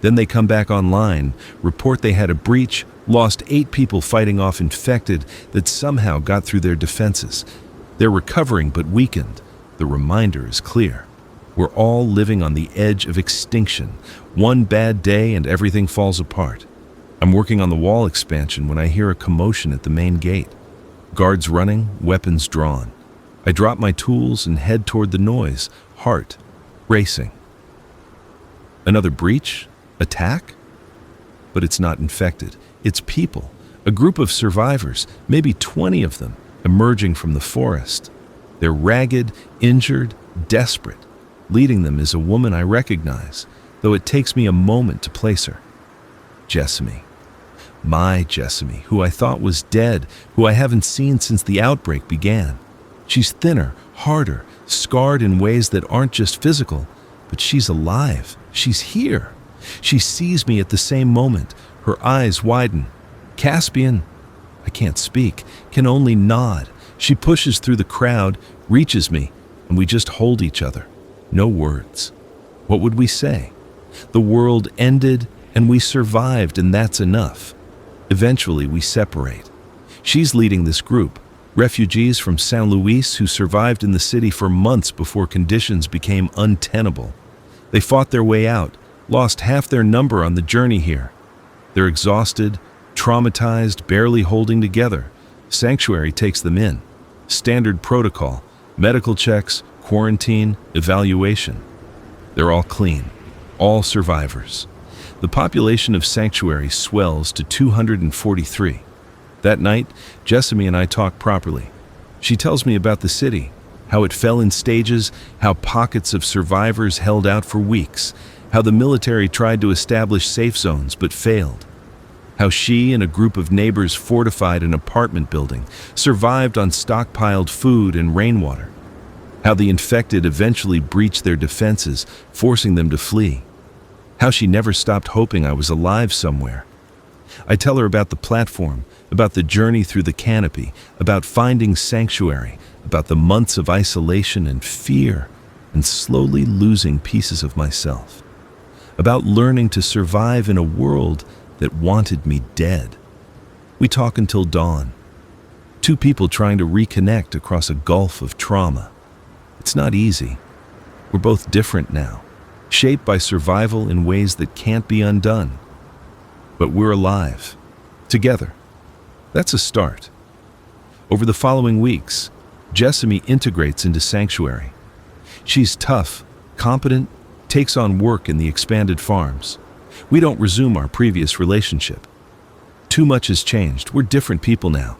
Then they come back online, report they had a breach, lost 8 people fighting off infected that somehow got through their defenses. They're recovering but weakened. The reminder is clear. We're all living on the edge of extinction. One bad day and everything falls apart. I'm working on the wall expansion when I hear a commotion at the main gate. Guards running, weapons drawn. I drop my tools and head toward the noise, heart racing. Another breach? Attack? But it's not infected. It's people. A group of survivors, maybe 20 of them, emerging from the forest. They're ragged, injured, desperate. Leading them is a woman I recognize, though it takes me a moment to place her. Jessamy. My Jessamy, who I thought was dead, who I haven't seen since the outbreak began. She's thinner, harder, scarred in ways that aren't just physical, but she's alive. She's here. She sees me at the same moment. Her eyes widen. Caspian, I can't speak, can only nod. She pushes through the crowd, reaches me, and we just hold each other. No words. What would we say? The world ended, and we survived, and that's enough. Eventually, we separate. She's leading this group, refugees from San Luis who survived in the city for months before conditions became untenable. They fought their way out, lost half their number on the journey here. They're exhausted, traumatized, barely holding together. Sanctuary takes them in. Standard protocol, medical checks, quarantine, evaluation. They're all clean, all survivors. The population of Sanctuary swells to 243. That night, Jessamy and I talk properly. She tells me about the city, how it fell in stages, how pockets of survivors held out for weeks, how the military tried to establish safe zones but failed, how she and a group of neighbors fortified an apartment building, survived on stockpiled food and rainwater, how the infected eventually breached their defenses, forcing them to flee, how she never stopped hoping I was alive somewhere. I tell her about the platform, about the journey through the Canopy, about finding sanctuary, about the months of isolation and fear, and slowly losing pieces of myself, about learning to survive in a world that wanted me dead. We talk until dawn. 2 people trying to reconnect across a gulf of trauma. It's not easy. We're both different now, shaped by survival in ways that can't be undone. But we're alive, together. That's a start. Over the following weeks, Jessamy integrates into Sanctuary. She's tough, competent, takes on work in the expanded farms. We don't resume our previous relationship. Too much has changed. We're different people now.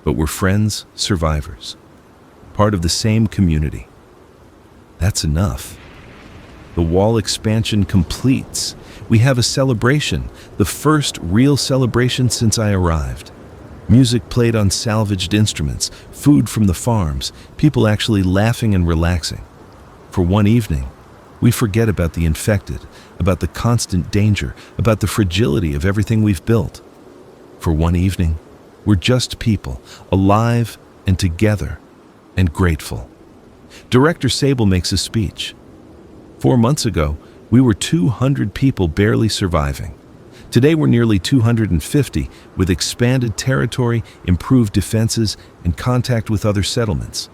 But we're friends, survivors. part of the same community. That's enough. The wall expansion completes. We have a celebration, the first real celebration since I arrived. Music played on salvaged instruments, food from the farms, people actually laughing and relaxing. For one evening, we forget about the infected, about the constant danger, about the fragility of everything we've built. For one evening, we're just people, alive and together and grateful. Director Sable makes a speech. 4 months ago, we were 200 people barely surviving. Today we're nearly 250 with expanded territory, improved defenses, and contact with other settlements.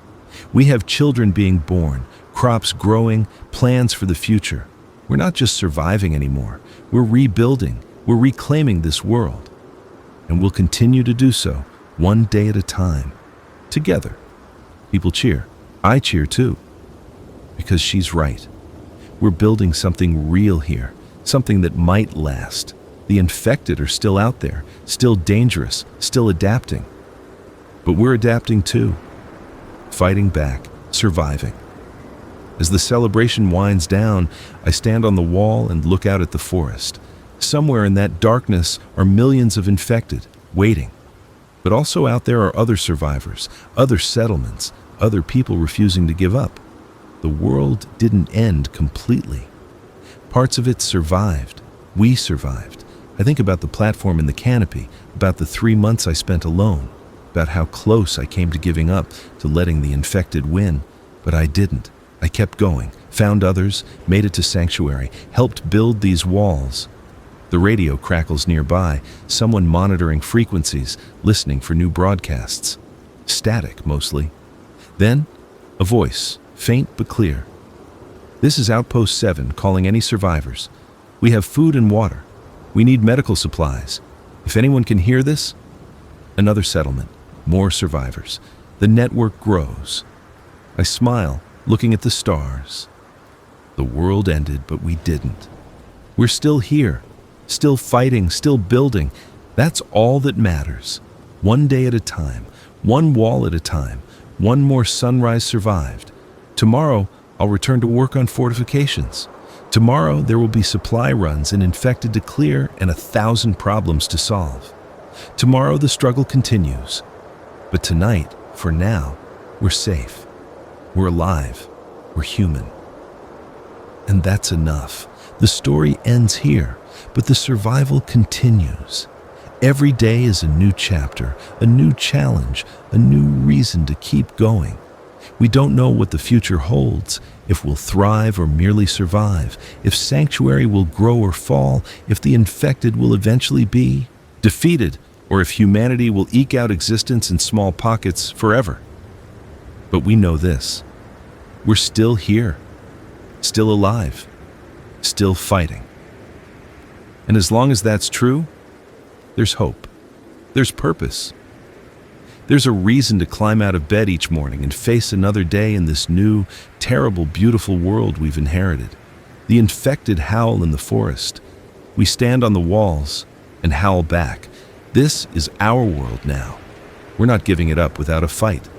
We have children being born, crops growing, plans for the future. We're not just surviving anymore. We're rebuilding. We're reclaiming this world. And we'll continue to do so, one day at a time. Together. People cheer. I cheer too. Because she's right. We're building something real here, something that might last. The infected are still out there, still dangerous, still adapting. But we're adapting too. Fighting back, surviving. As the celebration winds down, I stand on the wall and look out at the forest. Somewhere in that darkness are millions of infected, waiting. But also out there are other survivors, other settlements, other people refusing to give up. The world didn't end completely. Parts of it survived. We survived. I think about the platform in the Canopy, about the 3 months I spent alone, about how close I came to giving up, to letting the infected win. But I didn't. I kept going, found others, made it to sanctuary, helped build these walls. The radio crackles nearby, someone monitoring frequencies, listening for new broadcasts. Static, mostly. Then, a voice, faint but clear. This is Outpost 7 calling any survivors. We have food and water. We need medical supplies. If anyone can hear this, another settlement, more survivors. The network grows. I smile, looking at the stars. The world ended, but we didn't. We're still here, still fighting, still building. That's all that matters. One day at a time, one wall at a time, one more sunrise survived. Tomorrow, I'll return to work on fortifications. Tomorrow, there will be supply runs and infected to clear and 1,000 problems to solve. Tomorrow, the struggle continues. But tonight, for now, we're safe. We're alive. We're human. And that's enough. The story ends here, but the survival continues. Every day is a new chapter, a new challenge, a new reason to keep going. We don't know what the future holds, if we'll thrive or merely survive, if sanctuary will grow or fall, if the infected will eventually be defeated, or if humanity will eke out existence in small pockets forever. But we know this. We're still here, still alive, still fighting. And as long as that's true, there's hope. There's purpose. There's a reason to climb out of bed each morning and face another day in this new, terrible, beautiful world we've inherited. The infected howl in the forest. We stand on the walls and howl back. This is our world now. We're not giving it up without a fight.